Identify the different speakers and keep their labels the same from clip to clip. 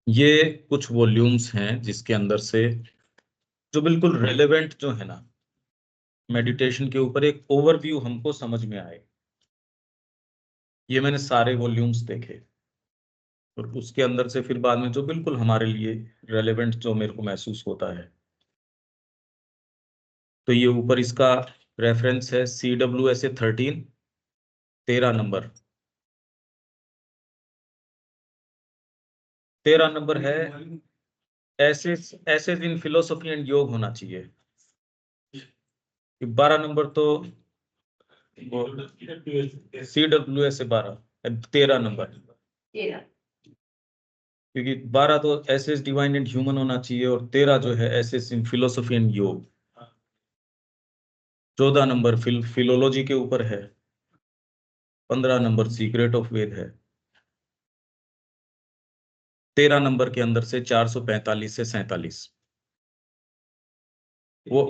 Speaker 1: ये कुछ वॉल्यूम्स हैं जिसके अंदर से जो बिल्कुल रेलेवेंट जो है ना मेडिटेशन के ऊपर एक ओवरव्यू हमको समझ में आए। ये मैंने सारे वॉल्यूम्स देखे और उसके अंदर से फिर बाद में जो बिल्कुल हमारे लिए रेलेवेंट जो मेरे को महसूस होता है, तो ये ऊपर इसका रेफरेंस है CWSA 13, 13 नंबर। 13 नंबर है ऐसे ऐसे इन फिलोसफी एंड योग होना चाहिए। 12 नंबर तो CWSA 12, 13 नंबर, क्योंकि 12 तो एस डिवाइन एंड ह्यूमन होना चाहिए और 13 जो है एस इन फिलोसफी एंड योग। 14 नंबर फिलोलॉजी के ऊपर है। 15 नंबर सीक्रेट ऑफ वेद है। 13 नंबर के अंदर से 445 से 47 वो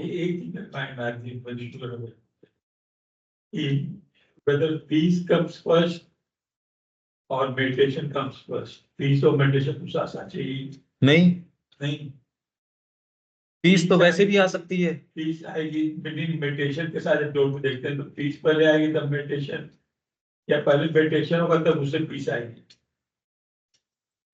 Speaker 2: whether peace comes first or meditation comes first. Peace और meditation तो साथ साथ चाहिए। नहीं
Speaker 1: पीस तो वैसे भी आ सकती है।
Speaker 2: पीस आएगी मेडिटेशन के साथ जब जोड़ में देखते हैं तो पीस पहले आएगी तब मेडिटेशन, या पहले मेडिटेशन होगा तब उससे पीस आएगी।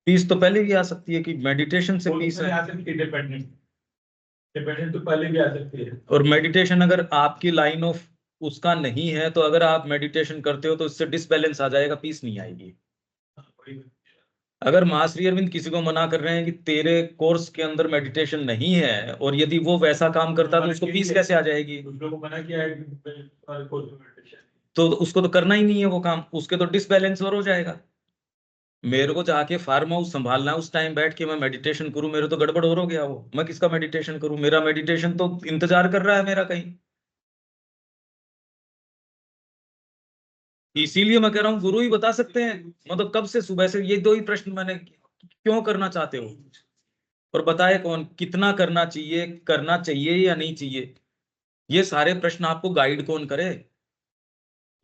Speaker 1: पीस तो पहले भी आ सकती है कि मेडिटेशन से पीस
Speaker 2: आ सकती है। डिपेंडेंट तो पहले भी आ सकती है।
Speaker 1: और मेडिटेशन अगर आपकी लाइन ऑफ उसका नहीं है तो अगर आप मेडिटेशन करते हो तो इससे डिसबैलेंस आ जाएगा, पीस नहीं आएगी। अगर महाश्री अरविंद किसी को मना कर रहे हैं कि तेरे कोर्स के अंदर मेडिटेशन नहीं है और यदि वो वैसा काम करता तो उसको पीस कैसे आ जाएगी?
Speaker 2: उसको मना किया है
Speaker 1: तो उसको तो करना ही नहीं है वो काम, उसके तो डिसबैलेंस और हो जाएगा। मेरे को जाके फार्म हाउस संभालना है, उस टाइम बैठ के मैं मेडिटेशन करूं, मेरे तो गड़बड़ हो गया वो, मैं किसका मेडिटेशन करूं? मेरा मेडिटेशन तो इंतजार कर रहा है मेरा कहीं। इसीलिए मैं कह रहा हूँ गुरु ही बता सकते हैं। मतलब कब से सुबह से ये दो ही प्रश्न मैंने, क्यों करना चाहते हो और बताए कौन, कितना करना चाहिए या नहीं चाहिए, ये सारे प्रश्न आपको गाइड कौन करे?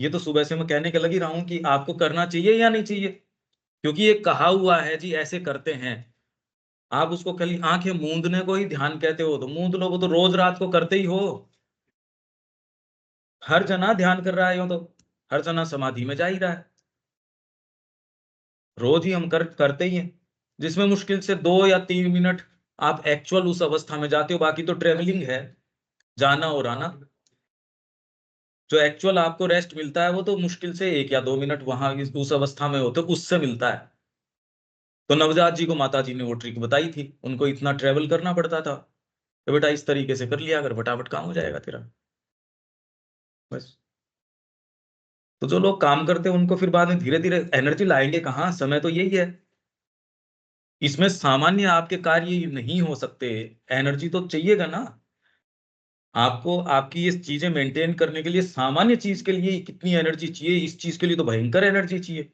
Speaker 1: ये तो सुबह से मैं कहने के लगी रहा हूं कि आपको करना चाहिए या नहीं चाहिए, क्योंकि ये कहा हुआ है जी ऐसे करते हैं। आप उसको खाली आंखें मूंदने को ही ध्यान कहते हो तो मूंद लो, वो तो रोज रात को करते ही हो। हर जना ध्यान कर रहा है, यूं तो हर जना समाधि में जा ही रहा है, रोज ही हम करते ही हैं। जिसमें मुश्किल से 2 या 3 मिनट आप एक्चुअल उस अवस्था में जाते हो, बाकी तो ट्रेवलिंग है, जाना और आना। जो एक्चुअल आपको रेस्ट मिलता है वो तो मुश्किल से 1 या 2 मिनट वहां उस अवस्था में होते उससे मिलता है। तो नवजात जी को माता जी ने वो ट्रिक बताई थी, उनको इतना ट्रेवल करना पड़ता था, तो बेटा इस तरीके से कर लिया अगर फटाफट काम हो जाएगा तेरा, बस। तो जो लोग काम करते हैं उनको फिर बाद में धीरे धीरे एनर्जी लाएंगे कहाँ, समय तो यही है। इसमें सामान्य आपके कार्य नहीं हो सकते, एनर्जी तो चाहिएगा ना आपको, आपकी ये चीजें मेंटेन करने के लिए। सामान्य चीज के लिए कितनी एनर्जी चाहिए, इस चीज के लिए तो भयंकर एनर्जी चाहिए।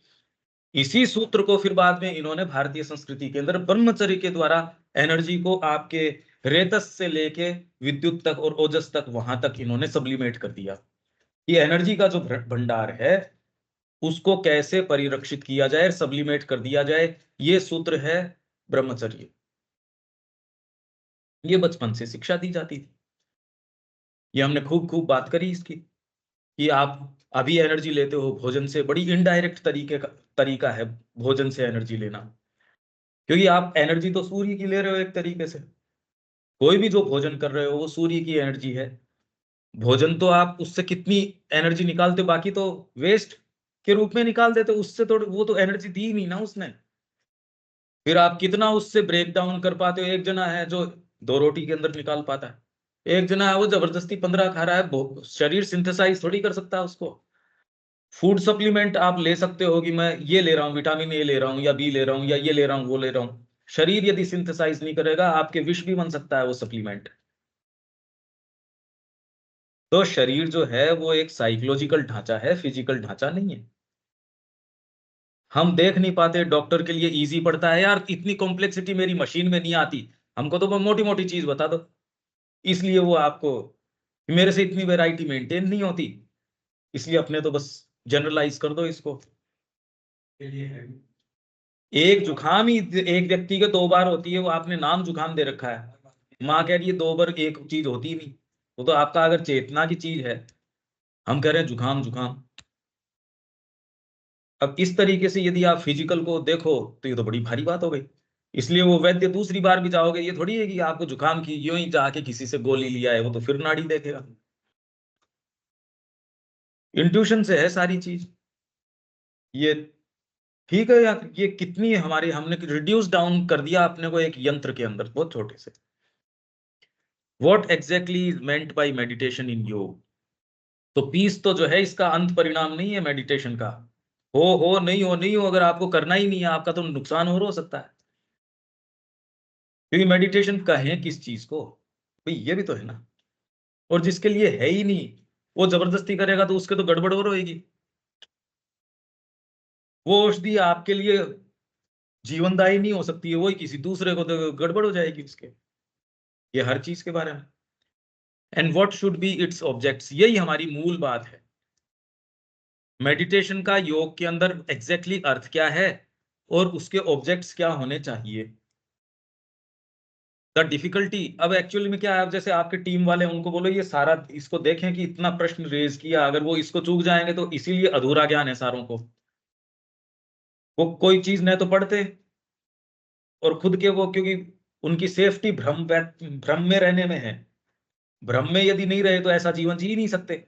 Speaker 1: इसी सूत्र को फिर बाद में इन्होंने भारतीय संस्कृति के अंदर ब्रह्मचर्य के द्वारा एनर्जी को आपके रेतस से लेके विद्युत तक और ओजस तक वहां तक इन्होंने सब्लिमेट कर दिया। ये एनर्जी का जो भंडार है उसको कैसे परिरक्षित किया जाए, सब्लिमेट कर दिया जाए, ये सूत्र है ब्रह्मचर्य। ये बचपन से शिक्षा दी जाती थी, ये हमने खूब खूब बात करी इसकी कि आप अभी एनर्जी लेते हो भोजन से, बड़ी इनडायरेक्ट तरीका है भोजन से एनर्जी लेना, क्योंकि आप एनर्जी तो सूर्य की ले रहे हो एक तरीके से। कोई भी जो भोजन कर रहे हो वो सूर्य की एनर्जी है। भोजन तो आप उससे कितनी एनर्जी निकालते हो, बाकी तो वेस्ट के रूप में निकाल देते हो, उससे तो वो तो एनर्जी दी नहीं ना उसने। फिर आप कितना उससे ब्रेक डाउन कर पाते हो? एक जना है जो 2 रोटी के अंदर निकाल पाता है, एक जना है वो जबरदस्ती 15 खा रहा है, शरीर सिंथेसाइज थोड़ी कर सकता है उसको। फूड सप्लीमेंट आप ले सकते हो कि मैं ये ले रहा हूँ, विटामिन ए ले रहा हूँ या बी ले रहा हूँ या ये ले रहा हूँ वो ले रहा हूँ, शरीर यदि सिंथेसाइज नहीं करेगा आपके विष भी बन सकता है वो सप्लीमेंट। तो शरीर जो है वो एक साइकोलॉजिकल ढांचा है, फिजिकल ढांचा नहीं है। हम देख नहीं पाते, डॉक्टर के लिए इजी पड़ता है यार, इतनी कॉम्प्लेक्सिटी मेरी मशीन में नहीं आती, हमको तो मोटी मोटी चीज बता दो। इसलिए वो आपको, मेरे से इतनी वैरायटी मेंटेन नहीं होती, इसलिए अपने तो बस जनरलाइज कर दो इसको। एक जुकाम ही एक व्यक्ति के 2 बार होती है, वो आपने नाम जुकाम दे रखा है, माँ कह रही है 2 बार एक चीज होती ही नहीं। वो तो आपका अगर चेतना की चीज है, हम कह रहे हैं जुकाम जुकाम। अब इस तरीके से यदि आप फिजिकल को देखो तो ये तो बड़ी भारी बात हो गई। इसलिए वो वैद्य दूसरी बार भी जाओगे, ये थोड़ी है कि आपको जुकाम की यूं ही जाके किसी से गोली लिया है, वो तो फिर नाड़ी देखेगा। इंट्यूशन से है सारी चीज ये। ठीक है यार, ये कितनी हमारी हमने रिड्यूस डाउन कर दिया अपने को एक यंत्र के अंदर, बहुत छोटे से। What exactly is meant by meditation इन योग? तो पीस तो जो है इसका अंत परिणाम नहीं है मेडिटेशन का। हो नहीं हो नहीं हो, अगर आपको करना ही नहीं है आपका, तो नुकसान और हो सकता है। क्योंकि मेडिटेशन कहें किस चीज को भाई, ये भी तो है ना। और जिसके लिए है ही नहीं, वो जबरदस्ती करेगा तो उसके तो गड़बड़ और होगी। वो औषधि आपके लिए जीवनदायी नहीं हो सकती है, वही किसी दूसरे को तो गड़बड़ हो जाएगी उसके। ये हर चीज के बारे में। And what should be its objects, यही हमारी मूल बात है। मेडिटेशन का योग के अंदर एग्जैक्टली अर्थ क्या है और उसके ऑब्जेक्ट्स क्या होने चाहिए। द डिफिकल्टी, अब एक्चुअली में क्या है, अब जैसे आपके टीम वाले उनको बोलो ये सारा इसको देखें कि इतना प्रश्न रेज किया, अगर वो इसको चूक जाएंगे तो इसीलिए अधूरा ज्ञान है सारों को। वो कोई चीज न तो पढ़ते, और खुद के वो, क्योंकि उनकी सेफ्टी भ्रम भ्रम में रहने में है। भ्रम में यदि नहीं रहे तो ऐसा जीवन जी ही नहीं सकते।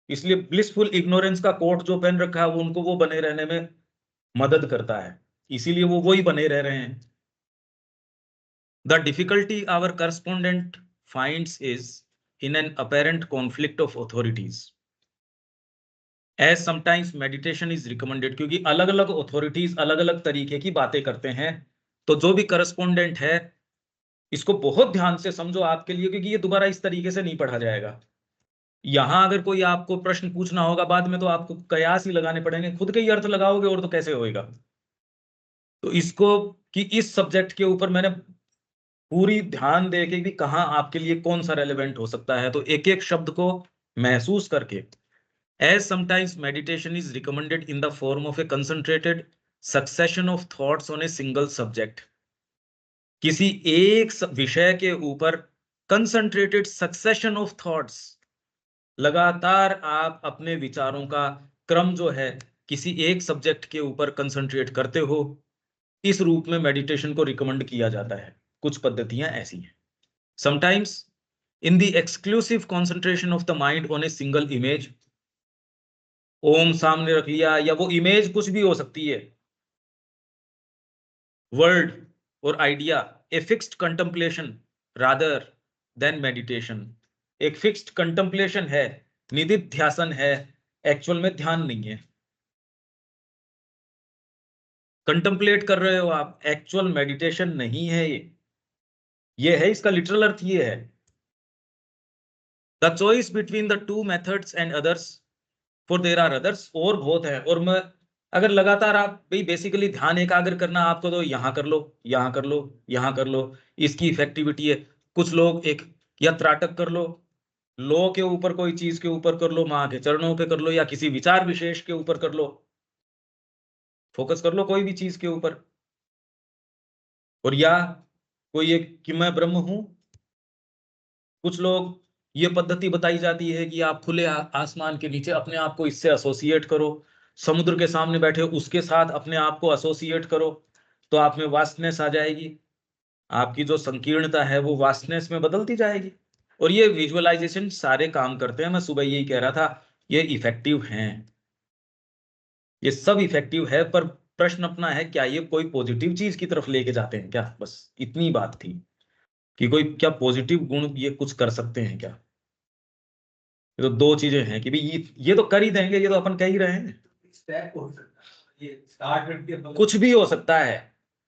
Speaker 1: इसलिए ब्लिसफुल इग्नोरेंस का कोट जो पहन रखा है वो उनको वो बने रहने में मदद करता है, इसीलिए वो वही बने रह रहे हैं। The difficulty our correspondent finds is in an apparent conflict of authorities as sometimes meditation is recommended, क्योंकि अलग अलग ऑथोरिटीज अलग अलग तरीके की बातें करते हैं। तो जो भी करस्पोंडेंट है, इसको बहुत ध्यान से समझो आपके लिए, क्योंकि ये दोबारा इस तरीके से नहीं पढ़ा जाएगा। यहां अगर कोई आपको प्रश्न पूछना होगा बाद में, तो आपको कयास ही लगाने पड़ेंगे, खुद के ही अर्थ लगाओगे और तो कैसे होएगा। तो इसको कि इस सब्जेक्ट के ऊपर मैंने पूरी ध्यान दे के भी कहा आपके लिए कौन सा रेलेवेंट हो सकता है, तो एक एक शब्द को महसूस करके। As sometimes meditation is recommended in the form of a concentrated succession of thoughts on a single subject, किसी एक विषय के ऊपर कंसंट्रेटेड सक्सेशन ऑफ थॉट्स, लगातार आप अपने विचारों का क्रम जो है किसी एक सब्जेक्ट के ऊपर कंसंट्रेट करते हो, इस रूप में मेडिटेशन को रिकमेंड किया जाता है। कुछ पद्धतियां ऐसी हैं। Sometimes in the exclusive concentration of the mind on a single image, Om सामने रख लिया, या वो इमेज कुछ भी हो सकती है, वर्ड और idea, a fixed contemplation rather than meditation. एक फिक्स्ड कंtemplation है, निधिध्यासन है, एक्चुअल में ध्यान नहीं है। कंtemplate कर रहे हो आप, एक्चुअल मेडिटेशन नहीं है ये है इसका लिटरल अर्थ ये है। The choice between the two methods and others, for there are others, और बहुत है। और मैं अगर लगातार आप भाई बेसिकली ध्यान एकाग्र करना आपको, तो यहाँ कर लो, यहाँ कर लो, यहाँ कर लो, इसकी इफेक्टिविटी है। कुछ लोग एक, या त्राटक कर लो के ऊपर, कोई चीज के ऊपर कर लो, माँ के चरणों पे कर लो, या किसी विचार विशेष के ऊपर कर लो, फोकस कर लो कोई भी चीज के ऊपर। और या कोई एक कि मैं ब्रह्म हूं। कुछ लोग, ये पद्धति बताई जाती है कि आप खुले आसमान के नीचे अपने आप को इससे एसोसिएट करो, समुद्र के सामने बैठे उसके साथ अपने आप को एसोसिएट करो, तो आप में वास्टनेस आ जाएगी, आपकी जो संकीर्णता है वो वास्टनेस में बदलती जाएगी। और ये विजुअलाइजेशन सारे काम करते हैं, मैं सुबह यही कह रहा था, ये इफेक्टिव हैं, ये सब इफेक्टिव है। पर प्रश्न अपना है, क्या ये कोई पॉजिटिव चीज की तरफ लेके जाते हैं क्या? बस इतनी बात थी कि कोई क्या पॉजिटिव गुण ये कुछ कर सकते हैं क्या। ये तो दो चीजें हैं कि भाई ये तो कर ही देंगे, ये तो अपन कह ही रहे हैं।
Speaker 2: स्टेप हो सकता है, ये स्टार्ट करके
Speaker 1: कुछ भी हो सकता है,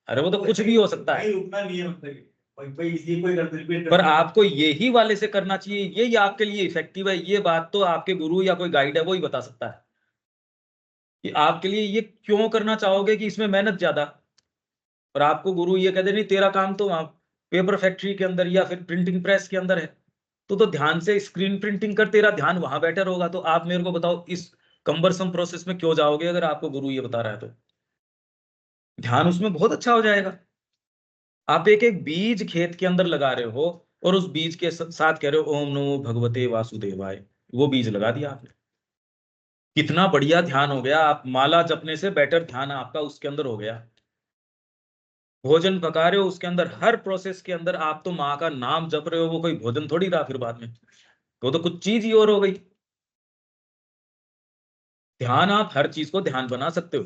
Speaker 1: अरे वो तो कुछ भी हो सकता है,
Speaker 2: रुकना नहीं है मतलब कोई इसलिए कोई रिपीट।
Speaker 1: पर आपको यही वाले से करना चाहिए, ये आपके लिए इफेक्टिव है। ये बात तो आपके गुरु या कोई गाइड है वो ही बता सकता है कि आपके लिए ये क्यों करना चाहोगे, कि इसमें मेहनत ज्यादा। और आपको गुरु ये कहते नहीं तेरा काम तो वहां पेपर फैक्ट्री के अंदर या फिर प्रिंटिंग प्रेस के अंदर है, तो ध्यान से स्क्रीन प्रिंटिंग कर, तेरा ध्यान वहां बेटर होगा। तो आप मेरे को बताओ इस कंबरसम प्रोसेस में क्यों जाओगे, अगर आपको गुरु ये बता रहा है तो। ध्यान उसमें बहुत अच्छा हो जाएगा। आप एक एक बीज खेत के अंदर लगा रहे हो और उस बीज के साथ कह रहे हो ओम नमो भगवते वासुदेवाय, वो बीज लगा दिया आपने। कितना बढ़िया ध्यान हो गया। आप माला जपने से बेटर ध्यान आपका उसके अंदर हो गया। भोजन पका रहे हो, उसके अंदर हर प्रोसेस के अंदर आप तो माँ का नाम जप रहे हो, वो कोई भोजन थोड़ी रहा फिर बाद में, वो तो कुछ चीज ही और हो गई। ध्यान आप हर चीज को ध्यान बना सकते हो।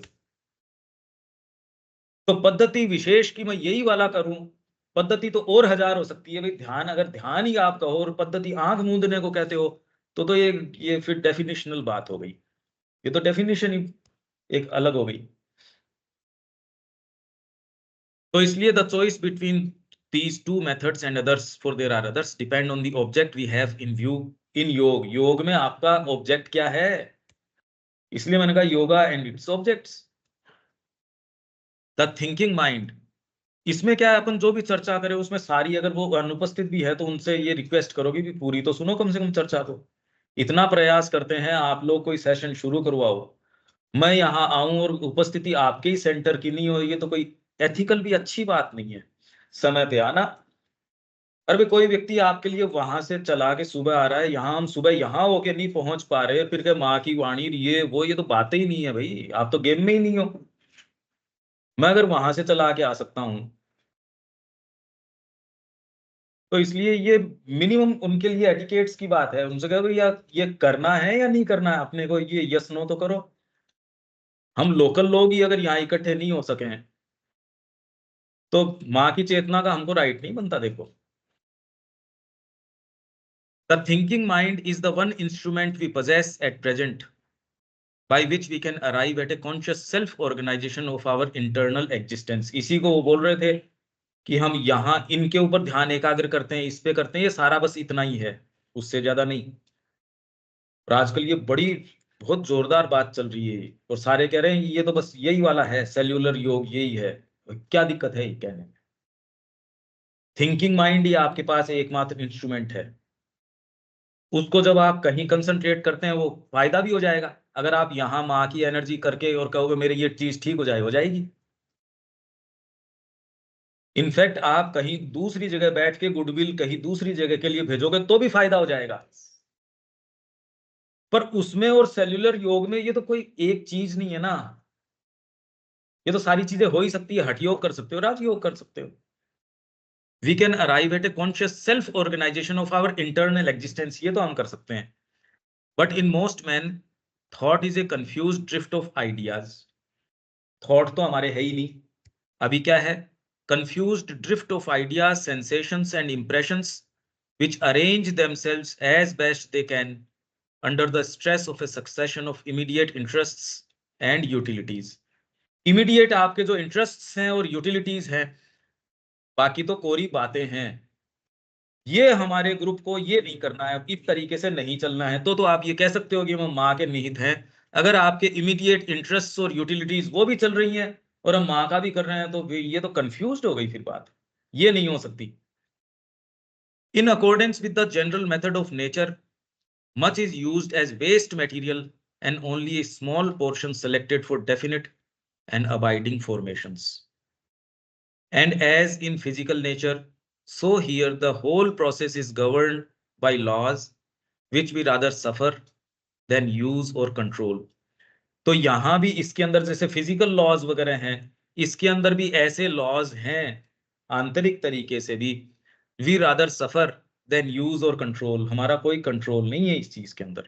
Speaker 1: तो पद्धति विशेष की मैं यही वाला करूं, पद्धति तो और हजार हो सकती है भाई। ध्यान अगर ध्यान ही आप कहो और पद्धति आंख मूंदने को कहते हो, तो ये फिर डेफिनेशनल बात हो गई। ये तो डेफिनेशन ही एक अलग हो गई। तो इसलिए the choice between these two methods and others, for there are others, depend on the object we have in view. In yoga, yoga में आपका ऑब्जेक्ट क्या है, इसलिए मैंने कहा yoga and its objects. The thinking mind, इसमें क्या है, अपन जो भी चर्चा करें उसमें सारी, अगर वो अनुपस्थित भी है तो उनसे ये रिक्वेस्ट करोगे भी पूरी तो सुनो कम से कम चर्चा को। इतना प्रयास करते हैं आप लोग, कोई सेशन शुरू करवाओ, मैं यहाँ आऊं और उपस्थिति आपके ही सेंटर की नहीं हो, ये तो कोई एथिकल भी अच्छी बात नहीं है। समय पे आना। अरे कोई व्यक्ति आपके लिए वहां से चला के सुबह आ रहा है, यहाँ हम सुबह यहाँ होके नहीं पहुंच पा रहे, फिर के माँ की वाणी ये वो, ये तो बातें ही नहीं है भाई, आप तो गेम में ही नहीं हो। मैं अगर वहां से चला के आ सकता हूँ, तो इसलिए ये मिनिमम उनके लिए एटिकेट्स की बात है। उनसे कहो यार ये करना है या नहीं करना है अपने को, ये यस नो तो करो। हम लोकल लोग ही अगर यहाँ इकट्ठे नहीं हो सके हैं, तो माँ की चेतना का हमको राइट नहीं बनता। देखो, the thinking mind is the one instrument we possess at present by which we can arrive at a conscious self organization of our internal existence। इसी को वो बोल रहे थे कि हम यहाँ इनके ऊपर ध्यान एकाग्र करते हैं, इस पे करते हैं, ये सारा बस इतना ही है, उससे ज्यादा नहीं। और आजकल ये बड़ी बहुत जोरदार बात चल रही है और सारे कह रहे हैं ये तो बस यही वाला है, सेल्यूलर योग यही है। क्या दिक्कत है ये कहने में? थिंकिंग माइंड ही आपके पास एकमात्र इंस्ट्रूमेंट है। उसको जब आप कहीं कंसंट्रेट करते हैं, वो फायदा भी हो जाएगा। अगर आप यहाँ माँ की एनर्जी करके और कहोगे मेरी ये चीज ठीक हो जाएगी। इनफैक्ट आप कहीं दूसरी जगह बैठ के गुडविल कहीं दूसरी जगह के लिए भेजोगे तो भी फायदा हो जाएगा। पर उसमें और सेल्यूलर योग में ये तो कोई एक चीज नहीं है ना, ये तो सारी चीजें हो ही सकती है। हठ योग कर सकते हो, राजयोग कर सकते हो। We can arrive at a conscious self organisation of our internal existence, ये तो हम कर सकते हैं। But in most man thought is a confuse drift of ideas. Thought तो हमारे है ही नहीं। अभी क्या है? Confused drift of ideas, sensations and impressions which arrange themselves as best they can under the stress of a succession of immediate interests and utilities। Immediate आपके जो इंटरेस्ट्स हैं और यूटिलिटीज हैं, बाकी तो कोरी बातें हैं। ये हमारे ग्रुप को ये नहीं करना है, इस तरीके से नहीं चलना है, तो आप ये कह सकते हो कि हम माँ के निहित हैं। अगर आपके इमीडिएट इंटरेस्ट्स और यूटिलिटीज वो भी चल रही हैं और हम माँ का भी कर रहे हैं, तो ये तो कंफ्यूज्ड हो गई फिर बात, ये नहीं हो सकती। In accordance with the general method of nature, much is used as waste material and only a small portion selected for definite and abiding formations। And as in physical nature, so here the whole process is governed by laws which we rather suffer than use or control। तो यहां भी इसके अंदर जैसे physical laws वगैरह हैं, इसके अंदर भी ऐसे लॉज हैं आंतरिक तरीके से भी। We rather suffer than use और कंट्रोल, हमारा कोई कंट्रोल नहीं है इस चीज के अंदर।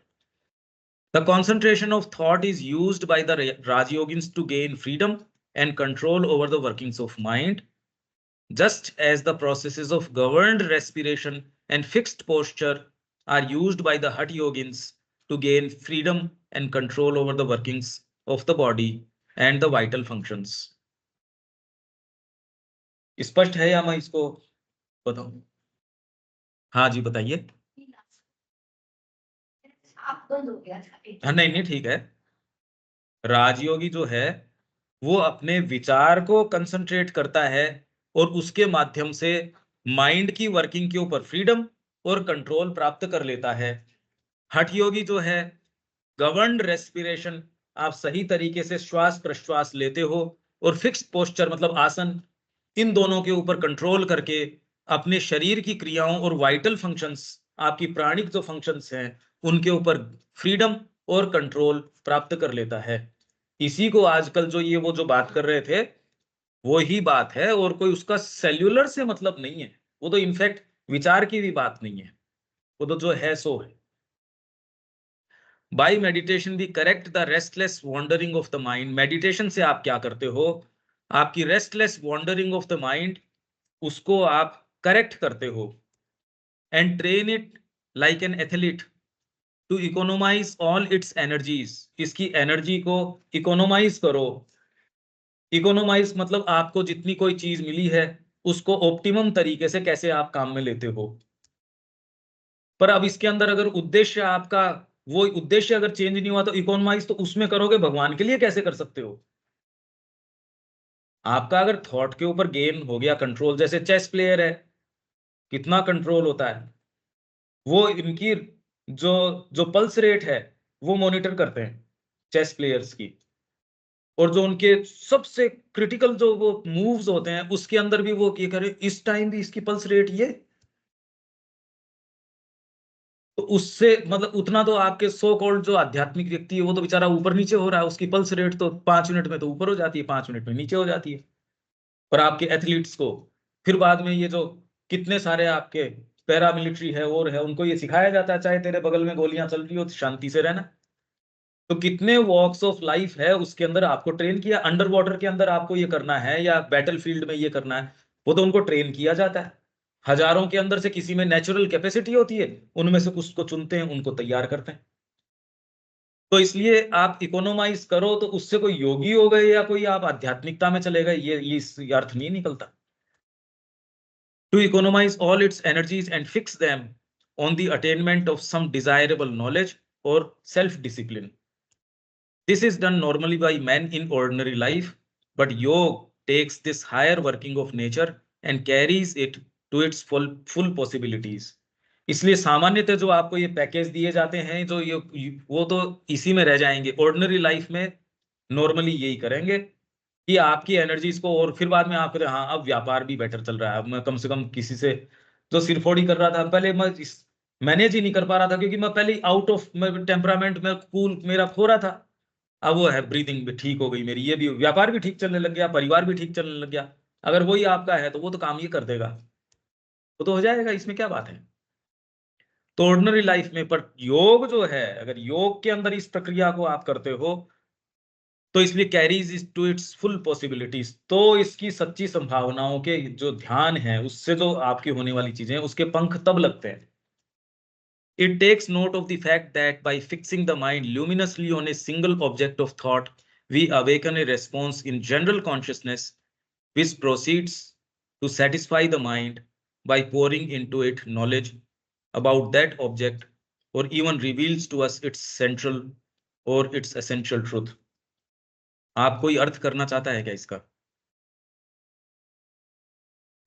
Speaker 1: The concentration of thought is used by the Rajyogins to gain freedom and control over the workings of mind, just as the processes of governed respiration and fixed posture are used by the Hatha Yogins to gain freedom and control over the workings of the body and the vital functions। स्पष्ट है या मैं इसको बताऊं? हाँ जी बताइए। हाँ नहीं नहीं ठीक है। राजयोगी जो है वो अपने विचार को कंसंट्रेट करता है और उसके माध्यम से माइंड की वर्किंग के ऊपर फ्रीडम और कंट्रोल प्राप्त कर लेता है। हठ योगी जो है गवर्न्ड रेस्पिरेशन, आप सही तरीके से श्वास प्रश्वास लेते हो और फिक्स्ड पोस्चर मतलब आसन, इन दोनों के ऊपर कंट्रोल करके अपने शरीर की क्रियाओं और वाइटल फंक्शंस, आपकी प्राणिक जो फंक्शंस हैं उनके ऊपर फ्रीडम और कंट्रोल प्राप्त कर लेता है। इसी को आजकल जो ये वो जो बात कर रहे थे वो ही बात है, और कोई उसका सेल्यूलर से मतलब नहीं है। वो तो इनफैक्ट विचार की भी बात नहीं है, वो तो जो है सो है। By meditation we correct the restless wandering of the mind. Meditation से आप क्या करते हो, आपकी restless wandering of the mind उसको आप करेक्ट करते हो, and train it like an athlete to economise all its energies. इसकी एनर्जी को इकोनोमाइज करो। इकोनोमाइज मतलब आपको जितनी कोई चीज मिली है उसको ऑप्टिमम तरीके से कैसे आप काम में लेते हो। पर अब इसके अंदर अगर उद्देश्य आपका, वो उद्देश्य अगर चेंज नहीं हुआ तो इकोनोमाइज तो उसमें करोगे, भगवान के लिए कैसे कर सकते हो। आपका अगर थॉट के ऊपर गेन हो गया कंट्रोल, जैसे चेस प्लेयर है कितना कंट्रोल होता है, वो इनकी जो जो पल्स रेट है वो मॉनिटर करते हैं चेस प्लेयर्स की, और जो उनके सबसे क्रिटिकल जो वो मूव्स होते हैं उसके अंदर भी वो क्या करे, इस टाइम भी इसकी पल्स रेट ये, तो उससे मतलब उतना तो आपके सो कॉल्ड जो आध्यात्मिक व्यक्ति है वो तो बेचारा ऊपर नीचे हो रहा है, उसकी पल्स रेट तो 5 मिनट में तो ऊपर हो जाती है, 5 मिनट में नीचे हो जाती है। और आपके एथलीट्स को फिर बाद में ये जो कितने सारे आपके पैरामिलिट्री है और है, उनको ये सिखाया जाता है चाहे तेरे बगल में गोलियां चल रही हो शांति से रहना। तो कितने वॉक्स ऑफ लाइफ है उसके अंदर आपको ट्रेन किया, अंडर वाटर के अंदर आपको ये करना है या बैटल फील्ड में ये करना है, वो तो उनको ट्रेन किया जाता है। हजारों के अंदर से किसी में नेचुरल कैपेसिटी होती है, उनमें से कुछ को चुनते हैं, उनको तैयार करते हैं। तो इसलिए आप इकोनोमाइज करो तो उससे कोई योगी हो गए या कोई आप आध्यात्मिकता में चले गए, ये इस अर्थ नहीं निकलता। To economise all its energies and fix them on the attainment of some desirable knowledge और self discipline. This is done normally by men in ordinary life, but yoga takes this higher working of nature and carries it to its full possibilities. इसलिए सामान्यतः जो आपको ये package दिए जाते हैं जो ये वो तो इसी में रह जाएंगे, ऑर्डिनरी लाइफ में नॉर्मली यही करेंगे कि आपकी एनर्जीज को, और फिर बाद में आप करें हाँ अब व्यापार भी बेटर चल रहा है, अब मैं कम से कम किसी से जो सिरफोड़ी कर रहा था पहले मैं मैनेज ही नहीं कर पा रहा था, क्योंकि मैं पहले आउट ऑफ टेम्परामेंट में कूल मेरा खो रहा था। अब वो है ब्रीदिंग भी ठीक हो गई मेरी, ये भी व्यापार भी ठीक चलने लग गया, परिवार भी ठीक चलने लग गया। अगर वही आपका है तो वो तो काम ये कर देगा, वो तो हो जाएगा, इसमें क्या बात है। तो ऑर्डिनरी लाइफ में, पर योग जो है अगर योग के अंदर इस प्रक्रिया को आप करते हो तो इसलिए carries is to its full possibilities, तो इसकी सच्ची संभावनाओं के जो ध्यान है उससे जो आपकी होने वाली चीजें उसके पंख तब लगते हैं। It takes note of the fact that by fixing the mind luminously on a single object of thought, we awaken a response in general consciousness, which proceeds to satisfy the mind by pouring into it knowledge about that object, or even reveals to us its central or its essential truth. आप कोई अर्थ करना चाहता है क्या इसका,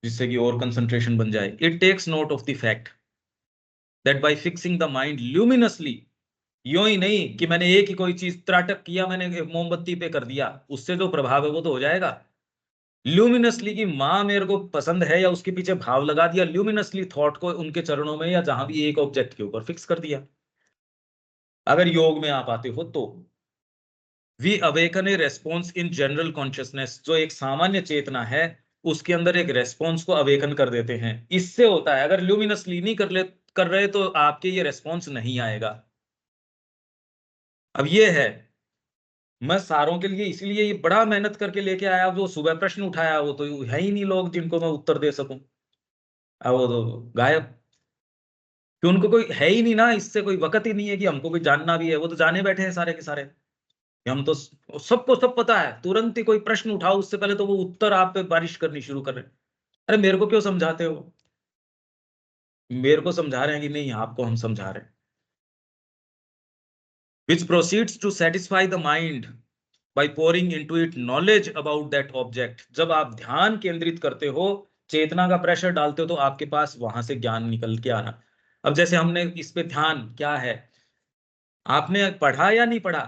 Speaker 1: जिससे कि और कंसंट्रेशन बन जाए? It takes note of the fact that by fixing the mind luminously, यूं ही नहीं कि मैंने एक ही कोई चीज त्राटक किया, मैंने मोमबत्ती पे कर दिया, उससे जो प्रभाव है वो तो हो जाएगा। ल्यूमिनसली की माँ मेरे को पसंद है या उसके पीछे भाव लगा दिया, ल्यूमिनसली थॉट को उनके चरणों में या जहां भी एक ऑब्जेक्ट के ऊपर फिक्स कर दिया। अगर योग में आप आते हो तो we awaken a response in general consciousness, जो एक सामान्य चेतना है उसके अंदर एक रेस्पॉन्स को अवेकन कर देते हैं। इससे होता है, अगर ल्यूमिनसली नहीं कर रहे तो आपके ये रेस्पॉन्स नहीं आएगा। अब ये है, मैं सारों के लिए इसलिए ये बड़ा मेहनत करके लेके आया, जो सुबह प्रश्न उठाया वो तो है ही नहीं लोग जिनको मैं उत्तर दे सकूं, अब वो तो गायब, कि उनको कोई है ही नहीं ना, इससे कोई वक्त ही नहीं है कि हमको कोई जानना भी है, वो तो जाने बैठे हैं सारे के सारे। हम तो सबको सब पता है, तुरंत ही कोई प्रश्न उठाओ उससे पहले तो वो उत्तर आप पे बारिश करनी शुरू कर रहे हैं। अरे मेरे को क्यों समझाते हो, मेरे को समझा रहे हैं कि नहीं आपको हम समझा रहे हैं। which proceeds to satisfy the mind by pouring into it knowledge about that object। जब आप ध्यान केंद्रित करते हो, चेतना का प्रेशर डालते हो तो आपके पास वहां से ज्ञान निकल के आना। अब जैसे हमने इस पे ध्यान क्या है, आपने पढ़ा या नहीं पढ़ा,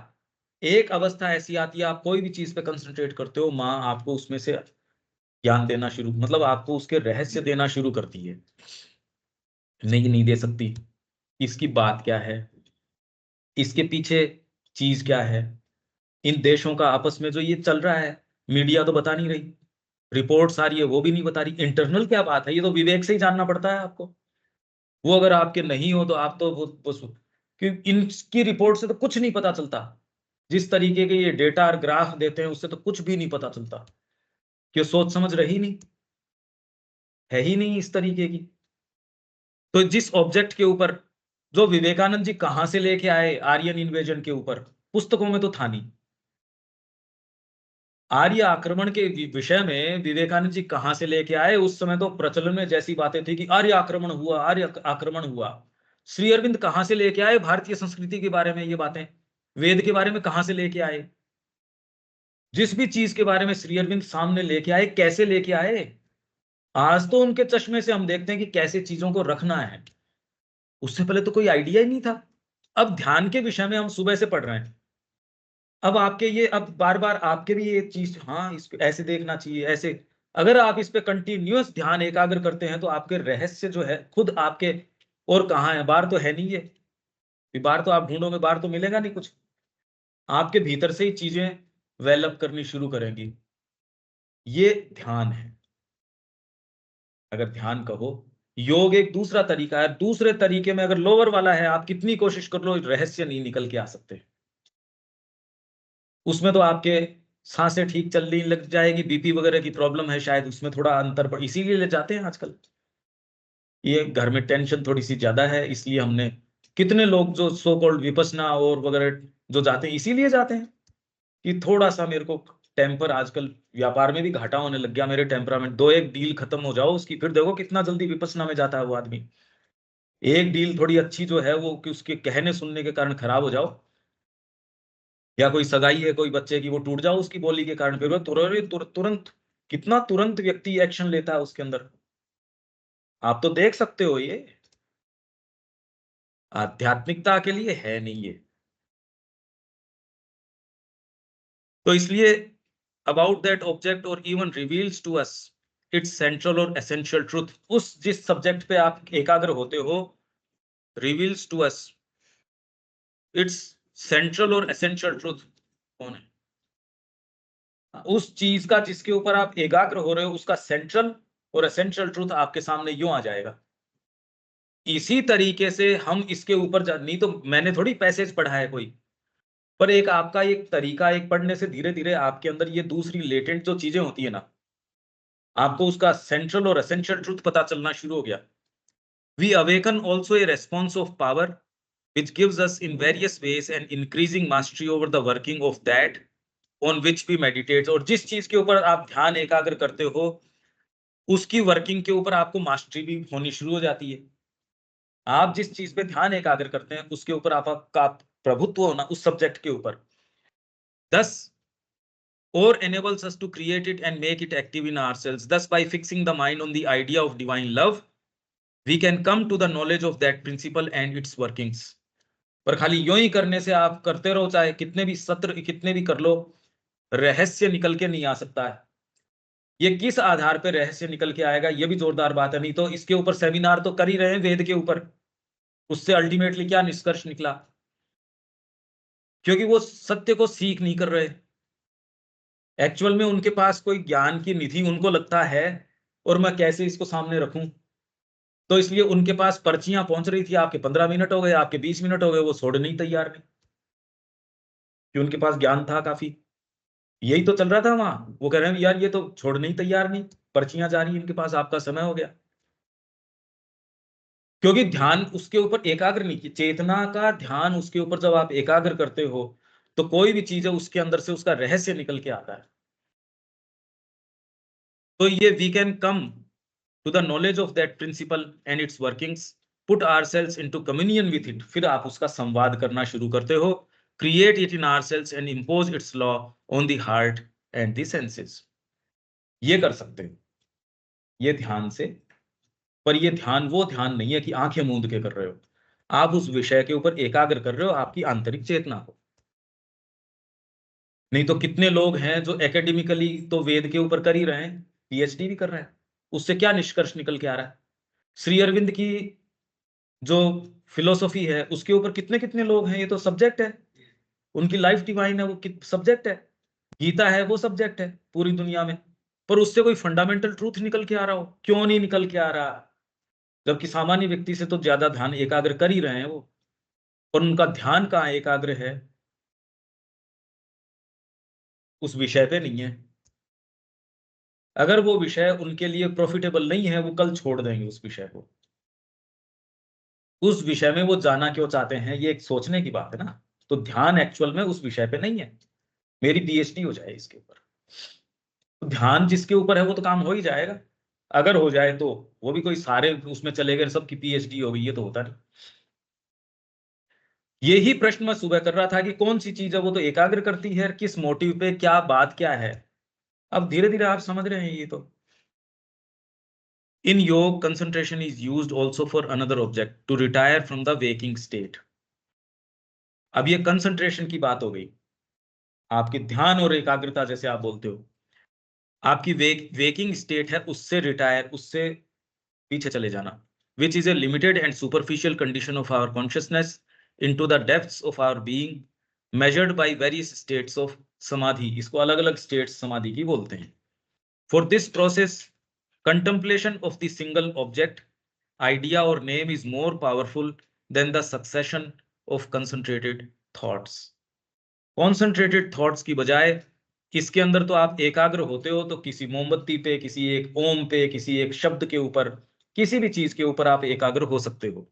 Speaker 1: एक अवस्था ऐसी आती है, आप कोई भी चीज पे कंसंट्रेट करते हो, माँ आपको उसमें से ज्ञान देना शुरू, मतलब आपको उसके रहस्य देना शुरू करती है। नहीं दे सकती, इसकी बात क्या है, इसके पीछे चीज क्या है, इन देशों का आपस में जो ये चल रहा है, मीडिया तो बता नहीं रही, रिपोर्ट्स आ रही है वो भी नहीं बता रही, इंटरनल क्या बात है, ये तो विवेक से ही जानना पड़ता है आपको। वो अगर आपके नहीं हो तो आप तो वो कि इनकी रिपोर्ट से तो कुछ नहीं पता चलता, जिस तरीके के ये डेटा और ग्राफ देते हैं उससे तो कुछ भी नहीं पता चलता, कि सोच समझ रही नहीं है, ही नहीं इस तरीके की। तो जिस ऑब्जेक्ट के ऊपर जो विवेकानंद जी कहां से लेके आए आर्यन इन्वेजन के ऊपर, पुस्तकों में तो था नहीं। आर्य आक्रमण के विषय में विवेकानंद जी कहां से लेके आए, उस समय तो प्रचलन में जैसी बातें थी कि आर्य आक्रमण हुआ, आर्य आक्रमण हुआ। श्री अरविंद कहां से लेके आए भारतीय संस्कृति के बारे में ये बातें, वेद के बारे में कहां से लेके आए, जिस भी चीज के बारे में श्री अरविंद सामने लेके आए, कैसे लेके आए। आज तो उनके चश्मे से हम देखते हैं कि कैसे चीजों को रखना है, उससे पहले तो कोई आइडिया ही नहीं था। अब ध्यान के विषय में हम सुबह से पढ़ रहे हैं, अब आपके ये, अब बार बार आपके भी ये चीज, हाँ इसको ऐसे देखना चाहिए, ऐसे अगर आप इस पे कंटिन्यूअस ध्यान एकाग्र करते हैं तो आपके रहस्य जो है खुद आपके, और कहाँ है, बाहर तो है नहीं ये बाहर तो आप ढूंढोगे, बाहर तो मिलेगा नहीं कुछ, आपके भीतर से ही चीजें डेवलप करनी शुरू करेंगी। ये ध्यान है। अगर ध्यान कहो, योग एक दूसरा तरीका है, दूसरे तरीके में अगर लोअर वाला है, आप कितनी कोशिश कर लो रहस्य नहीं निकल के आ सकते। उसमें तो आपके सांसें ठीक चलने लग जाएगी, बीपी वगैरह की प्रॉब्लम है शायद, उसमें थोड़ा अंतर पड़, इसीलिए ले जाते हैं आजकल, ये घर में टेंशन थोड़ी सी ज्यादा है, इसलिए हमने, कितने लोग जो सो कॉल्ड विपश्यना और वगैरह जो जाते हैं इसीलिए जाते हैं कि थोड़ा सा मेरे को टेम्पर, आजकल व्यापार में भी घाटा होने लग गया, मेरे टेम्परामेंट, दो एक डील खत्म हो जाओ उसकी, फिर देखो कितना जल्दी विपश्यना में जाता है वो आदमी। एक डील थोड़ी अच्छी जो है वो कि उसके कहने सुनने के कारण खराब हो जाओ, या कोई सगाई है कोई बच्चे की, वो टूट जाओ उसकी बोली के कारण, फिर वो तुरंत कितना तुरंत व्यक्ति एक्शन लेता है उसके अंदर, आप तो देख सकते हो। ये आध्यात्मिकता के लिए है नहीं ये। तो इसलिए अबाउट दैट ऑब्जेक्ट और even reveals to us its central और एसेंशियल ट्रूथ, उस जिस सब्जेक्ट पे आप एकाग्र होते हो, reveals to us its central और एसेंशियल ट्रूथ, कौन है उस चीज का जिसके ऊपर आप एकाग्र हो रहे हो, उसका सेंट्रल और एसेंशियल ट्रूथ आपके सामने यूं आ जाएगा। इसी तरीके से हम इसके ऊपर नहीं तो मैंने थोड़ी पैसेज पढ़ा है कोई, पर एक आपका एक तरीका, एक पढ़ने से धीरे धीरे आपके अंदर ये दूसरी लेटेंट जो चीजें होती है ना, आपको उसका सेंट्रल और एसेंशियल ट्रूथ पता चलना शुरू हो गया। We awaken also a response of power which gives us in various ways an increasing mastery over the working of that on which we meditate, और जिस चीज के ऊपर आप ध्यान एकाग्र करते हो उसकी वर्किंग के ऊपर आपको मास्टरी भी होनी शुरू हो जाती है। आप जिस चीज पे ध्यान एकाग्र करते हैं उसके ऊपर आपका प्रभुत्व होना उस सब्जेक्ट के ऊपर, thus or enables us to create it and make it active in ourselves. Thus by fixing the mind on the idea of divine love we can come to the knowledge of that principle and its workings. पर खाली यूं ही करने से आप करते रहो, चाहे कितने भी सत्र कितने भी कर लो, रहस्य निकल के नहीं आ सकता है। ये किस आधार पे रहस्य निकल के आएगा, ये भी जोरदार बात है। नहीं तो इसके ऊपर सेमिनार तो कर ही रहे हैं वेद के ऊपर, उससे अल्टीमेटली क्या निष्कर्ष निकला, क्योंकि वो सत्य को सीख नहीं कर रहे, एक्चुअल में उनके पास कोई ज्ञान की निधि उनको लगता है और मैं कैसे इसको सामने रखूं, तो इसलिए उनके पास पर्चियां पहुंच रही थी, आपके 15 मिनट हो गए, आपके 20 मिनट हो गए, वो छोड़ने ही तैयार नहीं, कि उनके पास ज्ञान था काफी। यही तो चल रहा था वहां, वो कह रहे हैं यार ये तो छोड़ने ही तैयार नहीं, पर्चियां जा रही इनके पास, आपका समय हो गया, क्योंकि ध्यान उसके ऊपर एकाग्र नहीं किया, चेतना का ध्यान उसके ऊपर जब आप एकाग्र करते हो तो कोई भी चीज है उसके अंदर से उसका रहस्य निकल के आता है। तो ये we can come to the knowledge of that principle and its workings, put ourselves into communion with it, फिर आप उसका संवाद करना शुरू करते हो, create it in ourselves and impose its law on the heart and the senses. ये कर सकते हो ये ध्यान से, पर ये ध्यान वो ध्यान नहीं है कि आंखें मूंद के कर रहे हो, आप उस विषय के ऊपर एकाग्र कर रहे हो आपकी आंतरिक चेतना को। नहीं तो कितने लोग हैं जो एकेडमिकली तो वेद के ऊपर कर ही रहे हैं, पीएचडी भी कर रहे हैं, उससे क्या निष्कर्ष निकल के आ रहा है? श्री अरविंद की जो फिलोसॉफी है उसके ऊपर कितने कितने लोग हैं, ये तो सब्जेक्ट है, उनकी लाइफ डिवाइन है, वो सब्जेक्ट है, गीता है वो सब्जेक्ट है पूरी दुनिया में, पर उससे कोई फंडामेंटल ट्रूथ निकल के आ रहा हो? क्यों नहीं निकल के आ रहा? जबकि सामान्य व्यक्ति से तो ज्यादा ध्यान एकाग्र कर ही रहे हैं वो, और उनका ध्यान कहाँ एकाग्र है? उस विषय पे नहीं है। अगर वो विषय उनके लिए प्रॉफिटेबल नहीं है, वो कल छोड़ देंगे उस विषय को। उस विषय में वो जाना क्यों चाहते हैं, ये एक सोचने की बात है ना। तो ध्यान एक्चुअल में उस विषय पे नहीं है। मेरी पीएचडी हो जाए इसके ऊपर, तो ध्यान जिसके ऊपर है वो तो काम हो ही जाएगा। अगर हो जाए तो वो भी कोई सारे उसमें चले गए, सबकी पीएचडी हो गई, ये तो होता नहीं। यही प्रश्न मैं सुबह कर रहा था कि कौन सी चीज है वो तो एकाग्र करती है, किस मोटिव पे, क्या बात क्या है। अब धीरे धीरे आप समझ रहे हैं ये तो। In yoga concentration is used also for another object to retire from the waking state. अब ये कंसंट्रेशन की बात हो गई, आपकी ध्यान और एकाग्रता जैसे आप बोलते हो, आपकी वेकिंग स्टेट है, उससे रिटायर, उससे पीछे चले जाना, which is a limited and superficial condition of our consciousness into the depths of our being, measured by various states of samadhi. इसको अलग अलग स्टेट्स समाधि की बोलते हैं। For this process contemplation of the single object idea or name is more powerful than the succession of concentrated thoughts। concentrated thoughts की बजाय इसके अंदर तो आप एकाग्र होते हो, तो किसी मोमबत्ती पे, किसी एक ओम पे, किसी एक शब्द के ऊपर, किसी भी चीज के ऊपर आप एकाग्र हो सकते हो।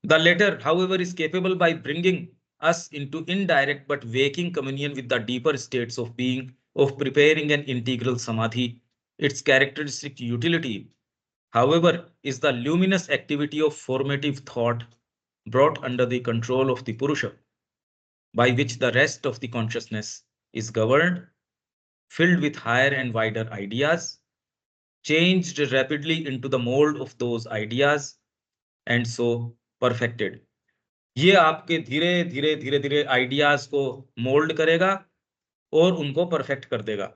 Speaker 1: The latter, however, is capable by bringing us into indirect but waking communion with the deeper states of being, of preparing an integral samadhi. Its characteristic utility, however, is the luminous activity of formative thought brought under the control of the Purusha, by which the rest of the consciousness is governed, filled with higher and wider ideas, changed rapidly into the mold of those ideas, and so perfected। ये आपके धीरे धीरे धीरे धीरे ideas को mould करेगा और उनको परफेक्ट कर देगा।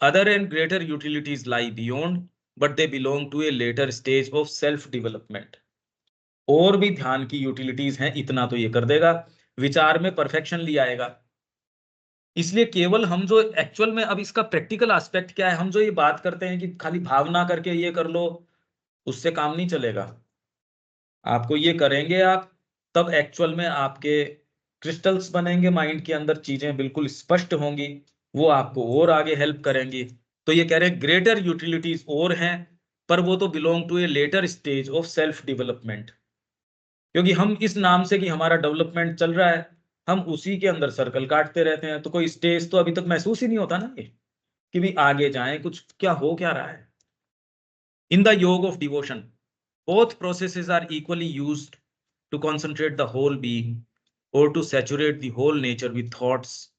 Speaker 1: Other and greater utilities lie beyond, but they belong to a later stage of self development। और भी ध्यान की यूटिलिटीज हैं, इतना तो ये कर देगा, विचार में परफेक्शन ले आएगा। इसलिए केवल हम जो एक्चुअल में, अब इसका प्रैक्टिकल एस्पेक्ट क्या है, हम जो ये बात करते हैं कि खाली भावना करके ये कर लो, उससे काम नहीं चलेगा। आपको ये करेंगे आप, तब एक्चुअल में आपके क्रिस्टल्स बनेंगे माइंड के अंदर, चीजें बिल्कुल स्पष्ट होंगी, वो आपको और आगे हेल्प करेंगी। तो ये कह रहे हैं ग्रेटर यूटिलिटीज और हैं, पर वो तो belong to a later stage of self development. क्योंकि हम इस नाम से कि हमारा डेवलपमेंट चल रहा है, हम उसी के अंदर सर्कल काटते रहते हैं, तो कोई स्टेज तो अभी तक महसूस ही नहीं होता ना ये, कि भी आगे जाएं, कुछ क्या हो क्या रहा है। इन द योग of devotion both processes are equally used to concentrate the whole being or to saturate the whole nature with thoughts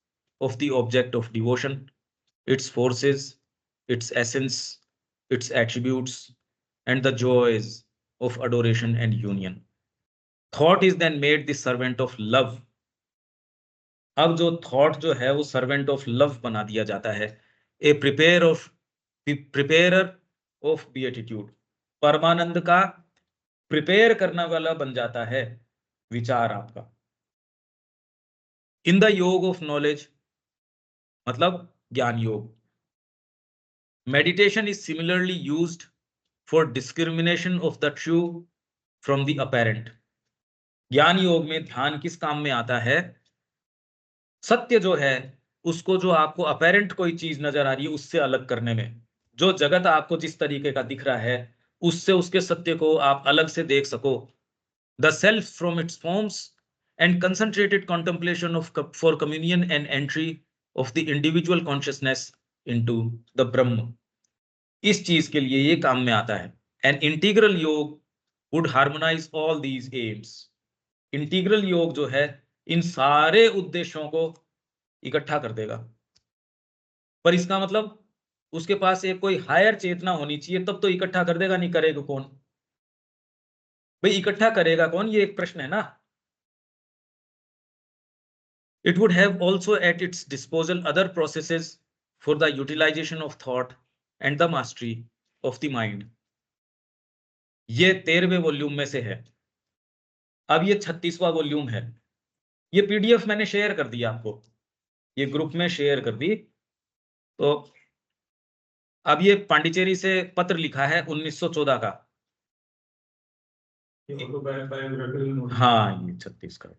Speaker 1: of the object of devotion, its forces, its essence, its attributes, and the joys of adoration and union। Thought is then made the servant of love। अब जो thought जो है वो servant of love बना दिया जाता है। ए preparer of beatitude, परमानंद का प्रिपेयर करने वाला बन जाता है विचार आपका। इन द योग ऑफ नॉलेज, मतलब ज्ञान योग, meditation is similarly used for discrimination of the true from the apparent. ज्ञान योग में ध्यान किस काम में आता है? सत्य जो है उसको, जो आपको अपैरेंट कोई चीज नजर आ रही है उससे अलग करने में। जो जगत आपको जिस तरीके का दिख रहा है, उससे उसके सत्य को आप अलग से देख सको। The self from its forms and concentrated contemplation of for communion and entry of the individual consciousness into the Brahma। इस चीज के लिए ये काम में आता है। An integral योग would harmonize all these aims। Integral योग जो है इन सारे उद्देश्यों को इकट्ठा कर देगा। पर इसका मतलब उसके पास एक कोई हायर चेतना होनी चाहिए, तब तो इकट्ठा कर देगा, नहीं करेगा कौन भाई? इकट्ठा करेगा कौन, ये एक प्रश्न है ना। It would have also at its disposal other processes for the utilization of thought and the mastery of the mind. ये 13वें वॉल्यूम में से है। अब ये 36वां वॉल्यूम है। ये पीडीएफ मैंने शेयर कर दी आपको, ये ग्रुप में शेयर कर दी। तो अब ये पांडिचेरी से पत्र लिखा है 1914 का। हाँ, ये 36 का।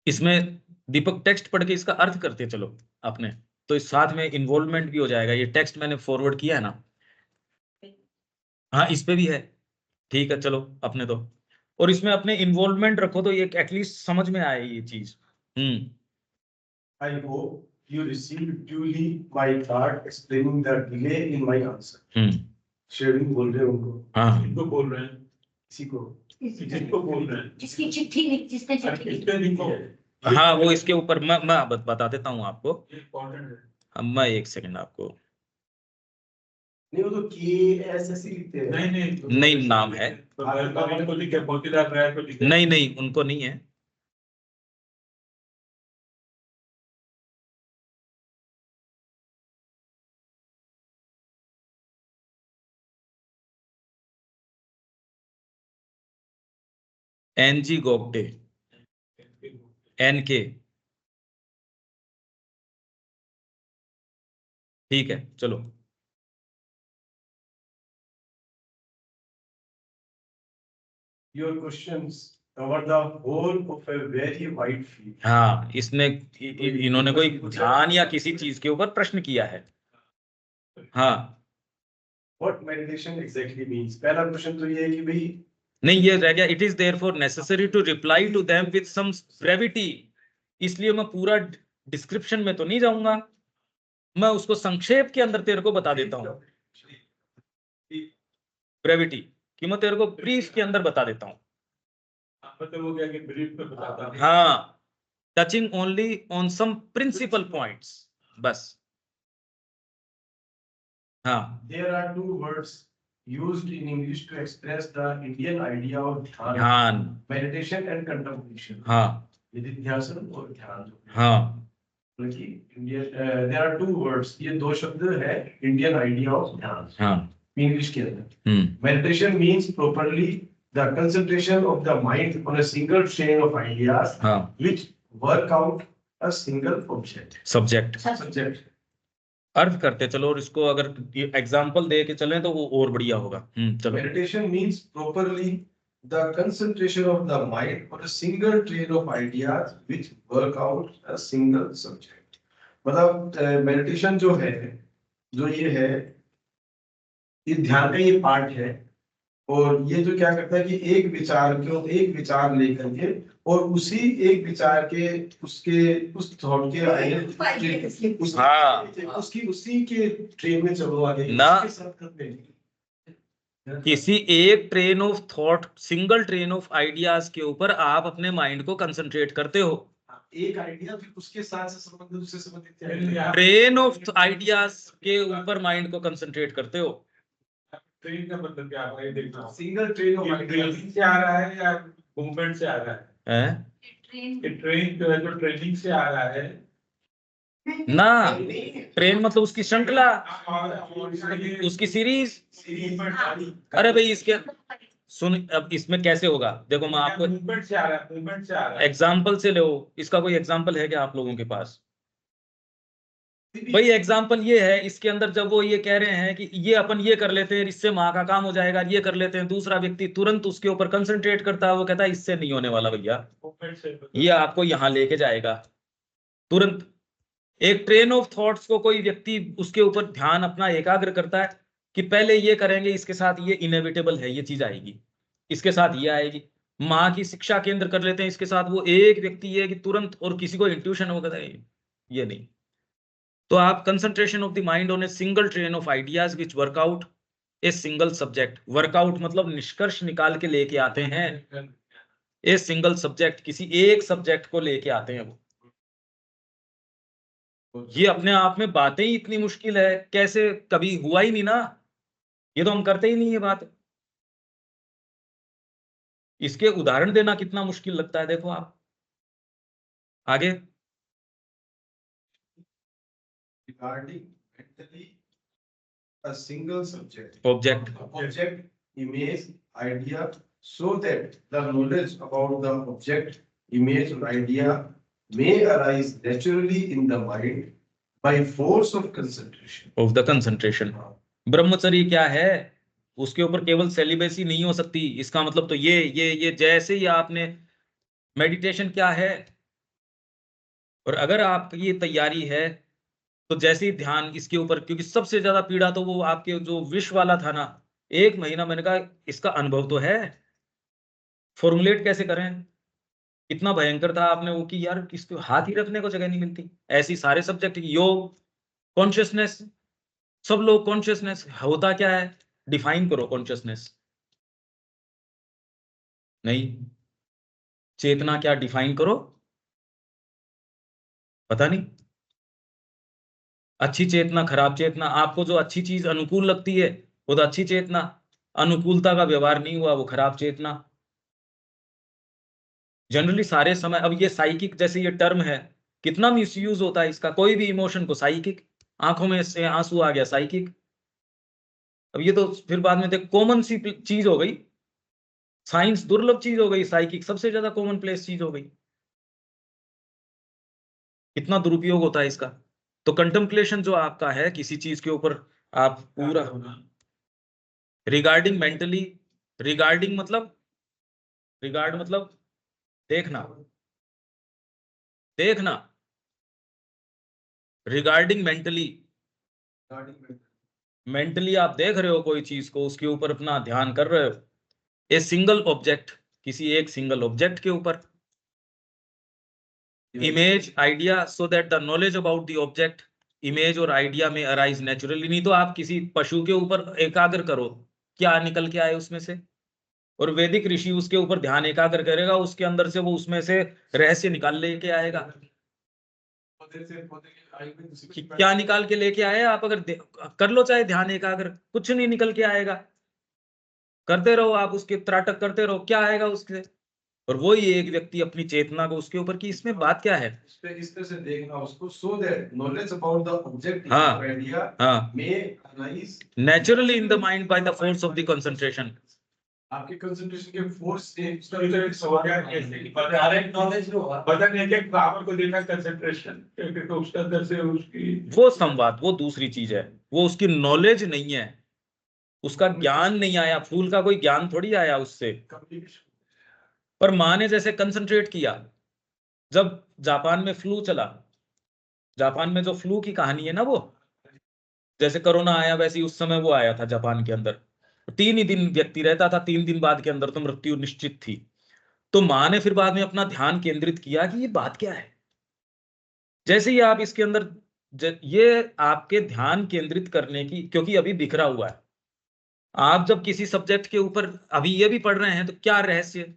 Speaker 1: इसमें दीपक टेक्स्ट पढ़ के इसका अर्थ करते चलो आपने, तो इस साथ में इन्वॉल्वमेंट भी हो जाएगा। ये टेक्स्ट मैंने फॉरवर्ड किया है ना, हाँ इस पे भी है, ठीक है चलो अपने तो। और इसमें अपने इन्वॉल्वमेंट रखो तो ये एटलीस्ट समझ में आए ये चीज।
Speaker 3: I hope you received duly my card explaining the delay in my answer. Sharing बोल रहे हैं उनको।
Speaker 1: हाँ,
Speaker 2: इनको बोल रहे हैं,
Speaker 3: किसी को
Speaker 2: किसको बोल रहे हैं?
Speaker 4: जिसकी चिट्ठी लिख, जिसने चिट्ठी लिखी।
Speaker 1: हाँ वो इसके ऊपर मैं बता देता हूँ आपको।
Speaker 2: इम्पोर्टेंट है।
Speaker 1: अब मैं एक सेकंड आपको,
Speaker 3: नहीं वो तो KSS ही लिखते हैं।
Speaker 1: नहीं नाम है,
Speaker 2: को लिखे, मोतीलाल राय को लिखे।
Speaker 1: नहीं उनको नहीं है। NG गोगटे, NK, ठीक है चलो।
Speaker 3: Your questions cover the whole of a very wide field.
Speaker 1: हाँ, इसमें इन्होंने कोई ध्यान या किसी चीज के ऊपर प्रश्न किया है। हाँ,
Speaker 3: What meditation exactly means? पहला क्वेश्चन तो ये है कि भाई
Speaker 1: नहीं ये रह गया। It is therefore necessary to reply to them with some brevity. इसलिए मैं पूरा डिस्क्रिप्शन में तो नहीं जाऊंगा, मैं उसको संक्षेप के अंदर तेरे को बता देता हूँ। ब्रेविटी कि मैं तेरे को ब्रीफ के अंदर बता देता हूँ।
Speaker 2: मतलब वो क्या कि ब्रीफ में बताता है।
Speaker 1: हाँ, touching only on some principal points, बस। हाँ,
Speaker 3: there are two words used in English to express the Indian idea of
Speaker 1: ध्यान,
Speaker 3: meditation and contemplation.
Speaker 1: हाँ
Speaker 3: निधिध्यासन और ध्यान।
Speaker 1: हाँ,
Speaker 3: there are two words, ये दो शब्द है Indian idea of ध्यान।
Speaker 1: हाँ,
Speaker 3: इंग्लिश के अंदर meditation means properly the concentration of the mind on a single chain of ideas which work out a single object।
Speaker 1: Subject अर्थ करते चलो, और इसको अगर एग्जांपल दे के चलें तो वो और बढ़िया होगा। चलो।
Speaker 3: Meditation means properly the concentration of the mind on a single train of ideas which work out a single subject। मतलब मेडिटेशन जो है, जो ये है, ये ध्यान का ये पार्ट है। और ये जो क्या करता है कि एक विचार लेकर के और उसी एक विचार के उसके उस थॉट के उसी के ट्रेन में चलो आगे
Speaker 1: ना, किसी एक train of thought, single train of ideas के ऊपर आप अपने माइंड को कंसंट्रेट करते हो।
Speaker 3: एक आइडिया फिर उसके साथ से संबंधित, उससे संबंधित
Speaker 1: ट्रेन ऑफ आइडियाज के ऊपर माइंड को कंसंट्रेट करते हो।
Speaker 2: ट्रेन का मतलब क्या है? देखना
Speaker 3: सिंगल ट्रेन ऑफ आइडियाज
Speaker 2: से आ रहा है या मूवमेंट से आ रहा है? ट्रेन जो है जो ट्रेनिंग से आ रहा है
Speaker 1: ना, ट्रेन मतलब उसकी श्रृंखला, उसकी सीरीज। अरे भाई इसके सुन, अब इसमें कैसे होगा देखो, मैं आपको
Speaker 2: मूवमेंट से आ रहा है
Speaker 1: एग्जाम्पल से लो। इसका कोई एग्जाम्पल है क्या आप लोगों के पास? भाई एग्जाम्पल ये है, इसके अंदर जब वो ये कह रहे हैं कि ये अपन ये कर लेते हैं, इससे माँ का काम हो जाएगा, ये कर लेते हैं, दूसरा व्यक्ति तुरंत उसके ऊपर कंसंट्रेट करता है, वो कहता है इससे नहीं होने वाला भैया, ये आपको यहाँ लेके जाएगा तुरंत। एक ट्रेन ऑफ थॉट्स को कोई व्यक्ति उसके ऊपर ध्यान अपना एकाग्र करता है कि पहले ये करेंगे, इसके साथ ये इनएविटेबल है, ये चीज आएगी, इसके साथ ये आएगी। माँ की शिक्षा केंद्र कर लेते हैं, इसके साथ वो एक व्यक्ति ये कि तुरंत, और किसी को इंट्यूशन हो गया ये नहीं। तो आप concentration of the mind on a single train of ideas which workout A single subject. Workout मतलब निष्कर्ष निकाल के लेके आते हैं, ए सिंगल सब्जेक्ट, किसी एक सब्जेक्ट को लेके आते हैं वो। ये अपने आप में बातें ही इतनी मुश्किल है, कैसे कभी हुआ ही नहीं ना, ये तो हम करते ही नहीं है बात। इसके उदाहरण देना कितना मुश्किल लगता है देखो आप। आगे
Speaker 3: regarding mentally a single subject,
Speaker 1: object,
Speaker 3: object, image, idea, so that the knowledge about the object, image, or idea may arise naturally in the mind by force of concentration.
Speaker 1: Of the concentration. ब्रह्मचर्य क्या है, उसके ऊपर केवल celibacy नहीं हो सकती। इसका मतलब तो ये जैसे ही आपने मेडिटेशन क्या है, और अगर आपकी ये तैयारी है तो जैसे ही ध्यान इसके ऊपर, क्योंकि सबसे ज्यादा पीड़ा तो वो आपके जो विष वाला था ना, 1 महीना मैंने कहा इसका अनुभव तो है, फॉर्मुलेट कैसे करें, इतना भयंकर था आपने वो कि यार किसको हाथ ही रखने को जगह नहीं मिलती। ऐसी सारे सब्जेक्ट, योग, कॉन्शियसनेस, सब लोग कॉन्शियसनेस होता क्या है, डिफाइन करो कॉन्शियसनेस। नहीं, चेतना क्या, डिफाइन करो, पता नहीं। अच्छी चेतना, खराब चेतना, आपको जो अच्छी चीज अनुकूल लगती है वो तो अच्छी चेतना, अनुकूलता का व्यवहार नहीं हुआ वो खराब चेतना। जनरली सारे समय, अब ये साइकिक जैसे ये टर्म है, कितना मिसयूज होता है इसका, कोई भी इमोशन को साइकिक, आंखों में से आंसू आ गया साइकिक। अब ये तो फिर बाद में देख कॉमन सी चीज हो गई, साइंस दुर्लभ चीज हो गई, साइकिक सबसे ज्यादा कॉमन प्लेस चीज हो गई। कितना दुरुपयोग होता है इसका। तो कंटेम्पलेशन जो आपका है किसी चीज के ऊपर, आप पूरा रिगार्डिंग मेंटली, रिगार्डिंग मतलब, रिगार्ड मतलब देखना, देखना, रिगार्डिंग मेंटली, मेंटली आप देख रहे हो कोई चीज को, उसके ऊपर अपना ध्यान कर रहे हो, ए सिंगल ऑब्जेक्ट, किसी एक सिंगल ऑब्जेक्ट के ऊपर, image, idea, so that the knowledge about the object, image और आइडिया में अराइज नेचुरली। नहीं तो आप किसी पशु के ऊपर एकाग्र करो, क्या निकल के आए उसमें से, और वैदिक ऋषि उसके ऊपर ध्यान एकाग्र करेगा, उसके अंदर से वो उसमें से रहस्य निकाल लेके आएगा। क्या निकाल के लेके आए आप, अगर कर लो चाहे ध्यान एकाग्र, कुछ नहीं निकल के आएगा। करते रहो आप, उसके त्राटक करते रहो, क्या आएगा उसके। और वो ही एक व्यक्ति अपनी चेतना को उसके ऊपर की, इसमें बात क्या है,
Speaker 3: इस तरह से देखना उसको, so that knowledge about the object
Speaker 1: हाँ,
Speaker 3: idea
Speaker 1: हाँ,
Speaker 3: may arise
Speaker 1: naturally in the mind by the force of the concentration.
Speaker 3: आपके कंसंट्रेशन के फोर्स से
Speaker 2: डायरेक्ट नॉलेज बदलने के पावर को देखना कंसंट्रेशन, क्योंकि तो उसके अंदर से उसकी
Speaker 1: वो संवाद, वो दूसरी चीज है, वो उसकी नॉलेज नहीं है, उसका ज्ञान नहीं आया, फूल का कोई ज्ञान थोड़ी आया उससे। पर माँ ने जैसे कंसंट्रेट किया, जब जापान में फ्लू चला, जापान में जो फ्लू की कहानी है ना, वो जैसे कोरोना आया वैसे ही उस समय वो आया था जापान के अंदर, 3 ही दिन व्यक्ति रहता था, 3 दिन बाद के अंदर तो मृत्यु निश्चित थी। तो माँ ने फिर बाद में अपना ध्यान केंद्रित किया कि ये बात क्या है। जैसे ही आप इसके अंदर ये आपके ध्यान केंद्रित करने की, क्योंकि अभी बिखरा हुआ है, आप जब किसी सब्जेक्ट के ऊपर अभी ये भी पढ़ रहे हैं तो क्या रहस्य,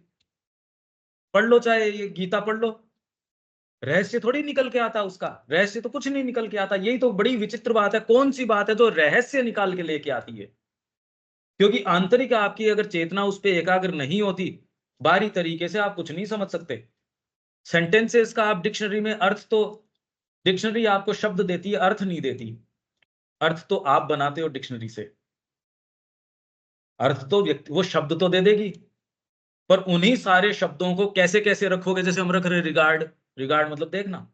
Speaker 1: पढ़ लो चाहे ये गीता पढ़ लो, रहस्य थोड़ी निकल के आता उसका, रहस्य तो कुछ नहीं निकल के आता। यही तो बड़ी विचित्र बात है, कौन सी बात है जो रहस्य निकाल के लेके आती है। क्योंकि आंतरिक आपकी अगर चेतना उस पर एकाग्र नहीं होती, बाहरी तरीके से आप कुछ नहीं समझ सकते। सेंटेंसेस का आप डिक्शनरी में अर्थ, तो डिक्शनरी आपको शब्द देती है, अर्थ नहीं देती। अर्थ तो आप बनाते हो डिक्शनरी से, अर्थ तो व्यक्ति, वो शब्द तो दे देगी, पर उन्हीं सारे शब्दों को कैसे कैसे रखोगे। जैसे हम रख रहे रिगार्ड, रिगार्ड मतलब देखना,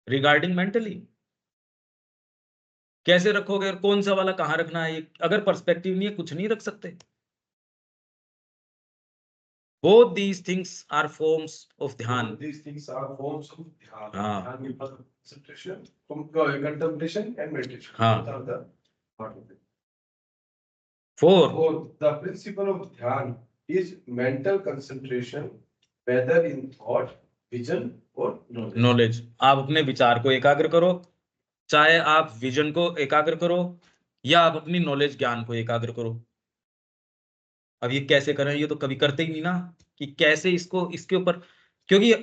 Speaker 1: रिगार्डिंग मेंटली कैसे रखोगे, और कौन सा वाला कहां रखना है, अगर पर्सपेक्टिव नहीं है कुछ नहीं रख सकते। Both these things are forms of ध्यान।
Speaker 3: these things are forms of ध्यान।
Speaker 1: हाँ,
Speaker 3: ध्यान के बाद concentration, contemplation and meditation।
Speaker 1: हाँ।
Speaker 3: Both are the part of it।
Speaker 1: 4
Speaker 3: Fourth, the principle of ध्यान is mental concentration, whether in thought, vision or knowledge।
Speaker 1: Knowledge, आप अपने विचार को एकाग्र करो, चाहे आप विजन को एकाग्र करो या आप अपनी नॉलेज ज्ञान को एकाग्र करो। अब ये कैसे करें, ये तो कभी करते ही नहीं ना, कि कैसे इसको इसके ऊपर, क्योंकि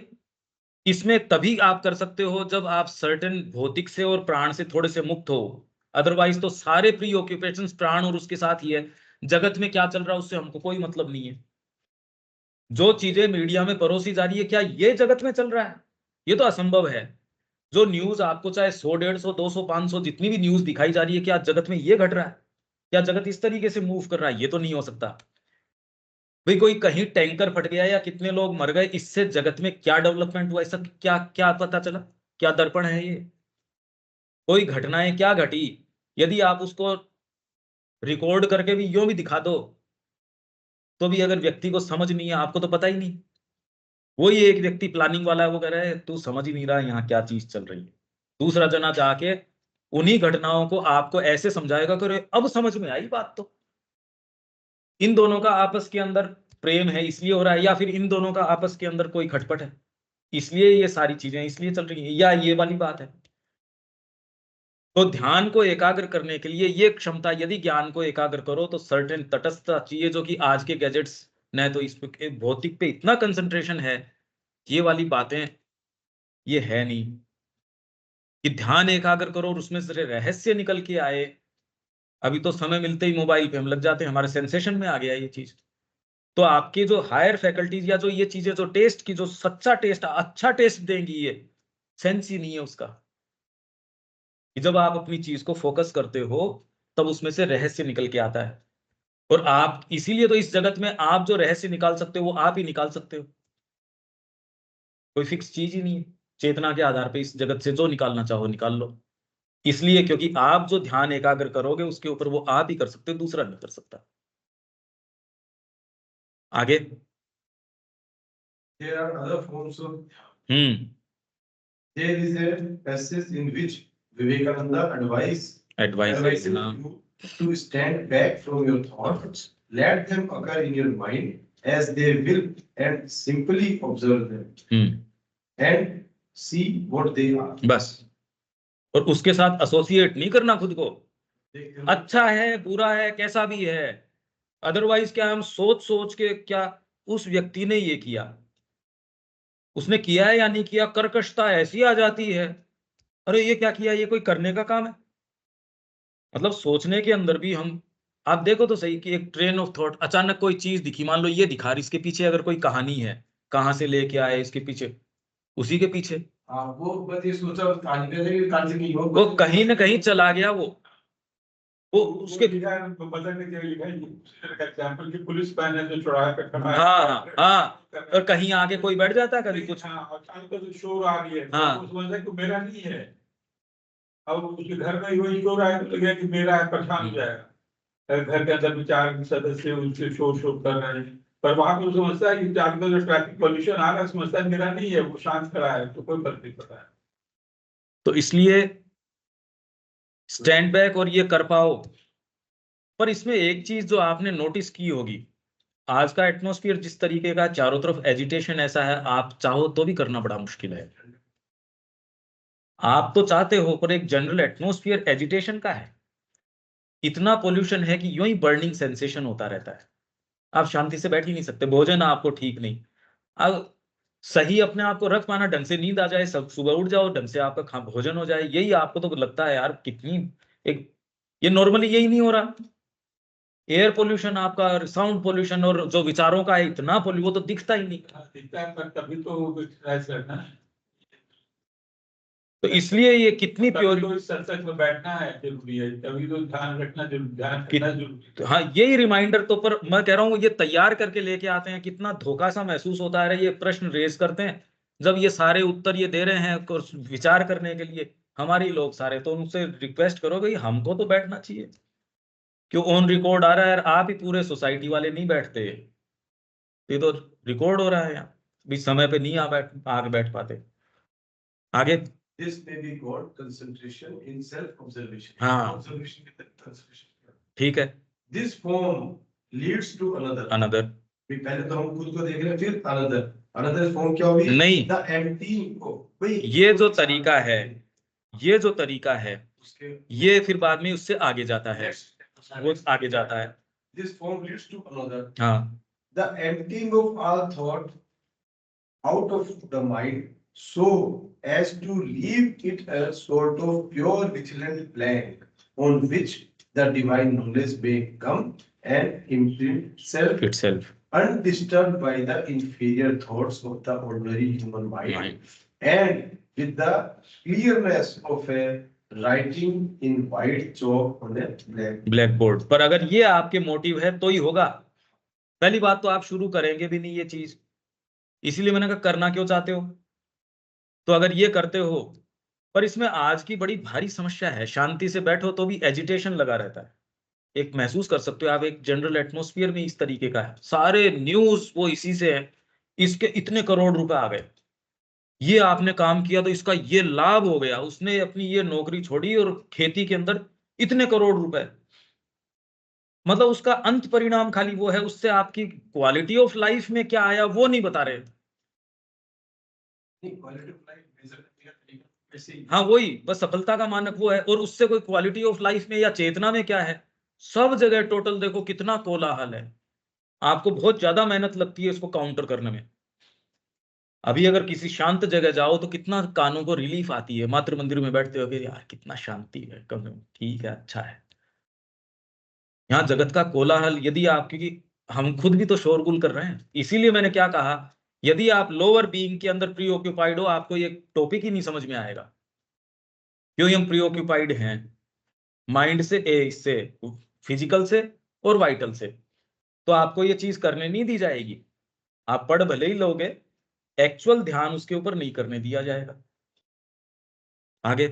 Speaker 1: इसमें तभी आप कर सकते हो जब आप सर्टेन भौतिक से और प्राण से थोड़े से मुक्त हो। अदरवाइज तो सारे प्री ऑक्यूपेशंस प्राण और उसके साथ ही है। जगत में क्या चल रहा है उससे हमको कोई मतलब नहीं है। जो चीजें मीडिया में परोसी जा रही है, क्या ये जगत में चल रहा है, ये तो असंभव है। जो न्यूज आपको चाहे 100, 150, 200, 500 जितनी भी न्यूज दिखाई जा रही है, क्या जगत में ये घट रहा है? क्या जगत इस तरीके से मूव कर रहा है? ये तो नहीं हो सकता भाई। कोई कहीं टैंकर फट गया या कितने लोग मर गए, इससे जगत में क्या डेवलपमेंट हुआ, ऐसा क्या क्या पता चला? क्या दर्पण है ये? कोई घटनाएं क्या घटी, यदि आप उसको रिकॉर्ड करके भी यूं भी दिखा दो तो भी अगर व्यक्ति को समझ नहीं है, आपको तो पता ही नहीं। वही एक व्यक्ति प्लानिंग वाला है, वो कह रहा है तू समझ ही नहीं रहा यहाँ क्या चीज चल रही है। दूसरा जना जाके उन्हीं घटनाओं को आपको ऐसे समझाएगा कि अरे अब समझ में आई बात। तो इन दोनों का आपस के अंदर प्रेम है इसलिए हो रहा है, या फिर इन दोनों का आपस के अंदर कोई खटपट है इसलिए ये सारी चीजें इसलिए चल रही है, या ये वाली बात है। तो ध्यान को एकाग्र करने के लिए ये क्षमता, यदि ज्ञान को एकाग्र करो तो सर्टेन तटस्थता चाहिए, जो कि आज के गैजेट्स न तो इस पे भौतिक पे इतना कंसंट्रेशन है, ये वाली बातें ये है नहीं कि ध्यान एकाग्र करो और उसमें से रहस्य निकल के आए। अभी तो समय मिलते ही मोबाइल पे हम लग जाते हैं, हमारे सेंसेशन में आ गया ये चीज। तो आपकी जो हायर फैकल्टीज या जो ये चीजें जो टेस्ट की जो सच्चा टेस्ट अच्छा टेस्ट देंगी, ये सेंस ही नहीं है उसका। कि जब आप अपनी चीज को फोकस करते हो तब उसमें से रहस्य निकल के आता है। और आप इसीलिए तो इस जगत में आप जो रहस्य निकाल सकते हो वो आप ही निकाल सकते हो, कोई फिक्स चीज ही नहीं है। चेतना के आधार पे इस जगत से जो निकालना चाहो निकाल लो, इसलिए क्योंकि आप जो ध्यान एकाग्र करोगे उसके ऊपर वो आप ही कर सकते हो, दूसरा नहीं कर सकता। आगे
Speaker 3: There are other forms of.
Speaker 1: There
Speaker 3: is a passage in which Vivekananda advises you to stand back from your thoughts, let them occur in your mind as they will, and simply observe them and see what they are.
Speaker 1: बस। और उसके साथ associate नहीं करना खुद को, अच्छा है बुरा है कैसा भी है। अदरवाइज क्या हम सोच सोच के क्या उस व्यक्ति ने ये किया, उसने किया है या नहीं किया, कर्कशता ऐसी आ जाती है, अरे ये क्या किया, ये कोई करने का काम है? मतलब सोचने के अंदर भी हम, आप देखो तो सही कि एक ट्रेन ऑफ थॉट, अचानक कोई चीज दिखी, मान लो ये दिखा रही, इसके पीछे अगर कोई कहानी है, कहां से लेके आए इसके पीछे, उसी के पीछे
Speaker 3: वो सोचा कहानी
Speaker 1: वो कहीं ना कहीं चला गया, वो उसके
Speaker 2: एग्जांपल की पुलिस वैन है जो चौराहे पे खड़ा है।
Speaker 1: हाँ हाँ, और कहीं आगे कोई बैठ जाता है कभी कुछ,
Speaker 2: अचानक शोर आ रही है, तो समझता है कि मेरा नहीं है। अब उसके घर में वही शोर आया तो लगा कि मेरा है, परेशान हो जाएगा। घर के अंदर भी 4 सदस्य उससे शोर कर रहे हैं, पर वहां पर समझता है कि जो ट्रैफिक पॉल्यूशन आ रहा है समझता है मेरा नहीं है, वो शांत खड़ा है, तो कोई फर्क नहीं पड़ता है।
Speaker 1: तो इसलिए स्टैंड बैक और ये कर पाओ। पर इसमें एक चीज जो आपने नोटिस की होगी, आज का एटमॉस्फेयर जिस तरीके का, चारों तरफ एजिटेशन ऐसा है, आप चाहो तो भी करना बड़ा मुश्किल है। आप तो चाहते हो पर एक जनरल एटमॉस्फेयर एजिटेशन का है, इतना पोल्यूशन है कि यूं ही बर्निंग सेंसेशन होता रहता है, आप शांति से बैठ ही नहीं सकते। भोजन आपको ठीक नहीं, अब सही अपने आप को रख पाना, ढंग से नींद आ जाए, सब सुबह उठ जाओ, ढंग से आपका भोजन हो जाए, यही आपको तो लगता है यार कितनी एक, ये नॉर्मली यही नहीं हो रहा। एयर पोल्यूशन आपका, साउंड पोल्यूशन, और जो विचारों का है इतना पोल्यूशन, वो तो दिखता ही नहीं।
Speaker 2: दिखता है पर तभी तो करना है।
Speaker 1: तो इसलिए ये कितनी प्योर,
Speaker 2: तो इस सत्संग में बैठना है जरूरी है, तभी तो ध्यान रखना जरूरी, ध्यान करना जरूरी है।
Speaker 1: हाँ यही रिमाइंडर तो, पर मैं कह रहा हूँ ये तैयार करके लेके आते हैं, कितना धोखा सा महसूस होता है। ये प्रश्न रेज करते हैं जब ये सारे उत्तर ये दे रहे हैं कुछ विचार करने के लिए हमारे ही लोग सारे, तो उनसे रिक्वेस्ट करो भाई हमको तो बैठना चाहिए। क्यों ऑन रिकॉर्ड आ रहा है, आप ही पूरे सोसाइटी वाले नहीं बैठते, ये तो रिकॉर्ड हो रहा है यहाँ भी, समय पे नहीं आगे बैठ पाते। आगे
Speaker 3: This may be called concentration in self-observation.
Speaker 1: हाँ
Speaker 3: Observation with concentration.
Speaker 1: ठीक है।
Speaker 3: This form leads to another. पहले तो हम खुद को देख रहे हैं, फिर another form क्या होगी?
Speaker 1: नहीं,
Speaker 3: The emptying को,
Speaker 1: ये जो तरीका है, ये जो तरीका है, ये फिर बाद में उससे आगे जाता है, वो आगे जाता है।
Speaker 3: This form leads to another.
Speaker 1: हाँ,
Speaker 3: The emptying of all thought out of the mind, so as to leave it a sort of pure vigilant blank on which the divine knowledge may come and imprint itself undisturbed by the inferior thoughts of the ordinary human mind. and with the clearness of a writing in white chalk on a
Speaker 1: black board पर। अगर ये आपके motive है तो ही होगा। पहली बात तो आप शुरू करेंगे भी नहीं ये चीज, इसीलिए मैंने कहा करना क्यों चाहते हो। तो अगर ये करते हो, पर इसमें आज की बड़ी भारी समस्या है, शांति से बैठो तो भी एजिटेशन लगा रहता है। एक महसूस कर सकते हो आप, एक जनरल एटमॉस्फेयर में इस तरीके का है, सारे न्यूज वो इसी से है, इसके इतने करोड़ रुपए आ गए, ये आपने काम किया तो इसका ये लाभ हो गया, उसने अपनी ये नौकरी छोड़ी और खेती के अंदर इतने करोड़ रुपए। मतलब उसका अंत परिणाम खाली वो है, उससे आपकी क्वालिटी ऑफ लाइफ में क्या आया वो नहीं बता रहे। हाँ वही, बस सफलता का मानक वो है, और उससे कोई क्वालिटी ऑफ लाइफ में या चेतना में क्या है। सब जगह टोटल देखो कितना कोलाहल है, आपको बहुत ज्यादा मेहनत लगती है इसको काउंटर करने में। अभी अगर किसी शांत जगह जाओ तो कितना कानों को रिलीफ आती है, मातृ मंदिर में बैठते हो यार कितना शांति है, कम से कम ठीक है, अच्छा है। यहाँ जगत का कोलाहल, यदि आप, क्योंकि हम खुद भी तो शोरगुल कर रहे हैं, इसीलिए मैंने क्या कहा, यदि आप लोअर बीइंग के अंदर प्रीऑक्यूपाइड हो, आपको ये टॉपिक ही नहीं समझ में आएगा। क्यों हम प्रीऑक्यूपाइड हैं माइंड से, इससे, फिजिकल से और वाइटल से, तो आपको ये चीज करने नहीं दी जाएगी। आप पढ़ भले ही लोगे, एक्चुअल ध्यान उसके ऊपर नहीं करने दिया जाएगा। आगे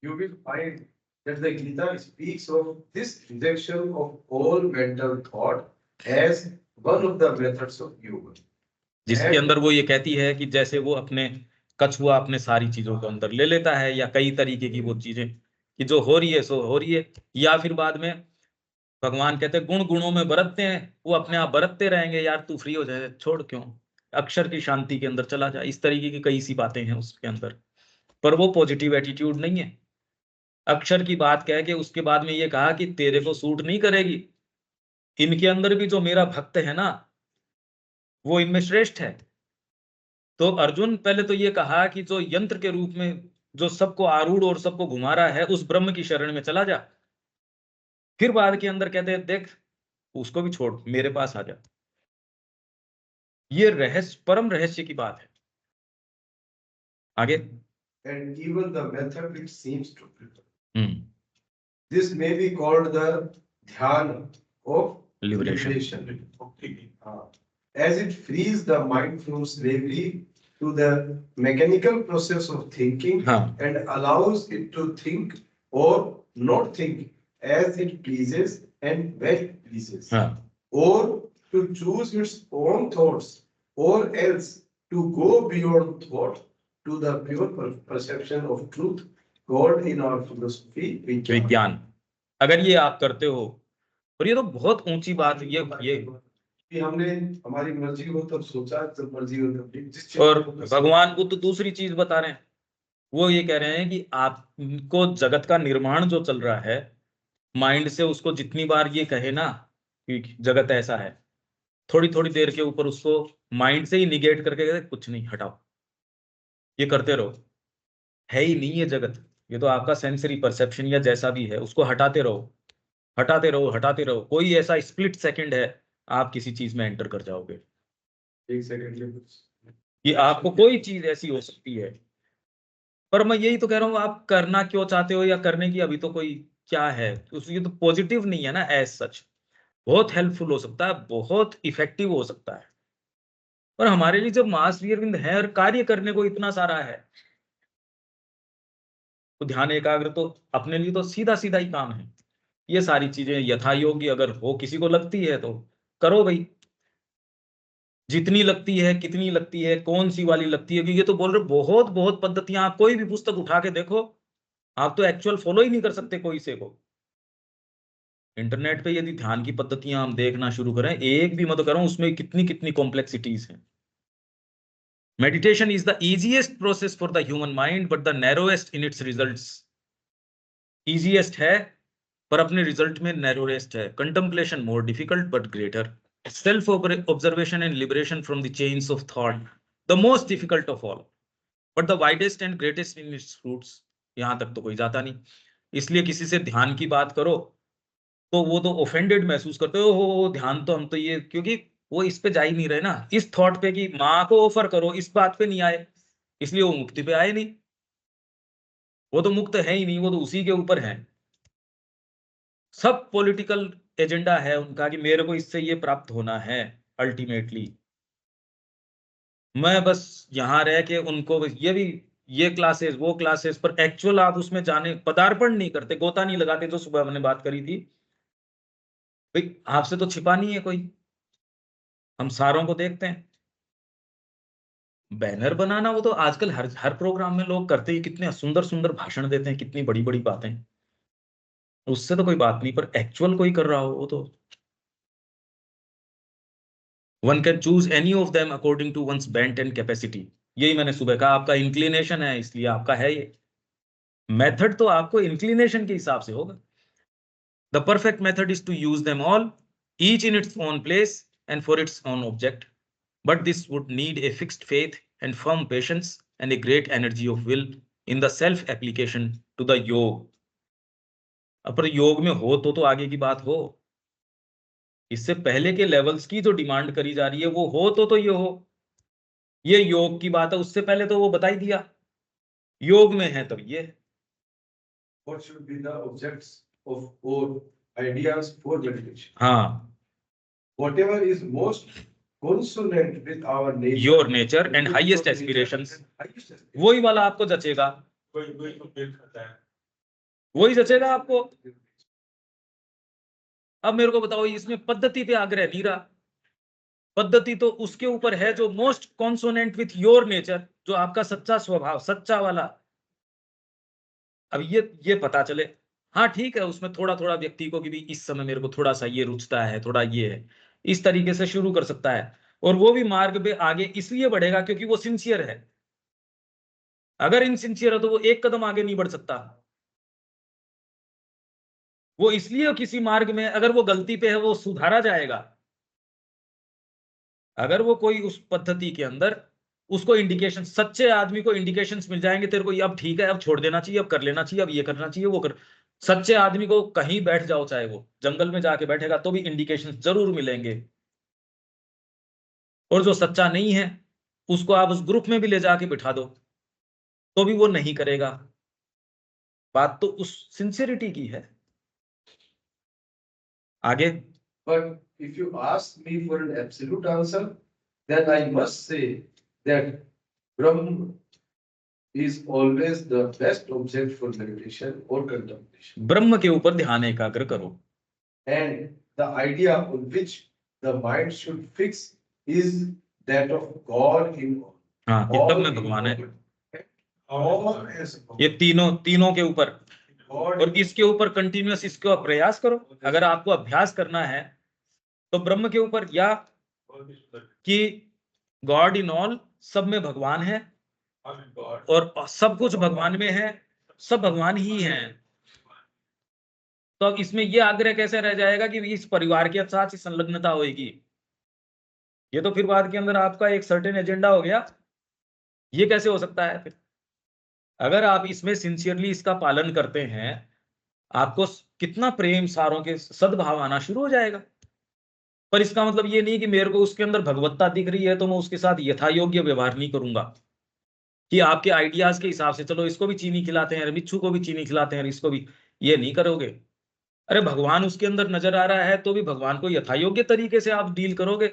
Speaker 3: You will find that the Gita speaks of this rejection of all mental thought as one of the methods of yoga.
Speaker 1: जिसके अंदर वो ये कहती है कि जैसे वो अपने कछुआ अपने सारी चीजों को अंदर ले लेता है, या कई तरीके की वो चीजें कि जो हो रही है सो हो रही है, या फिर बाद में भगवान कहते हैं गुण गुणों में बरतते हैं, वो अपने आप बरतते रहेंगे, यार तू फ्री हो जाए, छोड़, क्यों, अक्षर की शांति के अंदर चला जा। इस तरीके की कई सी बातें हैं उसके अंदर, पर वो पॉजिटिव एटीट्यूड नहीं है। अक्षर की बात कह के उसके बाद में ये कहा कि तेरे को सूट नहीं करेगी, इनके अंदर भी जो मेरा भक्त है ना वो इनमें श्रेष्ठ है। तो अर्जुन पहले तो ये कहा कि जो यंत्र के रूप में जो सबको आरूढ़ और सबको घुमा रहा है, उस ब्रह्म की शरण में चला जा। फिर बाद के अंदर कहते हैं देख उसको भी छोड़, मेरे पास आ जा। ये रहस्य, परम रहस्य की बात है। आगे
Speaker 3: And even the method which seems to prefer. This may be called the dhyana of liberation. As it frees the mind from slavery to the mechanical process of thinking and allows it to think or not think as it pleases and when it pleases, or to choose its own thoughts, or else to go beyond thought to the pure perception of truth, God in our philosophy,
Speaker 1: विज्ञान। अगर ये आप करते हो, और ये तो बहुत ऊंची बात, ये
Speaker 3: हमने हमारी मर्जी हो तब सोचा, जब मर्जी हो तब।
Speaker 1: और भगवान को तो दूसरी चीज बता रहे हैं, वो ये कह रहे हैं कि आपको जगत का निर्माण जो चल रहा है माइंड से, उसको जितनी बार ये कहे ना कि जगत ऐसा है, थोड़ी थोड़ी देर के ऊपर उसको माइंड से ही निगेट करके कहते कुछ नहीं, हटाओ, ये करते रहो, है ही नहीं ये जगत, ये तो आपका सेंसरी परसेप्शन या जैसा भी है, उसको हटाते रहो, हटाते रहो, हटाते रहो। कोई ऐसा स्प्लिट सेकंड है आप किसी चीज में एंटर कर जाओगे,
Speaker 3: 1 सेकंड
Speaker 1: कि आपको कोई चीज ऐसी हो सकती है। पर मैं यही तो कह रहा हूँ, आप करना क्यों चाहते हो, या करने की अभी तो कोई क्या है, ये तो पॉजिटिव नहीं है ना एज सच। बहुत हेल्पफुल हो सकता है, बहुत इफेक्टिव हो सकता है, पर हमारे लिए जब महाश्री अरविंद है और कार्य करने को इतना सारा है, तो ध्यान एकाग्र तो अपने लिए तो सीधा सीधा ही काम है। ये सारी चीजें यथा योग्य अगर हो, किसी को लगती है तो करो भाई, जितनी लगती है, कितनी लगती है, कौन सी वाली लगती है, क्योंकि ये तो बोल रहे बहुत बहुत पद्धतियां, आप कोई भी पुस्तक उठा के देखो, आप तो एक्चुअल फॉलो ही नहीं कर सकते कोई से को। इंटरनेट पे यदि ध्यान की पद्धतियां हम देखना शुरू करें, एक भी मत करो, उसमें कितनी कितनी कॉम्प्लेक्सिटीज हैं। Meditation is the easiest process for the human mind but the narrowest in its results. Easiest है पर अपने रिजल्ट में नैरोएस्ट है। Contemplation more difficult but greater. Self observation and liberation from the chains of thought the most difficult of all but the widest and greatest in its fruits. यहां तक तो कोई जाता नहीं, इसलिए किसी से ध्यान की बात करो तो वो तो ऑफेंडेड महसूस करते हो, ध्यान तो हम तो ये, क्योंकि वो इस पे जा ही नहीं रहे ना, इस थॉट पे कि माँ को ऑफर करो, इस बात पे नहीं आए। इसलिए वो मुक्ति पे आए नहीं। वो तो मुक्त है ही नहीं, वो तो उसी के ऊपर है। सब पॉलिटिकल एजेंडा है उनका कि मेरे को इससे ये प्राप्त होना है अल्टीमेटली। मैं बस यहाँ रह के उनको ये क्लासेस वो क्लासेस, पर एक्चुअल आप उसमें जाने पदार्पण नहीं करते, गोता नहीं लगाते। जो सुबह हमने बात करी थी भाई, आपसे तो छिपा नहीं है कोई, हम सारों को देखते हैं। बैनर बनाना वो तो आजकल हर हर प्रोग्राम में लोग करते ही, कितने सुंदर सुंदर भाषण देते हैं, कितनी बड़ी बड़ी बातें, उससे तो कोई बात नहीं, पर एक्चुअल कोई कर रहा हो वो तो। One can choose any of them according to one's bent and capacity. यही मैंने सुबह कहा, आपका इंक्लिनेशन है इसलिए आपका है ये। मेथड तो आपको इंक्लिनेशन के हिसाब से होगा। The perfect method is to use them all, each in its own place and for its own object, but this would need a fixed faith and firm patience and a great energy of will in the self application to the yoga. पर योग में हो तो आगे की बात हो। इससे पहले के लेवल्स की जो डिमांड करी जा रही है वो हो तो ये हो, ये योग की बात है। उससे पहले तो वो बता ही दिया योग में है तब ये।
Speaker 3: What should be the objects of or ideas for meditation?
Speaker 1: हाँ,
Speaker 3: Whatever is most consonant with our nature,
Speaker 1: your nature and highest aspirations, वही वाला आपको जचेगा,
Speaker 2: वही तो मेल खाता है।
Speaker 1: वही जचेगा आपको। अब मेरे को बताओ, इसमें पद्धति पे आग्रह नहीं रहा। पद्धति तो उसके ऊपर है जो most consonant with your nature, जो आपका सच्चा स्वभाव, सच्चा वाला। अब ये पता चले, हाँ ठीक है, उसमें थोड़ा थोड़ा व्यक्ति को कि भी इस समय मेरे को थोड़ा सा ये रुचता है, थोड़ा ये है, इस तरीके से शुरू कर सकता है। और वो भी मार्ग पे आगे इसलिए बढ़ेगा क्योंकि वो सिंसियर है। अगर इनसिंसियर है तो वो एक कदम आगे नहीं बढ़ सकता। वो इसलिए किसी मार्ग में अगर वो गलती पे है वो सुधारा जाएगा। अगर वो कोई उस पद्धति के अंदर उसको इंडिकेशन, सच्चे आदमी को इंडिकेशंस मिल जाएंगे, तेरे को अब ठीक है, अब छोड़ देना चाहिए, अब कर लेना चाहिए, अब ये करना चाहिए, वो कर। सच्चे आदमी को कहीं बैठ जाओ, चाहे वो जंगल में जाके बैठेगा तो भी इंडिकेशंस जरूर मिलेंगे। और जो सच्चा नहीं है उसको आप उस ग्रुप में भी ले जाके बिठा दो तो भी वो नहीं करेगा। बात तो उस सिंसियरिटी की है। आगे,
Speaker 3: But if you ask me for an absolute answer, then I must say that Brahma is always the best object for meditation or contemplation.
Speaker 1: ब्रह्म के ऊपर ध्यान एकाग्र करो।
Speaker 3: And the idea on which the mind should fix is that of God in all.
Speaker 1: हाँ, कि तब में भगवान है। ये तीनों के ऊपर, और इसके ऊपर कंटिन्यूअस इसका प्रयास करो। अगर आपको अभ्यास करना है तो ब्रह्म के ऊपर, या कि गॉड इन ऑल, सब में भगवान है और सब कुछ भगवान में है, सब भगवान ही है। तो अब इसमें ये आग्रह कैसे रह जाएगा कि इस परिवार के साथ ही संलग्नता होगी? ये तो फिर बाद के अंदर आपका एक सर्टेन एजेंडा हो गया। ये कैसे हो सकता है? फिर अगर आप इसमें सिंसियरली इसका पालन करते हैं, आपको कितना प्रेम, सारों के सद्भाव आना शुरू हो जाएगा। पर इसका मतलब ये नहीं कि मेरे को उसके अंदर भगवत्ता दिख रही है तो मैं उसके साथ यथा योग्य व्यवहार नहीं करूंगा, कि आपके आइडियाज के हिसाब से चलो इसको भी चीनी खिलाते हैं, बिच्छू को भी चीनी खिलाते हैं, इसको भी, ये नहीं करोगे। अरे भगवान उसके अंदर नजर आ रहा है तो भी भगवान को यथा योग्य तरीके से आप डील करोगे।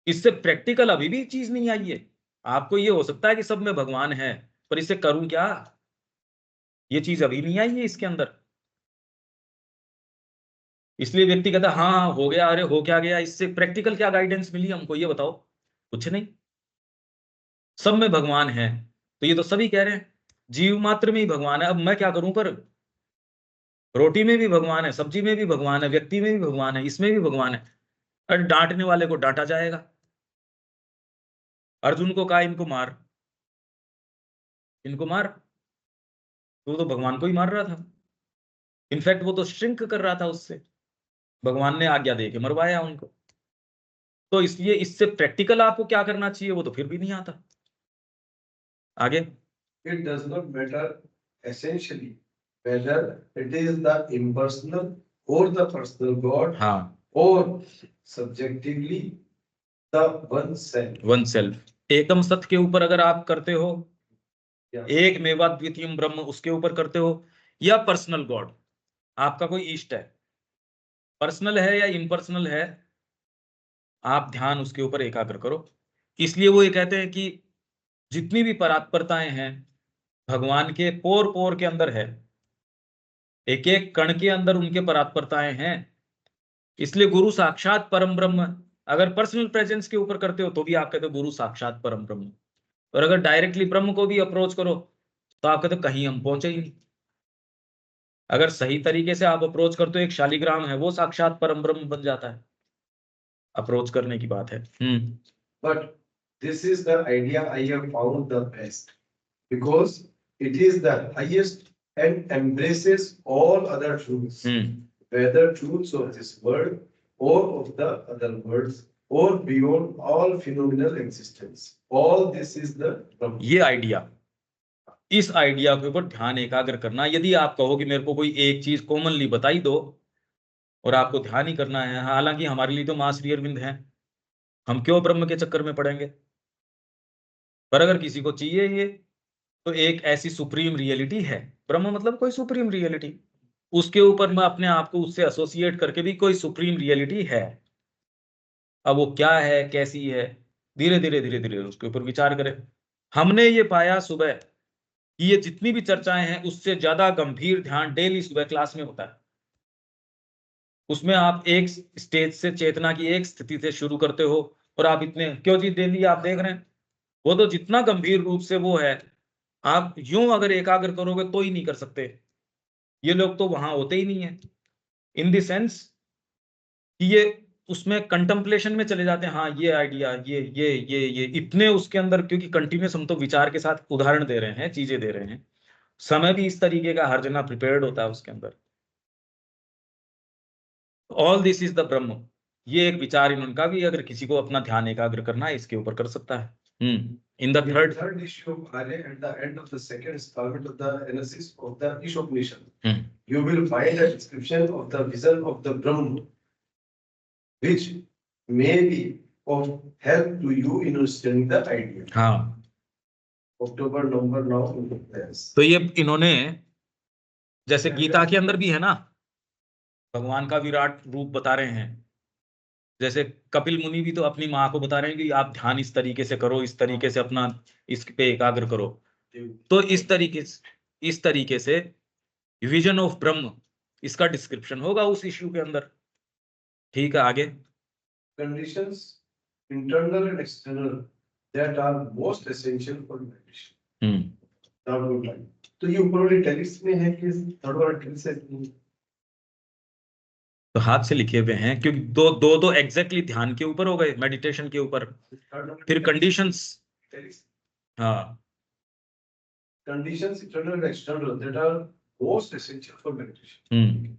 Speaker 1: इससे प्रैक्टिकल अभी भी चीज नहीं आई है। आपको ये हो सकता है कि सब में भगवान है, पर इसे करूं क्या, ये चीज अभी नहीं आई है इसके अंदर। इसलिए व्यक्ति कहता है हाँ हो गया, अरे हो क्या गया, इससे प्रैक्टिकल क्या गाइडेंस मिली हमको, ये बताओ। कुछ नहीं। सब में भगवान है तो ये तो सभी कह रहे हैं जीव मात्र में ही भगवान है। अब मैं क्या करूं? पर रोटी में भी भगवान है, सब्जी में भी भगवान है, व्यक्ति में भी भगवान है, इसमें भी भगवान है। अरे डांटने वाले को डांटा जाएगा। अर्जुन को कहा इनको मार, इनको मार, तो वो तो भगवान को ही मार रहा था। इनफैक्ट वो तो श्रिंक कर रहा था उससे, भगवान ने आज्ञा दे के मरवाया उनको। तो इसलिए इससे प्रैक्टिकल आपको क्या करना चाहिए वो तो फिर भी नहीं आता। आगे,
Speaker 3: It does not matter essentially whether it is the impersonal or the personal God,
Speaker 1: हाँ,
Speaker 3: or subjectively the one self.
Speaker 1: One self, एकम सत्य के ऊपर अगर आप करते हो, एक मेवा द्वितीयम ब्रह्म उसके ऊपर करते हो, या पर्सनल गॉड, आपका कोई इष्ट है, पर्सनल है या इम्पर्सनल है, आप ध्यान उसके ऊपर एकाग्र करो। इसलिए वो ये कहते हैं कि जितनी भी परात्परताएं हैं भगवान के पोर पोर के अंदर है, एक एक कण के अंदर उनके परात्परताएं हैं। इसलिए गुरु साक्षात परम ब्रह्म, अगर पर्सनल प्रेजेंस के ऊपर करते हो तो भी आप कहते हो गुरु साक्षात परम ब्रह्म, और अगर डायरेक्टली ब्रह्म को भी अप्रोच करो तो आप कहते हो कहीं हम पहुंचे ही नहीं। अगर सही तरीके से आप अप्रोच करते हो, एक शालिग्राम है वो साक्षात परम ब्रह्म बन जाता है। अप्रोच करने की बात है।
Speaker 3: But this is the idea I have found the best because it is the highest and embraces all other truths, whether truths of this world or of the other worlds or beyond all phenomenal existence. All this is the Brahman.
Speaker 1: ये idea, इस idea के ऊपर ध्यान एकाग्र करना। यदि आप कहो कि मेरे को कोई एक चीज कॉमनली बताई दो और आपको ध्यान ही करना है, हालांकि हमारे लिए तो मां श्री अरविंद है, हम क्यों ब्रह्म के चक्कर में पड़ेंगे। पर अगर किसी को चाहिए ये, तो एक ऐसी सुप्रीम रियलिटी है, ब्रह्म मतलब कोई सुप्रीम रियलिटी, उसके ऊपर मैं अपने आप को उससे एसोसिएट करके भी कोई सुप्रीम रियलिटी है। अब वो क्या है, कैसी है, धीरे धीरे धीरे धीरे उसके ऊपर विचार करें। हमने ये पाया सुबह कि ये जितनी भी चर्चाएं हैं उससे ज्यादा गंभीर ध्यान डेली सुबह क्लास में होता है। उसमें आप एक स्टेज से, चेतना की एक स्थिति से शुरू करते हो, और आप इतने क्यों जी डेली आप देख रहे हैं, वो तो जितना गंभीर रूप से वो है, आप यूं अगर एकाग्र करोगे तो ही नहीं कर सकते। ये लोग तो वहां होते ही नहीं है, इन द सेंस कि ये उसमें कंtemplation में चले जाते हैं। हाँ ये आइडिया, ये इतने उसके अंदर, क्योंकि कंटिन्यूस हम तो विचार के साथ उदाहरण दे रहे हैं, चीजें दे रहे हैं, समय भी इस तरीके का हर जना प्रिपेयर्ड होता है उसके अंदर। ऑल दिस इज द ब्रह्म, ये एक विचार इनका भी, अगर किसी को अपना ध्यान एकाग्र करना है इसके ऊपर कर सकता है। In the
Speaker 3: third issue of Arya, at the end of the second installment of the analysis of the Ishopanishad, you will find a description of the vision of the Brahman, which may be of help to you in understanding the idea.
Speaker 1: हाँ,
Speaker 3: October number now in the class.
Speaker 1: तो ये इन्होंने, जैसे गीता के अंदर भी है ना, भगवान का विराट रूप बता रहे हैं। जैसे कपिल मुनि भी तो अपनी माँ को बता रहे हैं कि आप ध्यान इस तरीके से करो, इस तरीके से अपना इस पे एकाग्र करो। तो इस तरीके से विजन ऑफ ब्रह्म, इसका डिस्क्रिप्शन होगा उस इश्यू के अंदर। ठीक है, आगे।
Speaker 3: Conditions, internal and external, that are most essential for meditation. Third one. तो ये ऊपर वाली टेक्स्ट में है कि थर्ड वाला टेक्स्ट है?
Speaker 1: तो हाथ से लिखे हुए हैं, क्योंकि दो एग्जैक्टली ध्यान के ऊपर हो गए, मेडिटेशन के ऊपर। फिर कंडीशंस, हाँ,
Speaker 3: conditions internal and external that are most essential for meditation.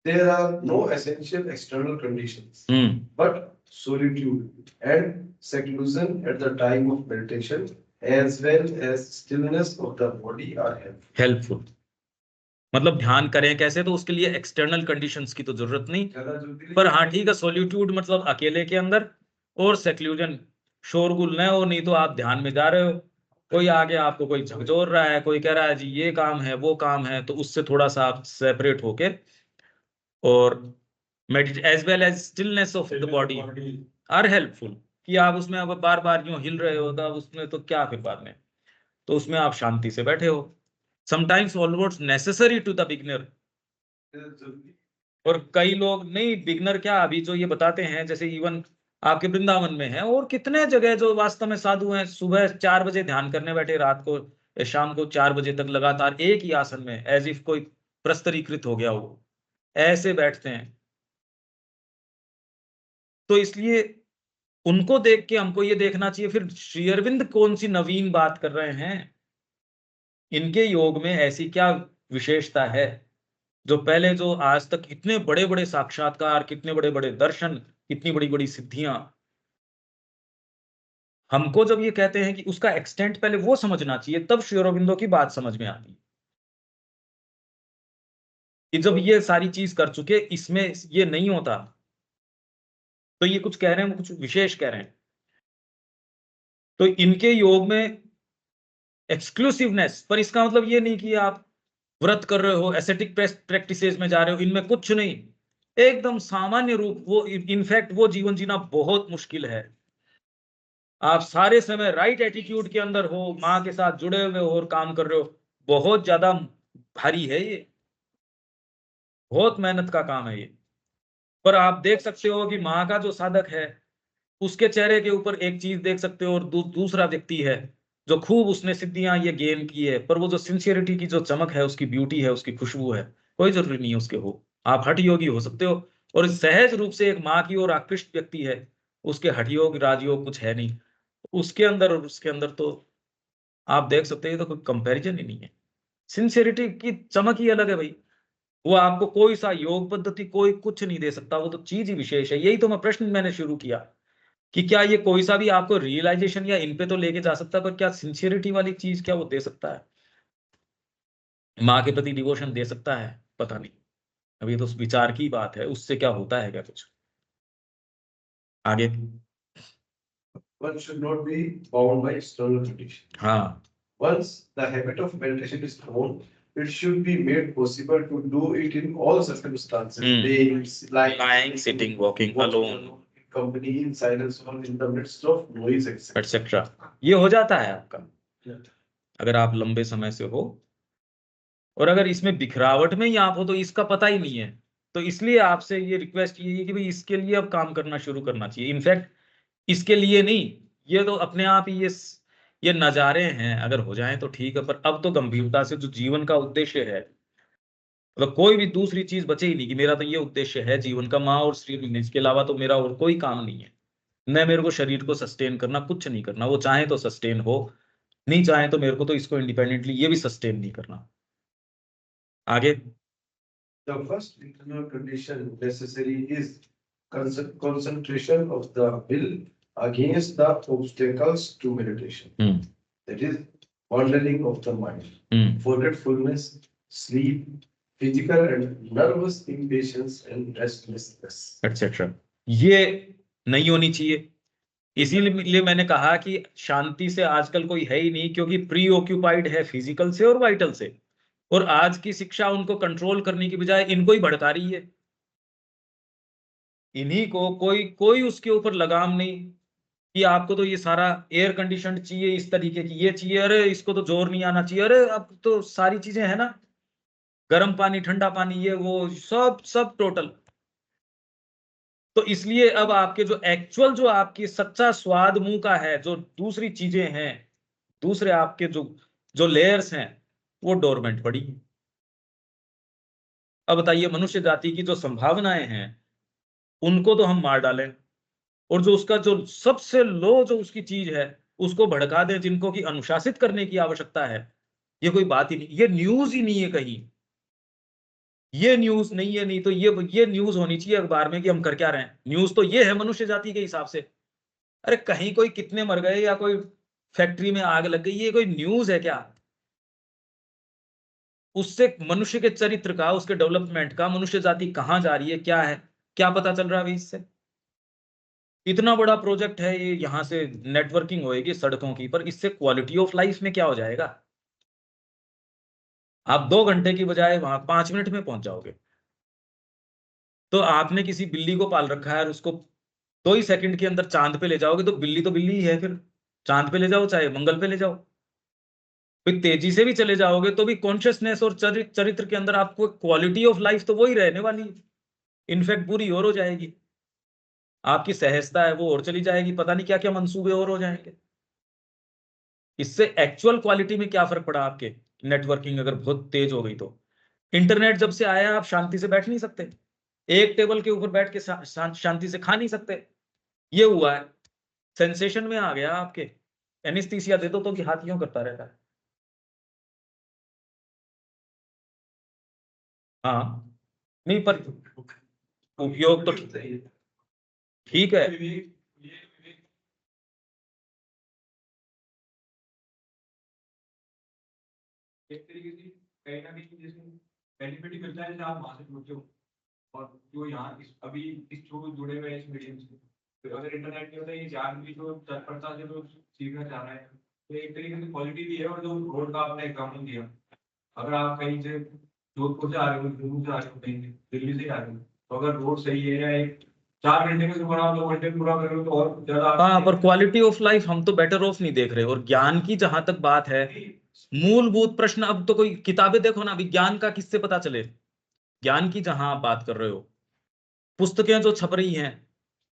Speaker 3: There are no essential external conditions, but solitude and seclusion at the time of meditation, as well as stillness of the body are helpful.
Speaker 1: मतलब ध्यान करें कैसे, तो उसके लिए external conditions की तो जरूरत नहीं, पर हाँ ठीक है, सॉलिट्यूड मतलब अकेले के अंदर, और सेक्लूजन, शोरगुल न हो, नहीं तो आप ध्यान में जा रहे हो, कोई आगे आपको कोई झकझोर रहा है, कोई कह रहा है जी ये काम है वो काम है, तो उससे थोड़ा सा आप सेपरेट होके, और as well as stillness of the body are helpful, कि आप उसमें अब बार बार यूं हिल रहे हो, तो उसमें तो क्या फिर बाद में, तो उसमें आप शांति से बैठे हो। Sometimes almost necessary to the beginner, और कई लोग नहीं, बिगनर क्या, अभी जो ये बताते हैं, जैसे इवन आपके वृंदावन में है और कितने जगह जो वास्तव में साधु हैं, सुबह 4 बजे ध्यान करने बैठे, रात को शाम को 4 बजे तक लगातार एक ही आसन में, एज इफ कोई प्रस्तरीकृत हो गया हो, ऐसे बैठते हैं। तो इसलिए उनको देख के हमको ये देखना चाहिए, फिर श्री अरविंद कौन सी नवीन बात कर रहे हैं, इनके योग में ऐसी क्या विशेषता है, जो पहले जो आज तक इतने बड़े बड़े साक्षात्कार, कितने बड़े बड़े दर्शन, कितनी बड़ी बड़ी सिद्धियां, हमको जब ये कहते हैं कि उसका एक्सटेंट पहले वो समझना चाहिए, तब श्री अरविंदो की बात समझ में आती है। कि जब ये सारी चीज कर चुके, इसमें ये नहीं होता, तो ये कुछ कह रहे हैं, वो कुछ विशेष कह रहे हैं। तो इनके योग में एक्सक्लूसिवनेस, पर इसका मतलब ये नहीं कि आप व्रत कर रहे हो, एसेटिक प्रैक्टिसेस में जा रहे हो, इनमें कुछ नहीं, एकदम सामान्य रूप। वो इनफैक्ट वो जीवन जीना बहुत मुश्किल है। आप सारे समय राइट एटीट्यूड के अंदर हो, माँ के साथ जुड़े हुए हो और काम कर रहे हो, बहुत ज्यादा भारी है ये, बहुत मेहनत का काम है ये। पर आप देख सकते हो कि माँ का जो साधक है उसके चेहरे के ऊपर एक चीज देख सकते हो, और दूसरा व्यक्ति है जो खूब उसने सिद्धियां ये गेन की है, पर वो जो सिंसियरिटी की जो चमक है, उसकी ब्यूटी है, उसकी खुशबू है, कोई जरूरी नहीं है उसके हो। आप हठ योगी हो सकते हो, और सहज रूप से एक माँ की ओर आकृष्ट व्यक्ति है, उसके हठ योग राजयोग कुछ है नहीं उसके अंदर, और उसके अंदर तो आप देख सकते हैं, तो कोई कंपैरिजन ही नहीं है। सिंसियरिटी की चमक ही अलग है भाई। वो आपको कोई सा योग पद्धति कोई कुछ नहीं दे सकता, वो तो चीज ही विशेष है। यही तो मैं प्रश्न मैंने शुरू किया कि क्या ये कोई सा भी आपको रियलाइजेशन या इन पे तो लेके जा सकता है, पर क्या सिंसियरिटी वाली चीज क्या वो दे सकता है? माँ के प्रति डिवोशन दे सकता है? पता नहीं। अब ये तो विचार की बात है, उससे क्या होता है क्या कुछ आगे।
Speaker 3: One should not be bound by external conditions.
Speaker 1: हाँ,
Speaker 3: Once the habit of meditation is known, it should be made possible to do it in all circumstances. Laying,
Speaker 1: lying, sitting, walking, alone,
Speaker 3: in company, in silence, or in the midst of noise, etc.
Speaker 1: etc. ये हो जाता है आपका, अगर आप लंबे समय से हो, और अगर इसमें बिखरावट में ही आप हो तो इसका पता ही नहीं है। तो इसलिए आपसे ये रिक्वेस्ट ये है कि भाई इसके लिए अब काम करना शुरू करना चाहिए। इनफैक्ट इसके लिए नहीं, ये तो अपने आप ही ये नजारे हैं, अगर हो जाएं तो ठीक है, पर अब तो गंभीरता से जो जीवन का उद्देश्य है, मतलब कोई भी दूसरी चीज बचे ही नहीं कि मेरा तो ये उद्देश्य है जीवन का, माँ और श्री में, इसके अलावा तो मेरा और कोई काम नहीं है। न मेरे को शरीर को सस्टेन करना, कुछ नहीं करना। वो चाहे तो सस्टेन हो, नहीं चाहे तो मेरे को तो इसको इंडिपेंडेंटली ये भी सस्टेन नहीं करना। आगे।
Speaker 3: The first internal condition necessary is concentration of the will against the obstacles to meditation. That is wandering of the mind, forgetfulness, sleep, physical and nervous impatience and restlessness,
Speaker 1: etc. ये नहीं होनी चाहिए। इसीलिए मैंने कहा कि शांति से आजकल कोई है ही नहीं, क्योंकि प्री ऑक्यूपाइड है फिजिकल से और वाइटल से, और आज की शिक्षा उनको कंट्रोल करने की बजाय इनको ही भड़का रही है। इन्हीं को कोई कोई उसके ऊपर लगाम नहीं कि आपको तो ये सारा एयर कंडीशन चाहिए, इस तरीके की ये चाहिए, अरे इसको तो जोर नहीं आना चाहिए, अरे अब तो सारी चीजें है ना, गर्म पानी ठंडा पानी ये वो सब सब टोटल। तो इसलिए अब आपके जो एक्चुअल जो आपकी सच्चा स्वाद मुंह का है, जो दूसरी चीजें हैं, दूसरे आपके जो जो लेयर्स हैं, वो डोरमेंट पड़ी हैं। अब बताइए, मनुष्य जाति की जो संभावनाएं हैं उनको तो हम मार डालें, और जो उसका जो सबसे लो जो उसकी चीज है उसको भड़का दें, जिनको की अनुशासित करने की आवश्यकता है, ये कोई बात ही नहीं, ये न्यूज ही नहीं है कहीं। ये न्यूज नहीं है, नहीं तो ये न्यूज होनी चाहिए अखबार में कि हम कर क्या रहे हैं। न्यूज तो ये है मनुष्य जाति के हिसाब से। अरे कहीं कोई कितने मर गए या कोई फैक्ट्री में आग लग गई, ये कोई न्यूज है क्या? उससे मनुष्य के चरित्र का, उसके डेवलपमेंट का, मनुष्य जाति कहां जा रही है, क्या है, क्या पता चल रहा है इससे? इतना बड़ा प्रोजेक्ट है ये, यहां से नेटवर्किंग होएगी सड़कों की, पर इससे क्वालिटी ऑफ लाइफ में क्या हो जाएगा? आप 2 घंटे की बजाय वहां 5 मिनट में पहुंच जाओगे। तो आपने किसी बिल्ली को पाल रखा है और उसको 2 ही सेकंड के अंदर चांद पे ले जाओगे, तो बिल्ली ही है फिर। चांद पे ले जाओ चाहे मंगल पे ले जाओ, फिर तेजी से भी चले जाओगे तो भी कॉन्शियसनेस और चरित्र के अंदर आपको क्वालिटी ऑफ लाइफ तो वही रहने वाली है। इनफैक्ट बुरी और हो जाएगी। आपकी सहजता है वो और चली जाएगी, पता नहीं क्या क्या मंसूबे और हो जाएंगे। इससे एक्चुअल क्वालिटी में क्या फर्क पड़ा आपके? नेटवर्किंग अगर बहुत तेज हो गई तो। इंटरनेट जब से आया आप शांति से बैठ नहीं सकते, एक टेबल के ऊपर बैठ के शांति से खा नहीं सकते। ये हुआ है, सेंसेशन में आ गया आपके। एनेस्थीसिया दे दो तो कि हाथ यूं करता रहता है। हाँ, नहीं पर उपयोग तो ठीक है।
Speaker 2: एक तरीके से कहीं ना कहीं जैसे बेनिफिट ही मिलता है जैसे आप वहां से जुड़ते हो, और जो यहाँ अभी इस जो जुड़े हुए हैं इस मीडियम से,
Speaker 5: अगर इंटरनेट के होता है ये जान भी जो तत्परता से तो सीखना चाह रहे हैं, तो एक तरीके से क्वालिटी भी है। और जो रोड का आपने एग्जाम्पल दिया, अगर आप कहीं से जोधपुर से आ रहे हो, जम्मू से आ रहे हो, कहीं से दिल्ली से आ रहे हो, तो अगर रोड सही है या एक 4 घंटे में सफर आप 2 घंटे पूरा कर रहे हो तो और ज्यादा।
Speaker 1: हाँ, पर क्वालिटी ऑफ लाइफ हम तो बेटर ऑफ नहीं देख रहे। और ज्ञान की जहां तक बात है, मूलभूत प्रश्न, अब तो कोई किताबें देखो ना, विज्ञान का किससे पता चले? ज्ञान की जहां आप बात कर रहे हो, पुस्तकें जो छप रही हैं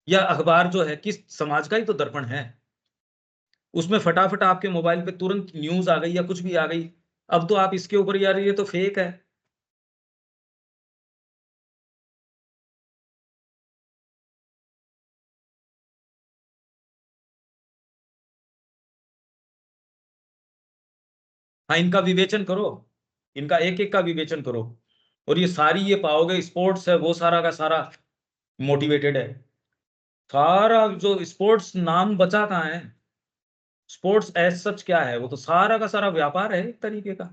Speaker 1: या अखबार जो है, किस समाज का ही तो दर्पण है। उसमें फटाफट आपके मोबाइल पे तुरंत न्यूज आ गई या कुछ भी आ गई, अब तो आप इसके ऊपर यार ये तो फेक है। हाँ, इनका विवेचन करो, इनका एक एक का विवेचन करो, और ये सारी ये पाओगे स्पोर्ट्स है वो सारा का सारा मोटिवेटेड है। सारा जो स्पोर्ट्स नाम बचा कहाँ है? स्पोर्ट्स एज सच क्या है? वो तो सारा का सारा व्यापार है एक तरीके का।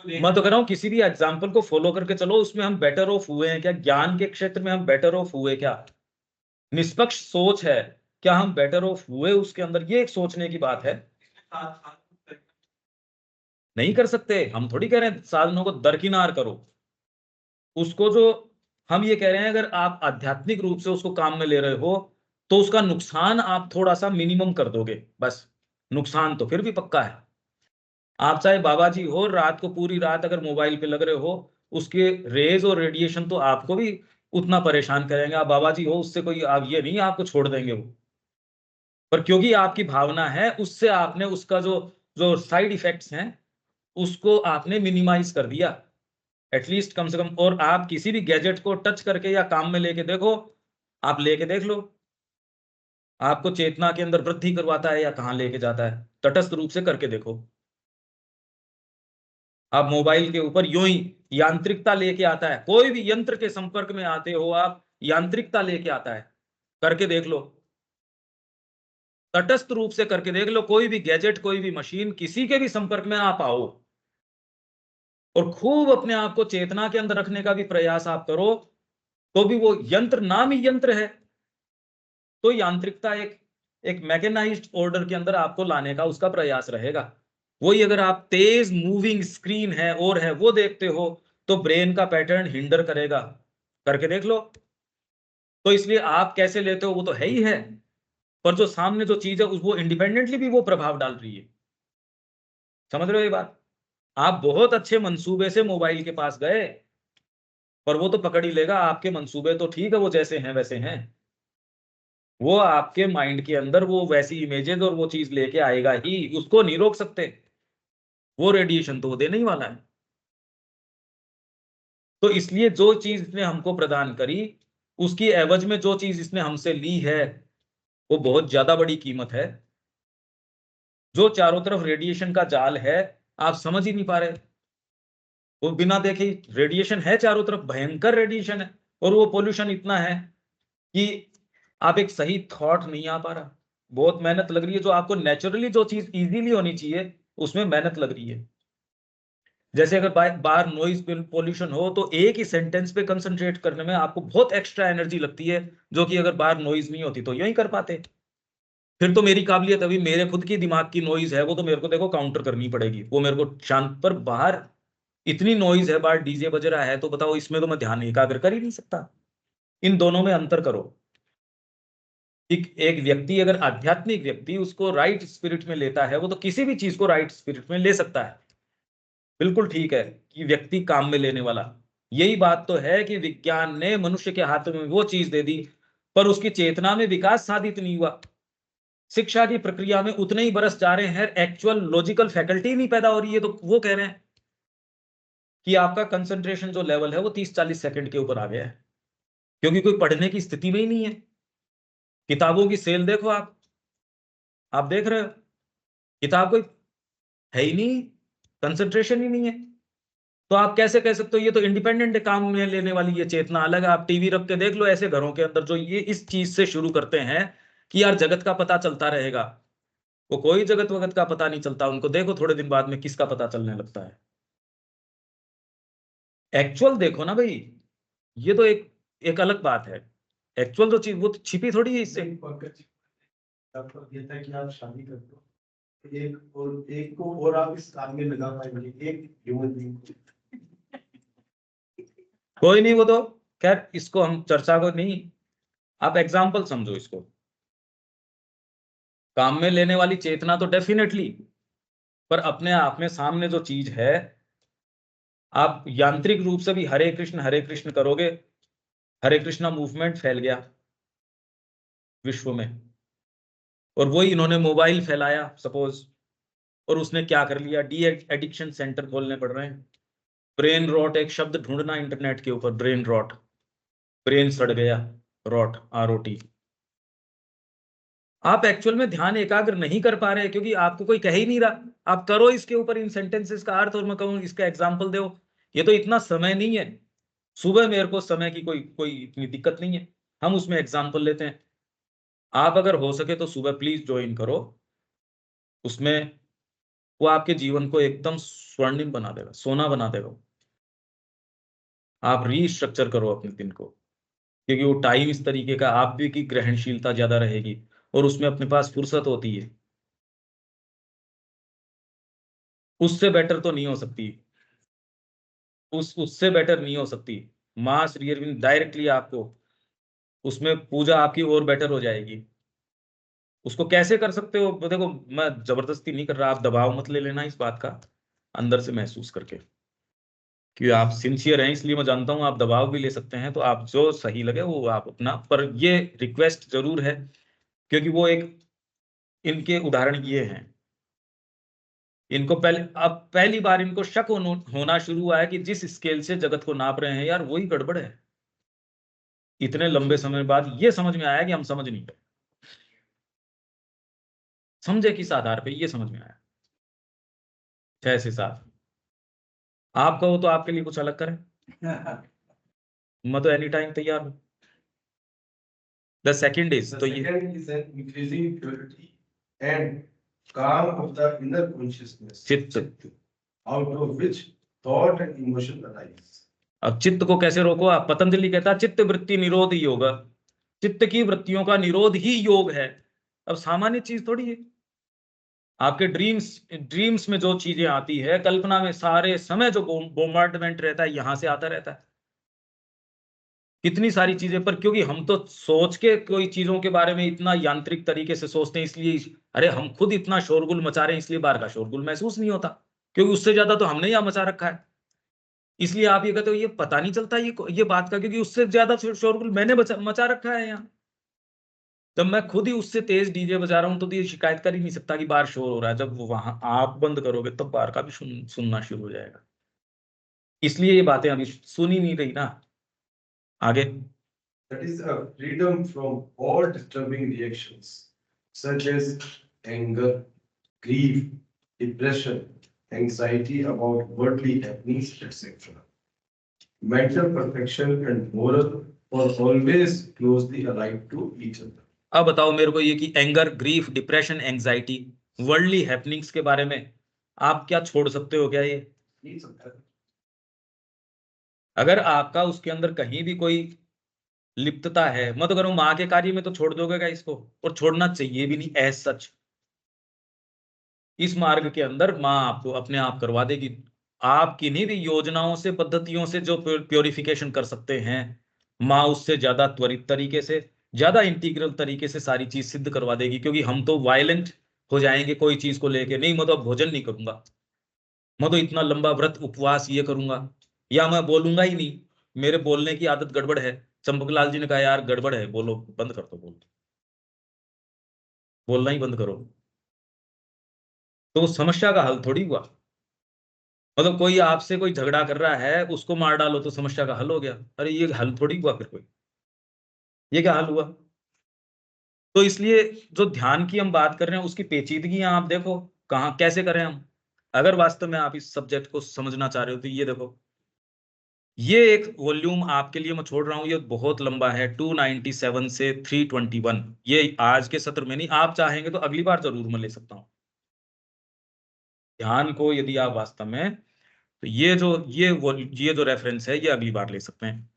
Speaker 1: मैं तो कह रहा हूँ किसी भी एग्जाम्पल को फॉलो करके चलो, उसमें हम बेटर ऑफ हुए हैं क्या? ज्ञान के क्षेत्र में हम बेटर ऑफ हुए क्या? निष्पक्ष सोच है क्या हम बेटर ऑफ हुए उसके अंदर? ये एक सोचने की बात है। नहीं कर सकते, हम थोड़ी कह रहे हैं साधनों को दरकिनार करो उसको। जो हम ये कह रहे हैं, अगर आप आध्यात्मिक रूप से उसको काम में ले रहे हो तो उसका नुकसान आप थोड़ा सा मिनिमम कर दोगे, बस। नुकसान तो फिर भी पक्का है। आप चाहे बाबा जी हो, रात को पूरी रात अगर मोबाइल पे लग रहे हो, उसके रेज और रेडिएशन तो आपको भी उतना परेशान करेंगे। आप बाबा जी हो, उससे कोई आप ये नहीं आपको छोड़ देंगे वो, पर क्योंकि आपकी भावना है, उससे आपने उसका जो जो साइड इफेक्ट्स हैं उसको आपने मिनिमाइज कर दिया एटलीस्ट, कम से कम। और आप किसी भी गैजेट को टच करके या काम में लेके देखो, आप लेके देख लो, आपको चेतना के अंदर वृद्धि करवाता है या कहाँ लेके जाता है? तटस्थ रूप से करके देखो। आप मोबाइल के ऊपर यूं ही यांत्रिकता लेके आता है, कोई भी यंत्र के संपर्क में आते हो आप, यांत्रिकता लेके आता है। करके देख लो, तटस्थ रूप से करके देख लो। कोई भी गैजेट, कोई भी मशीन, किसी के भी संपर्क में आप आओ और खूब अपने आप को चेतना के अंदर रखने का भी प्रयास आप करो, तो भी वो यंत्र नाम ही यंत्र है। तो यांत्रिकता एक एक मैकेनाइज्ड ऑर्डर के अंदर आपको लाने का उसका प्रयास रहेगा। वही अगर आप तेज मूविंग स्क्रीन है और है वो देखते हो, तो ब्रेन का पैटर्न हिंडर करेगा। करके देख लो। तो इसलिए आप कैसे लेते हो वो तो है ही है, पर जो सामने जो चीज है वो इंडिपेंडेंटली भी वो प्रभाव डाल रही है। समझ रहे हो ये बात? आप बहुत अच्छे मंसूबे से मोबाइल के पास गए, पर वो तो पकड़ ही लेगा। आपके मंसूबे तो ठीक है, वो जैसे हैं वैसे हैं, वो आपके माइंड के अंदर वो वैसी इमेजेस और वो चीज लेके आएगा ही, उसको नहीं रोक सकते। वो रेडिएशन तो वो देने ही वाला है। तो इसलिए जो चीज इसने हमको प्रदान करी, उसकी एवज में जो चीज इसने हमसे ली है, वो बहुत ज्यादा बड़ी कीमत है। जो चारों तरफ रेडिएशन का जाल है, आप समझ ही नहीं पा रहे। वो बिना देखे रेडिएशन है चारों तरफ, भयंकर रेडिएशन है, और वो पोल्यूशन इतना है कि आप एक सही थॉट नहीं आ पा रहा। बहुत मेहनत लग रही है। जो आपको नेचुरली जो चीज इजीली होनी चाहिए, उसमें मेहनत लग रही है। जैसे अगर बाहर नॉइज पोल्यूशन हो, तो एक ही सेंटेंस पे कंसंट्रेट करने में आपको बहुत एक्स्ट्रा एनर्जी लगती है, जो कि अगर बाहर नॉइज नहीं होती तो यही कर पाते। फिर तो मेरी काबिलियत, अभी मेरे खुद की दिमाग की नॉइज है, वो तो मेरे को देखो काउंटर करनी पड़ेगी, वो मेरे को शांत। पर बाहर इतनी नॉइज है, बाहर डीजे बज रहा है, तो बताओ इसमें तो मैं ध्यान एकाग्र कर ही नहीं सकता। इन दोनों में अंतर करो। एक व्यक्ति, अगर आध्यात्मिक व्यक्ति उसको राइट स्पिरिट में लेता है, वो तो किसी भी चीज को राइट स्पिरिट में ले सकता है। बिल्कुल ठीक है कि व्यक्ति काम में लेने वाला। यही बात तो है कि विज्ञान ने मनुष्य के हाथ में वो चीज दे दी, पर उसकी चेतना में विकास साधित नहीं हुआ। शिक्षा की प्रक्रिया में उतने ही बरस जा रहे हैं, एक्चुअल लॉजिकल फैकल्टी नहीं पैदा हो रही है। तो वो कह रहे हैं कि आपका कंसंट्रेशन जो लेवल है वो 30-40 सेकंड के ऊपर आ गया है, क्योंकि कोई पढ़ने की स्थिति में ही नहीं है। किताबों की सेल देखो आप देख रहे हो, किताब कोई है ही नहीं, कंसंट्रेशन ही नहीं है। तो आप कैसे कह सकते हो ये तो इंडिपेंडेंट काम में लेने वाली ये चेतना अलग है? आप टीवी रख के देख लो ऐसे घरों के अंदर, जो ये इस चीज से शुरू करते हैं कि यार जगत का पता चलता रहेगा, वो कोई जगत वगत का पता नहीं चलता उनको। देखो थोड़े दिन बाद में किसका पता चलने लगता है। एक्चुअल देखो ना भाई, ये तो एक एक अलग बात है। एक्चुअल जो चीज वो तो छिपी थोड़ी है इससे।
Speaker 3: ये था कि आप शादी कर दो, एक को और आप इस काम में लगा पाएंगे, एक ह्यूमन बीइंग।
Speaker 1: कोई नहीं, वो तो खैर इसको हम चर्चा को नहीं, आप एग्जाम्पल समझो इसको। काम में लेने वाली चेतना तो डेफिनेटली, पर अपने आप में सामने जो चीज है, आप यांत्रिक रूप से भी हरे कृष्ण करोगे, हरे कृष्णा मूवमेंट फैल गया विश्व में, और वही इन्होंने मोबाइल फैलाया सपोज, और उसने क्या कर लिया, डी एडिक्शन सेंटर खोलने पड़ रहे हैं। ब्रेन रॉट एक शब्द ढूंढना इंटरनेट के ऊपर, ब्रेन रॉट, ब्रेन सड़ गया, रॉट ROT। आप एक्चुअल में ध्यान एकाग्र नहीं कर पा रहे क्योंकि आपको कोई कह ही नहीं रहा, आप करो इसके ऊपर इन सेंटेंसेस का अर्थ, और मैं कहूँ इसका एग्जाम्पल दो। ये तो इतना समय नहीं है, सुबह मेरे को समय की कोई इतनी दिक्कत नहीं है, हम उसमें एग्जाम्पल लेते हैं। आप अगर हो सके तो सुबह प्लीज ज्वाइन करो, उसमें वो आपके जीवन को एकदम स्वर्णिम बना देगा, सोना बना देगा। आप रीस्ट्रक्चर करो अपने दिन को, क्योंकि वो टाइम इस तरीके का, आप भी की ग्रहणशीलता ज्यादा रहेगी और उसमें अपने पास फुर्सत होती है। उससे बेटर तो नहीं हो सकती, उससे बेटर नहीं हो सकती। मां श्री अरविंद डायरेक्टली आपको उसमें पूजा आपकी और बेटर हो जाएगी। उसको कैसे कर सकते हो, देखो मैं जबरदस्ती नहीं कर रहा, आप दबाव मत ले लेना इस बात का, अंदर से महसूस करके, क्योंकि आप सिंसियर हैं इसलिए मैं जानता हूं, आप दबाव भी ले सकते हैं, तो आप जो सही लगे वो आप अपना, पर ये रिक्वेस्ट जरूर है, क्योंकि वो एक इनके उदाहरण ये हैं, इनको अब पहली बार इनको शक होना शुरू हुआ है कि जिस स्केल से जगत को नाप रहे हैं यार वही गड़बड़ है। इतने लंबे समय बाद ये समझ में आया कि हम समझ नहीं पाए, समझे किस आधार पे, ये समझ में आया 6 से 7। आप कहो तो आपके लिए कुछ अलग करें, मैं तो एनी टाइम तैयार हूं। द सेकंड इज, तो ये
Speaker 3: increasing purity and calm of the inner consciousness,
Speaker 1: चित्त,
Speaker 3: out of which thought and emotion arise.
Speaker 1: अब चित्त को कैसे रोको आप, पतंजलि कहता है चित्त वृत्ति निरोध योग, चित्त की वृत्तियों का निरोध ही योग है। अब सामान्य चीज थोड़ी है, आपके ड्रीम्स में जो चीजें आती है, कल्पना में सारे समय जो बोम्बार्डमेंट रहता है यहां से आता रहता है, कितनी सारी चीजें, पर क्योंकि हम तो सोच के कोई चीजों के बारे में इतना यांत्रिक तरीके से सोचते हैं, इसलिए अरे हम खुद इतना शोरगुल मचा रहे हैं इसलिए बाहर का शोरगुल महसूस नहीं होता, क्योंकि उससे ज्यादा तो हमने यहाँ मचा रखा है। इसलिए आप ये कहते हो ये पता नहीं चलता ये बात का, क्योंकि उससे ज्यादा शोरगुल मैंने मचा रखा है यहाँ। जब मैं खुद ही उससे तेज डीजे बजा रहा हूं तो ये शिकायत कर ही नहीं सकता कि बाहर शोर हो रहा है। जब वहां आप बंद करोगे तब बाहर का भी सुनना शुरू हो जाएगा। इसलिए ये बातें अभी सुनी नहीं रही ना आगे।
Speaker 3: That is a freedom from all disturbing reactions such as anger, grief, depression, anxiety about worldly happenings, etc. Mental perfection and moral are always closely allied to each other.
Speaker 1: अब बताओ मेरे को ये कि anger, grief, depression, anxiety, worldly happenings के बारे में आप क्या छोड़ सकते हो क्या? ये
Speaker 3: नहीं सकता।
Speaker 1: अगर आपका उसके अंदर कहीं भी कोई लिप्तता है, मत करो माँ के कार्य में, तो छोड़ दोगे क्या इसको? और छोड़ना चाहिए भी नहीं एज सच। इस मार्ग के अंदर माँ आपको अपने आप करवा देगी। आप किन्हीं भी योजनाओं से, पद्धतियों से जो प्योरिफिकेशन कर सकते हैं, माँ उससे ज्यादा त्वरित तरीके से, ज्यादा इंटीग्रल तरीके से सारी चीज सिद्ध करवा देगी। क्योंकि हम तो वायलेंट हो जाएंगे कोई चीज को लेके, नहीं मैं तो भोजन नहीं करूंगा, मैं तो इतना लंबा व्रत उपवास ये करूंगा, या मैं बोलूंगा ही नहीं, मेरे बोलने की आदत गड़बड़ है। चंपकलाल जी ने कहा यार गड़बड़ है, बोलो बंद कर दो, बोलना ही बंद करो। तो समस्या का हल थोड़ी हुआ। मतलब कोई आपसे कोई झगड़ा कर रहा है, उसको मार डालो तो समस्या का हल हो गया? अरे ये हल थोड़ी हुआ फिर कोई, ये क्या हल हुआ? तो इसलिए जो ध्यान की हम बात कर रहे हैं उसकी पेचीदगियां आप देखो कहाँ कैसे करें हम। अगर वास्तव में आप इस सब्जेक्ट को समझना चाह रहे हो तो ये देखो, ये एक वॉल्यूम आपके लिए मैं छोड़ रहा हूं, ये बहुत लंबा है, 297 से 321। ये आज के सत्र में नहीं, आप चाहेंगे तो अगली बार जरूर मैं ले सकता हूं ध्यान को, यदि आप वास्तव में, तो ये जो रेफरेंस है ये अगली बार ले सकते हैं।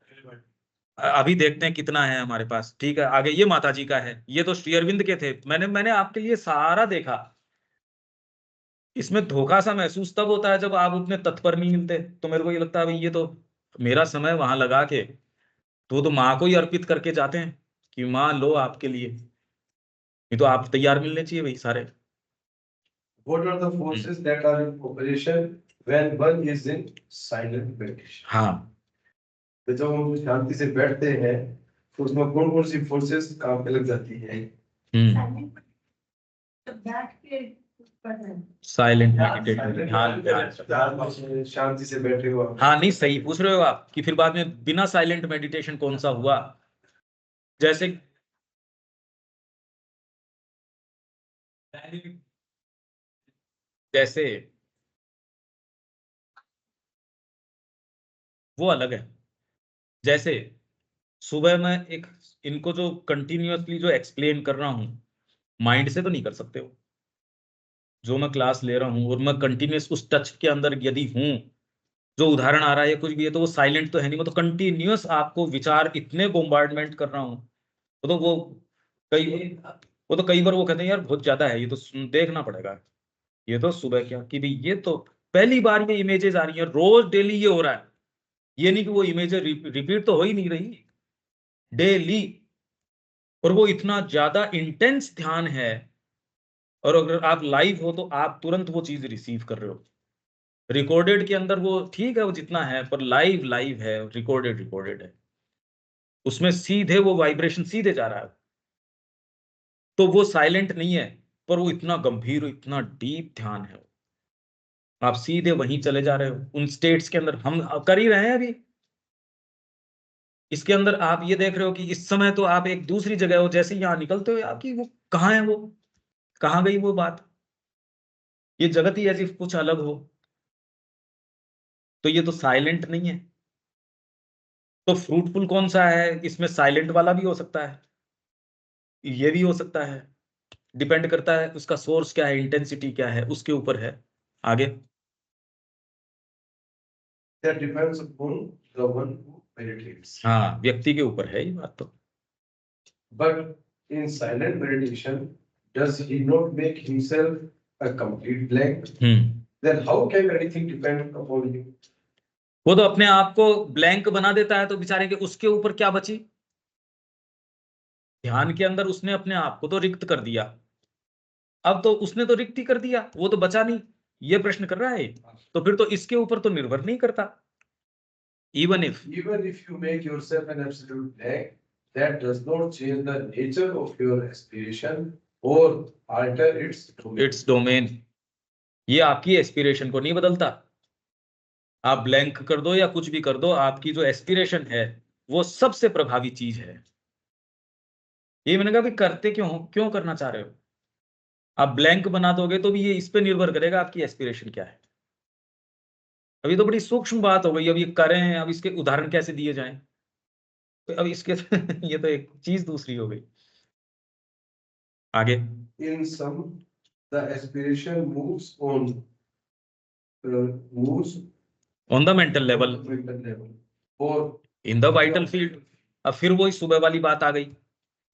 Speaker 1: अभी देखते हैं कितना है हमारे पास। ठीक है, आगे ये माता जी का है, ये तो श्री अरविंद के थे। मैंने आपके लिए सारा देखा। इसमें धोखा सा महसूस तब होता है जब आप उतने तत्पर नहीं मिलते। तो मेरे को ये लगता है भाई ये तो मेरा समय वहां लगा के तो माँ को ही अर्पित करके जाते हैं कि माँ लो आपके लिए। नहीं तो आप तैयार मिलने चाहिए भाई सारे।
Speaker 3: What are the forces that are in operation when one is in silent meditation?
Speaker 1: हाँ,
Speaker 3: तो जब हम शांति से बैठते हैं तो उसमें कौन कौन सी फोर्सेस काम पे लग जाती है?
Speaker 4: बैठ के पढ़ना है।
Speaker 1: साइलेंट मेडिटेशन, ध्यान।
Speaker 3: शांति से बैठे हो आप।
Speaker 1: हाँ नहीं, सही पूछ रहे हो आप कि फिर बाद में बिना साइलेंट मेडिटेशन कौन सा हुआ। जैसे जैसे वो अलग है। जैसे सुबह में एक इनको जो कंटिन्यूअसली जो एक्सप्लेन कर रहा हूं, माइंड से तो नहीं कर सकते हो। जो मैं क्लास ले रहा हूं और मैं कंटिन्यूअस उस टच के अंदर यदि हूं, जो उदाहरण आ रहा है या कुछ भी है, तो वो साइलेंट तो है नहीं। मैं तो कंटिन्यूअस आपको विचार इतने बोम्बार्डमेंट कर रहा हूं। तो कई वो तो कई बार वो कहते हैं यार बहुत ज्यादा है, ये तो देखना पड़ेगा। ये तो सुबह क्या कि भाई ये तो पहली बार ये इमेजेस आ रही है, रोज डेली ये हो रहा है। ये नहीं कि वो इमेज रिपीट तो हो ही नहीं रही डेली। और वो इतना ज्यादा इंटेंस ध्यान है। और अगर आप लाइव हो तो आप तुरंत वो चीज रिसीव कर रहे हो। रिकॉर्डेड के अंदर वो ठीक है, वो जितना है, पर लाइव लाइव है, रिकॉर्डेड रिकॉर्डेड है। उसमें सीधे वो वाइब्रेशन सीधे जा रहा है। तो वो साइलेंट नहीं है, पर वो इतना गंभीर, इतना डीप ध्यान है। आप सीधे वहीं चले जा रहे हो उन स्टेट्स के अंदर। हम कर ही रहे हैं अभी। इसके अंदर आप ये देख रहे हो कि इस समय तो आप एक दूसरी जगह हो, जैसे यहाँ निकलते हो आपकी वो कहाँ है, वो कहाँ गई वो बात। ये जगत ही ऐसी कुछ अलग हो। तो ये तो साइलेंट नहीं है। तो फ्रूटफुल कौन सा है इसमें? साइलेंट वाला भी हो सकता है, ये भी हो सकता है। डिपेंड करता है उसका सोर्स क्या है, इंटेंसिटी क्या है, उसके ऊपर है। आगे
Speaker 3: That depends upon the one who meditates.
Speaker 1: हाँ, व्यक्ति के ऊपर है ये बात तो।
Speaker 3: But in silent meditation, does he not make himself a complete blank? Then how can anything depend upon him?
Speaker 1: वो तो अपने आप को ब्लैंक बना देता है, तो बेचारे के उसके ऊपर क्या बची? ध्यान के अंदर उसने अपने आप को तो रिक्त कर दिया। अब तो उसने तो रिक्त ही कर दिया, वो तो बचा नहीं। ये प्रश्न कर रहा है। तो फिर तो इसके ऊपर तो निर्भर नहीं करता। Even if
Speaker 3: you make yourself an absolute blank, that does not change the nature of your aspiration or alter its
Speaker 1: domain. ये आपकी एस्पिरेशन को नहीं बदलता। आप ब्लैंक कर दो या कुछ भी कर दो, आपकी जो एस्पिरेशन है वो सबसे प्रभावी चीज है। ये मैंने कहा भी करते क्यों करना चाह रहे हो? आप ब्लैंक बना दोगे तो भी ये इस पे निर्भर करेगा आपकी एस्पिरेशन क्या है। अभी तो बड़ी सूक्ष्म बात हो गई। अब ये करें, अब इसके उदाहरण कैसे दिए जाएं? तो अब इसके ये तो एक चीज दूसरी हो गई। आगे
Speaker 3: in sum the aspiration moves on
Speaker 1: the mental level
Speaker 3: or
Speaker 1: in the vital field। अब फिर वही सुबह वाली बात आ गई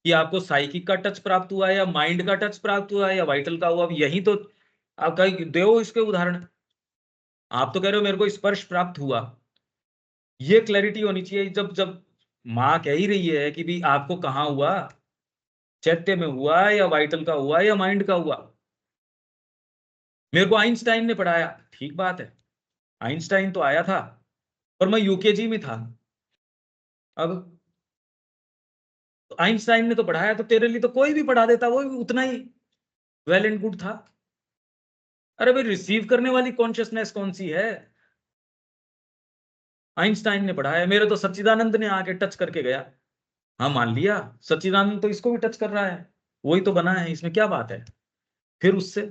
Speaker 1: कि आपको साइकिक का टच प्राप्त हुआ है या माइंड का टच प्राप्त हुआ है या वाइटल का हुआ। अब यही तो आप कहीं दो इसके उदाहरण। आप तो कह रहे हो मेरे को स्पर्श प्राप्त हुआ। ये क्लैरिटी होनी चाहिए। जब जब माँ कह ही रही है कि भी आपको कहाँ हुआ, चैत्य में हुआ या वाइटल का हुआ या माइंड का हुआ। मेरे को आइंस्टाइन ने पढ़ाया, ठीक बात है, आइंस्टाइन तो आया था, पर मैं यूकेजी में था। अब तो आइंस्टाइन ने तो पढ़ाया, तो तेरे लिए तो कोई भी पढ़ा देता, वो भी उतना ही वेल एंड गुड था। अरे भाई, रिसीव करने वाली कॉन्शियसनेस कौन सी है? आइंस्टाइन ने पढ़ाया, मेरे तो सच्चिदानंद ने आके टच करके गया। हाँ मान लिया, सच्चिदानंद तो इसको भी टच कर रहा है, वही तो बना है, इसमें क्या बात है? फिर उससे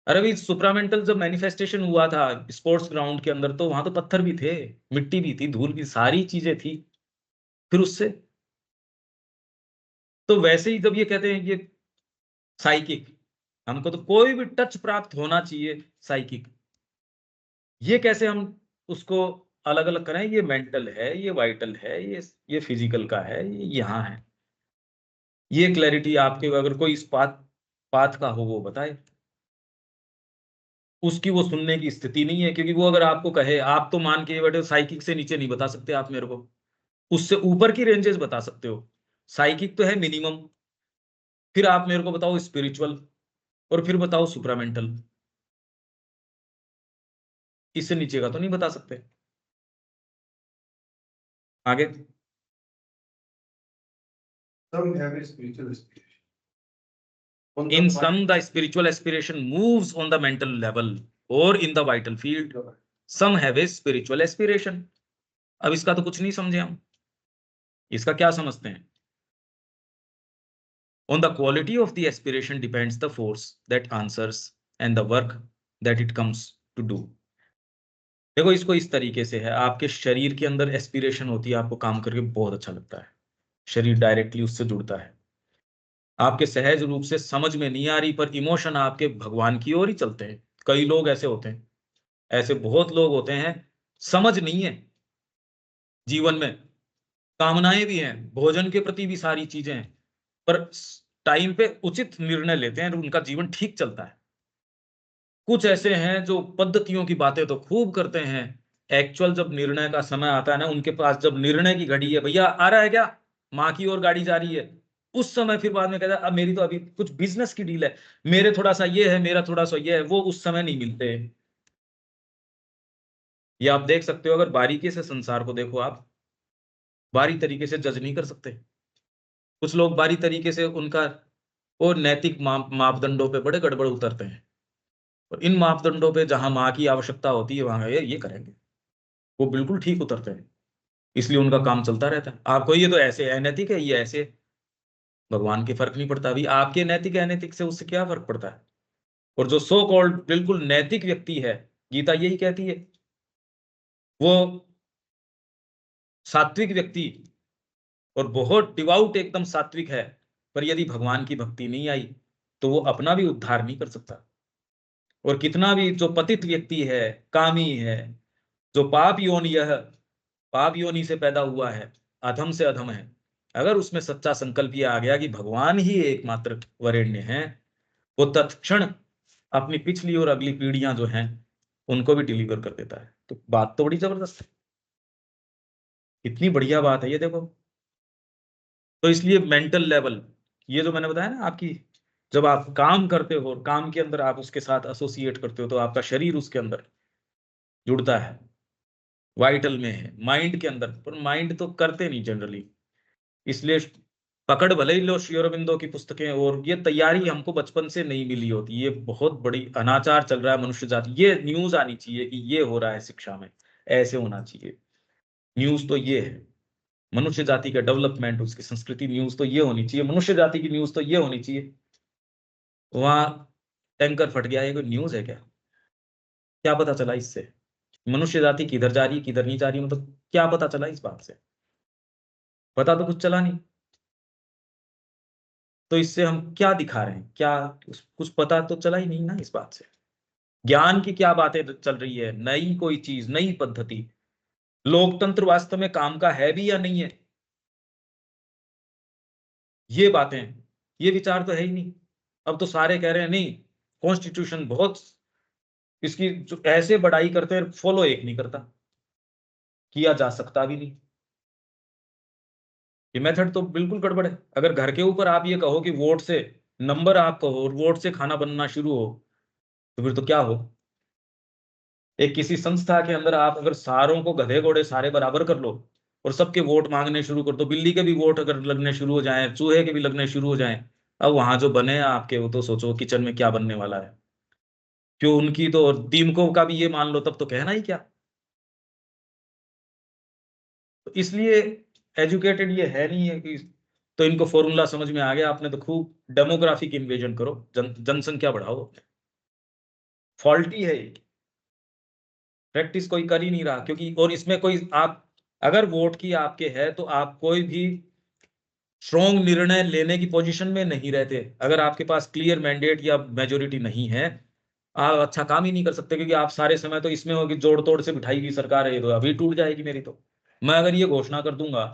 Speaker 1: अरे भाई, सुप्रामेंटल जब मैनिफेस्टेशन हुआ था स्पोर्ट्स ग्राउंड के अंदर, तो वहां तो पत्थर भी थे, मिट्टी भी थी, धूल भी, सारी चीजें थी। फिर उससे तो वैसे ही जब ये कहते हैं ये साइकिक, हमको तो कोई भी टच प्राप्त होना चाहिए साइकिक। ये कैसे हम उसको अलग अलग करें, ये मेंटल है, ये वाइटल है, ये फिजिकल का है, ये यहाँ है। ये क्लैरिटी आपके अगर कोई इस पाथ का हो वो बताए। उसकी वो सुनने की स्थिति नहीं है, क्योंकि वो अगर आपको कहे, आप तो मान के बैठे साइकिक से नीचे नहीं बता सकते आप मेरे को, उससे ऊपर की रेंजेस बता सकते हो। साइकिक तो है मिनिमम, फिर आप मेरे को बताओ स्पिरिचुअल, और फिर बताओ सुप्रामेंटल, इससे नीचे का तो नहीं बता सकते। आगे
Speaker 3: Some have a spiritual aspiration. On the
Speaker 1: in
Speaker 3: mind-
Speaker 1: some the spiritual aspiration moves on the mental level or in the vital field, some have a spiritual aspiration। अब इसका तो कुछ नहीं समझे हम, इसका क्या समझते हैं? On the quality of the aspiration depends the force that answers and the work that it comes to do। देखो इसको इस तरीके से है, आपके शरीर के अंदर एस्पिरेशन होती है, आपको काम करके बहुत अच्छा लगता है, शरीर डायरेक्टली उससे जुड़ता है, आपके सहज रूप से समझ में नहीं आ रही, पर इमोशन आपके भगवान की ओर ही चलते हैं। कई लोग ऐसे होते हैं, ऐसे बहुत लोग होते हैं, समझ नहीं है जीवन में, कामनाएं भी हैं, भोजन के प्रति भी सारी चीजें हैं, पर टाइम पे उचित निर्णय लेते हैं, उनका जीवन ठीक चलता है। कुछ ऐसे हैं जो पद्धतियों की बातें तो खूब करते हैं, एक्चुअल जब निर्णय का समय आता है ना, उनके पास जब निर्णय की घड़ी है, भैया आ रहा है क्या, माँ की ओर गाड़ी जा रही है, उस समय फिर बाद में कहता है अब मेरी तो अभी कुछ बिजनेस की डील है, मेरे थोड़ा सा ये है, मेरा थोड़ा सा ये है, वो उस समय नहीं मिलते। ये आप देख सकते हो, अगर बारीकी से संसार को देखो, आप बारी तरीके से जज नहीं कर सकते। कुछ लोग बारी तरीके से उनका और नैतिक मापदंडों पे बड़े गड़बड़ उतरते हैं, और इन मापदंडों पे जहां माँ की आवश्यकता होती है वहां ये करेंगे, वो बिल्कुल ठीक उतरते हैं, इसलिए उनका काम चलता रहता है। आपको ये तो ऐसे अनैतिक है, ये ऐसे, भगवान के फर्क नहीं पड़ता। अभी आपके नैतिक अनैतिक से उससे क्या फर्क पड़ता है? और जो सो कॉल्ड बिल्कुल नैतिक व्यक्ति है, गीता यही कहती है, वो सात्विक व्यक्ति और बहुत डिवाउट एकदम सात्विक है, पर यदि भगवान की भक्ति नहीं आई तो वो अपना भी उद्धार नहीं कर सकता। और कितना भी जो पतित व्यक्ति है, कामी है, जो पाप योनि से पैदा हुआ है, अधम से अधम है, अगर उसमें सच्चा संकल्प ये आ गया कि भगवान ही एकमात्र वरेण्य है, वो तत्क्षण अपनी पिछली और अगली पीढ़ियां जो हैं उनको भी डिलीवर कर देता है। तो बात तो बड़ी जबरदस्त है, इतनी बढ़िया बात है ये, देखो। तो इसलिए मेंटल लेवल, ये जो मैंने बताया ना, आपकी जब आप काम करते हो, काम के अंदर आप उसके साथ एसोसिएट करते हो, तो आपका शरीर उसके अंदर जुड़ता है, वाइटल में है, माइंड के अंदर, पर माइंड तो करते नहीं जनरली। इसलिए पकड़ भले ही लो श्री अरविंदो की पुस्तकें, और ये तैयारी हमको बचपन से नहीं मिली होती, ये बहुत बड़ी अनाचार चल रहा है मनुष्य जाति। ये न्यूज आनी चाहिए कि ये हो रहा है शिक्षा में, ऐसे होना चाहिए। न्यूज तो ये है मनुष्य जाति का डेवलपमेंट, उसकी संस्कृति, न्यूज तो ये होनी चाहिए, मनुष्य जाति की न्यूज तो ये होनी चाहिए। वहां टैंकर फट गया, ये कोई न्यूज है क्या? क्या पता चला इससे? मनुष्य जाति किधर जा रही है, किधर नहीं जा रही, मतलब क्या पता चला इस बात से? पता तो कुछ चला नहीं। तो इससे हम क्या दिखा रहे हैं, क्या कुछ पता तो चला ही नहीं ना इस बात से। ज्ञान की क्या बातें चल रही है, नई कोई चीज, नई पद्धति, लोकतंत्र वास्तव में काम का है भी या नहीं है, ये बातें, ये विचार तो है ही नहीं। अब तो सारे कह रहे हैं नहीं, कॉन्स्टिट्यूशन बहुत, इसकी जो ऐसे बढ़ाई करते हैं, फॉलो एक नहीं करता, किया जा सकता भी नहीं। ये मेथड तो बिल्कुल गड़बड़ है। अगर घर के ऊपर आप ये कहो कि वोट से नंबर आप कहो और वोट से खाना बनना शुरू हो, तो फिर तो क्या हो? एक किसी संस्था के अंदर आप अगर सारों को, गधे घोड़े सारे बराबर कर लो और सबके वोट मांगने शुरू कर दो, बिल्ली के भी वोट अगर लगने शुरू हो जाएं, चूहे के भी लगने शुरू हो जाएं, अब वहां जो बने आपके, वो तो सोचो किचन में क्या बनने वाला है। क्यों उनकी तो, दीमकों का भी ये मान लो, तब तो कहना ही क्या। तो इसलिए एजुकेटेड ये है नहीं है कि, तो इनको फॉर्मूला समझ में आ गया, आपने तो खूब डेमोग्राफिक इन्वेजन करो, जनसंख्या बढ़ाओ, फॉल्टी है ये, प्रैक्टिस कोई कर ही नहीं रहा। क्योंकि और इसमें कोई, आप अगर वोट की आपके है तो आप कोई भी स्ट्रॉन्ग निर्णय लेने की पोजीशन में नहीं रहते। अगर आपके पास क्लियर मैंडेट या मेजोरिटी नहीं है आप अच्छा काम ही नहीं कर सकते, क्योंकि आप सारे समय तो इसमें हो कि जोड़ तोड़ से बिठाएगी सरकार है, ये तो अभी टूट जाएगी मेरी। तो मैं अगर ये घोषणा कर दूंगा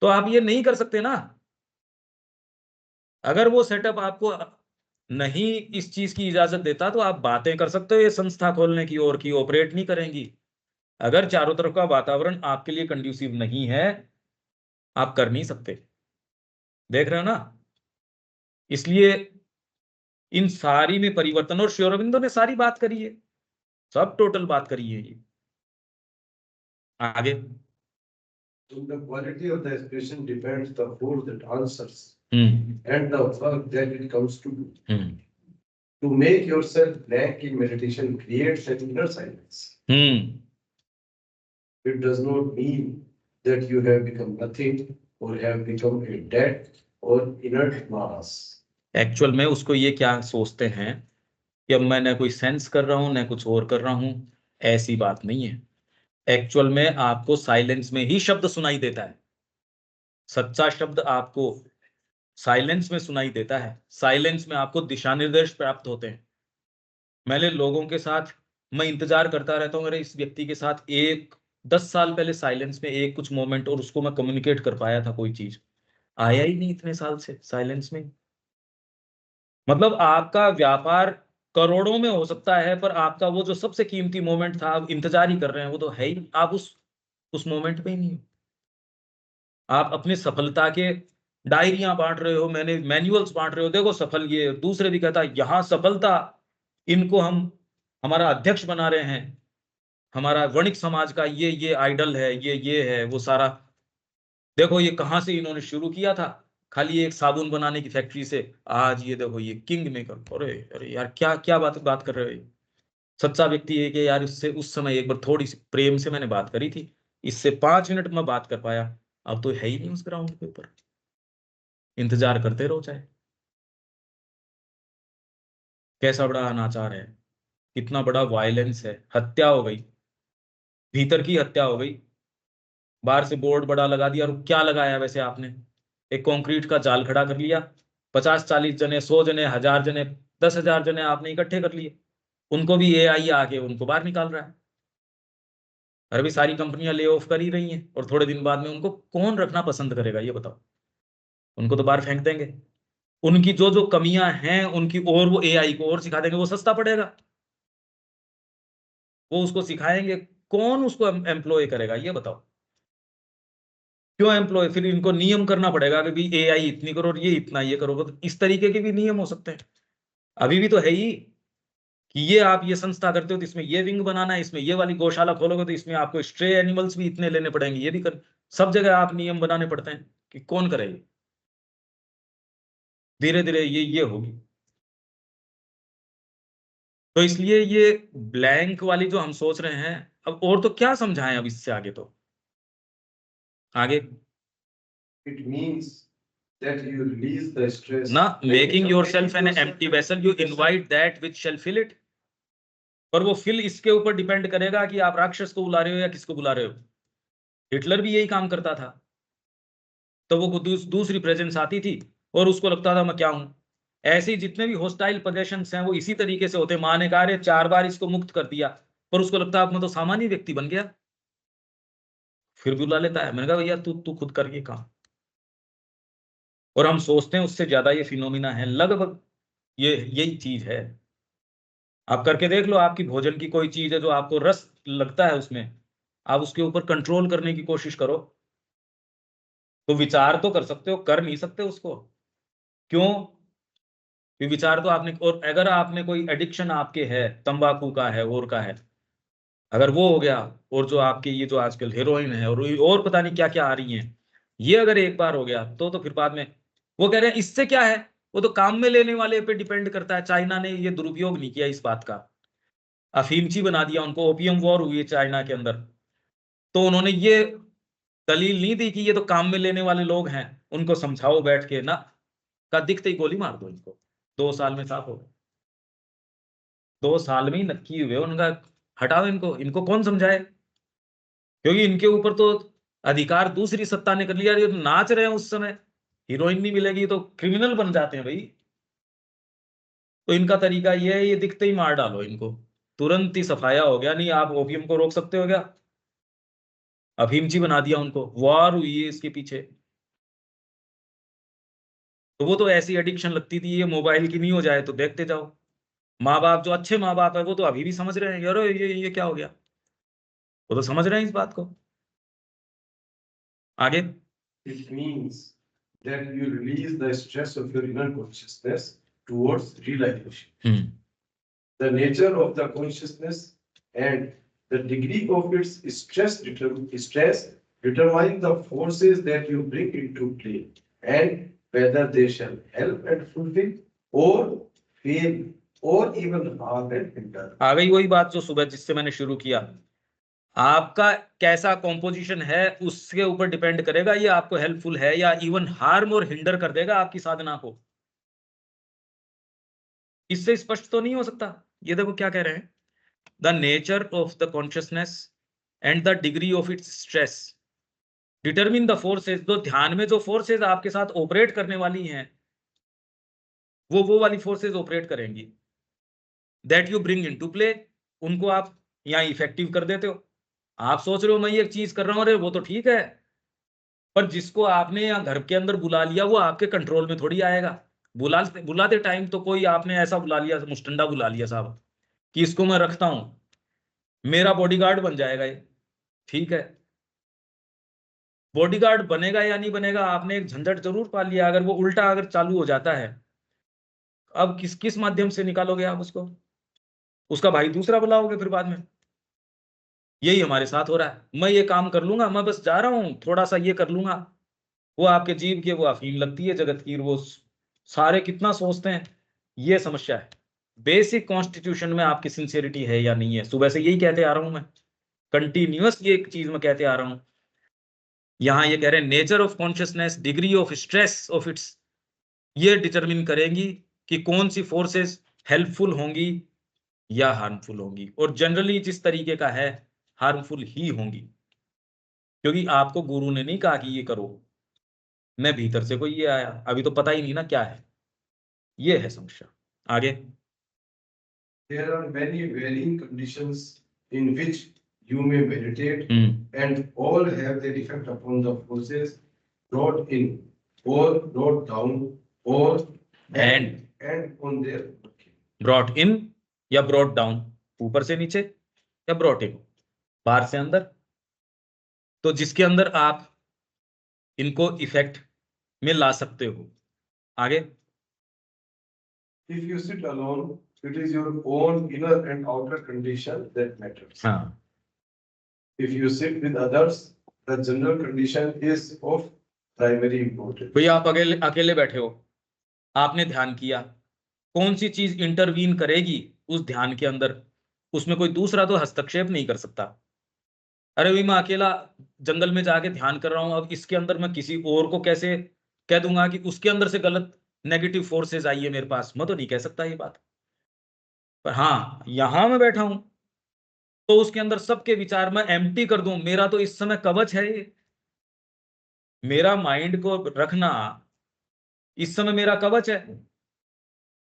Speaker 1: तो आप ये नहीं कर सकते ना। अगर वो सेटअप आपको नहीं इस चीज की इजाजत देता तो आप बातें कर सकते हो ये संस्था खोलने की, और की ऑपरेट नहीं करेंगी। अगर चारों तरफ का वातावरण आपके लिए कंड्यूसिव नहीं है, आप कर नहीं सकते। देख रहे हो ना। इसलिए इन सारी में परिवर्तन, और श्री अरविंदो ने सारी बात करी है, सब टोटल बात करी है ये। आगे
Speaker 3: The quality of the expression depends the whole that answers
Speaker 1: hmm
Speaker 3: and the work that it comes to do.
Speaker 1: Hmm
Speaker 3: To make yourself blank in meditation creates an inner silence. It does not mean that you have become nothing or have become a dead or inert mass.
Speaker 1: Actual में उसको ये क्या सोचते हैं कि अब मैं न कोई सेंस कर रहा हूं न कुछ और कर रहा हूं, ऐसी बात नहीं है। एक्चुअल में आपको साइलेंस में ही शब्द सुनाई देता है। सच्चा शब्द आपको साइलेंस में सुनाई देता है। साइलेंस में आपको दिशा निर्देश प्राप्त होते हैं। मैंने लोगों के साथ, मैं इंतजार करता रहता हूँ मेरे इस व्यक्ति के साथ, 10 साल पहले साइलेंस में एक कुछ मोमेंट, और उसको मैं कम्युनिकेट कर पाया था, कोई चीज आया ही नहीं इतने साल से साइलेंस में। मतलब आपका व्यापार करोड़ों में हो सकता है, पर आपका वो जो सबसे कीमती मोमेंट था, आप इंतजार ही कर रहे हैं, वो तो है ही, आप उस मोमेंट पे ही नहीं हो। आप अपनी सफलता के डायरियां बांट रहे हो, मैंने मैनुअल्स बांट रहे हो, देखो सफल ये, दूसरे भी कहता है यहाँ सफलता, इनको हम हमारा अध्यक्ष बना रहे हैं, हमारा वणिक समाज का ये आइडल है, ये है वो सारा। देखो ये कहाँ से इन्होंने शुरू किया था, खाली एक साबुन बनाने की फैक्ट्री से, आज ये देखो ये किंग मेकर। अरे अरे यार, क्या क्या बात कर रहे हो ये। सच्चा व्यक्ति है कि यार, इससे उस समय एक बार थोड़ी सी प्रेम से मैंने बात करी थी, इससे 5 मिनट में बात कर पाया, अब तो है ही नहीं उस ग्राउंड के ऊपर। इंतजार करते रहो चाहे। कैसा बड़ा अनाचार है, कितना बड़ा वायलेंस है, हत्या हो गई, भीतर की हत्या हो गई। बाहर से बोर्ड बड़ा लगा दिया, और क्या लगाया वैसे आपने, एक कंक्रीट का जाल खड़ा कर लिया, 50-40 जने, 100 जने, 1000 जने, 10,000 जने आपने इकट्ठे कर लिए, उनको भी एआई आके उनको बाहर निकाल रहा है। और अभी सारी कंपनियां ले ऑफ कर ही रही हैं, और थोड़े दिन बाद में उनको कौन रखना पसंद करेगा ये बताओ। उनको तो बाहर फेंक देंगे। उनकी जो जो कमियां हैं उनकी, और वो एआई को और सिखा देंगे, वो सस्ता पड़ेगा, वो उसको सिखाएंगे, कौन उसको एम्प्लॉय करेगा ये बताओ। क्यों एम्प्लॉय, फिर इनको नियम करना पड़ेगा कि भाई एआई इतनी करो और ये इतना ये करो, तो इस तरीके के भी नियम हो सकते हैं। अभी भी तो है ही कि ये आप ये संस्था करते हो तो इसमें ये विंग बनाना है, इसमें ये वाली गौशाला खोलोगे तो इसमें आपको स्ट्रे एनिमल्स भी इतने लेने पड़ेंगे, ये भी कर, सब जगह आप नियम बनाने पड़ते हैं कि कौन करे। धीरे धीरे ये होगी। तो इसलिए ये ब्लैंक वाली जो हम सोच रहे हैं, अब और तो क्या समझाएं अब इससे आगे। तो आगे
Speaker 3: It means that you release the stress.
Speaker 1: ना, making yourself an empty vessel, you invite that which shall fill it. पर वो फिल इसके ऊपर डिपेंड करेगा कि आप राक्षस को बुला रहे हो या किसको बुला रहे हो। हिटलर भी यही काम करता था, तो वो दूसरी प्रेजेंस आती थी और उसको लगता था मैं क्या हूं। ऐसे ही जितने भी हॉस्टाइल पोजेशंस हैं वो इसी तरीके से होते। माँ ने कहा 4 बार इसको मुक्त कर दिया, पर उसको लगता है अब मैं तो सामान्य व्यक्ति बन गया, फिर बुला लेता है। मैंने कहा भैया तू खुद करके काम। और हम सोचते हैं उससे ज्यादा ये फिनोमिना है, लगभग ये यही चीज है। आप करके देख लो, आपकी भोजन की कोई चीज है जो आपको रस लगता है उसमें, आप उसके ऊपर कंट्रोल करने की कोशिश करो, तो विचार तो कर सकते हो, कर नहीं सकते उसको। क्यों? कि विचार तो आपने, और अगर आपने कोई एडिक्शन आपके है, तंबाकू का है और का है, अगर वो हो गया, और जो आपके ये जो आजकल हेरोइन है और पता नहीं क्या क्या आ रही हैं, ये अगर एक बार हो गया तो फिर बाद में वो कह रहे हैं इससे क्या है, वो तो काम में लेने वाले पे डिपेंड करता है। चाइना ने ये दुरुपयोग नहीं किया इस बात का, अफीमची बना दिया उनको, ओपियम वॉर हुई है चाइना के अंदर, तो उन्होंने ये दलील नहीं दी कि ये तो काम में लेने वाले लोग हैं, उनको समझाओ बैठ के ना, का दिखते ही गोली मार दो इनको, 2 साल में साफ हो गए। 2 साल में ही नक्की हुए उनका, हटाओ इनको, इनको कौन समझाए, क्योंकि इनके ऊपर तो अधिकार दूसरी सत्ता ने कर लिया। ये तो नाच रहे हैं उस समय, हीरोइन नहीं मिलेगी तो क्रिमिनल बन जाते हैं भाई। तो इनका तरीका ये है, ये दिखते ही मार डालो इनको, तुरंत ही सफाया हो गया। नहीं आप ओपियम को रोक सकते हो क्या? अफीमची बना दिया उनको, वार हुई है इसके पीछे। तो वो तो ऐसी एडिक्शन लगती थी, ये मोबाइल की नहीं हो जाए तो देखते जाओ। माँ बाप जो अच्छे माँ बाप है वो तो अभी भी समझ रहे हैं, अरे ये क्या हो गया, वो तो समझ रहे हैं इस बात को। आगे,
Speaker 3: It means that you release the stress of your inner consciousness towards realization. The nature of the consciousness and the degree of its stress determine the forces that you bring into play and whether they shall help and fulfill or fail or even harm and hinder.
Speaker 1: आ गई वही बात जो सुबह जिससे मैंने शुरू किया। आपका कैसा कॉम्पोजिशन है उसके ऊपर डिपेंड करेगा, ये आपको हेल्पफुल है या इवन हार्म और हिंडर कर देगा आपकी साधना को। इससे स्पष्ट तो नहीं हो सकता। ये देखो क्या कह रहे हैं, the nature of the consciousness and the degree of its stress determine the forces. तो ध्यान में जो फोर्सेज आपके साथ ऑपरेट करने वाली हैं वो वाली फोर्सेज ऑपरेट करेंगी, that you bring into play. उनको आप यहाँ इफेक्टिव कर देते हो। आप सोच रहे हो मैं ये चीज कर रहा हूं, अरे वो तो ठीक है, पर जिसको आपने यहाँ घर के अंदर बुला लिया वो आपके कंट्रोल में थोड़ी आएगा। बुलाते टाइम तो कोई आपने ऐसा बुला लिया, मुस्टंडा बुला लिया साहब कि इसको मैं रखता हूं, मेरा बॉडीगार्ड बन जाएगा ये, ठीक है। बॉडीगार्ड बनेगा या नहीं बनेगा, आपने एक झंझट जरूर पाल लिया। अगर वो उल्टा अगर चालू हो जाता है, अब किस किस माध्यम से निकालोगे आप उसको? उसका भाई दूसरा बुलाओगे फिर बाद में। यही हमारे साथ हो रहा है, मैं ये काम कर लूंगा, मैं बस जा रहा हूं थोड़ा सा ये कर लूंगा, वो आपके जीव की वो अफीम लगती है जगत की, वो सारे कितना सोचते हैं। ये समस्या है। बेसिक कॉन्स्टिट्यूशन में आपकी सिंसियरिटी है या नहीं है, सुबह से यही कहते आ रहा हूं मैं, कंटिन्यूअस ये एक चीज मैं कहते आ रहा हूं। यहां ये कह रहे हैं nature of consciousness, degree of stress of its, ये डिटरमिन करेंगी कि कौन सी फोर्सेस हेल्पफुल होंगी या हार्मफुल होंगी। और जनरली जिस तरीके का है हार्मफुल ही होंगी, क्योंकि आपको गुरु ने नहीं कहा कि ये करो, मैं भीतर से कोई ये आया, अभी तो पता ही नहीं ना क्या है। ये है समस्या। आगे,
Speaker 3: There are many varying conditions in which you may meditate, and all have their effect upon the forces brought in or brought down or and on their working.
Speaker 1: Brought in या ब्रॉट डाउन, ऊपर से नीचे या brought in बाहर से अंदर। तो जिसके अंदर आप इनको इफेक्ट में ला सकते हो। आगे,
Speaker 3: If you sit alone, it is your own inner and outer condition that matters.
Speaker 1: हाँ,
Speaker 3: If you sit with others, the general condition is of primary importance.
Speaker 1: भैया आप अकेले अकेले बैठे हो, आपने ध्यान किया, कौन सी चीज इंटरवीन करेगी उस ध्यान के अंदर? उसमें कोई दूसरा तो हस्तक्षेप नहीं कर सकता। अरे भाई मैं अकेला जंगल में जाके ध्यान कर रहा हूं, अब इसके अंदर मैं किसी और को कैसे कह दूंगा कि उसके अंदर से गलत नेगेटिव फोर्सेस आई है मेरे पास? मैं तो नहीं कह सकता ये बात। पर हाँ, यहां मैं बैठा हूं तो उसके अंदर सबके विचार मैं एम्प्टी कर दूं, मेरा तो इस समय कवच है ये। मेरा माइंड को रखना इस समय मेरा कवच है।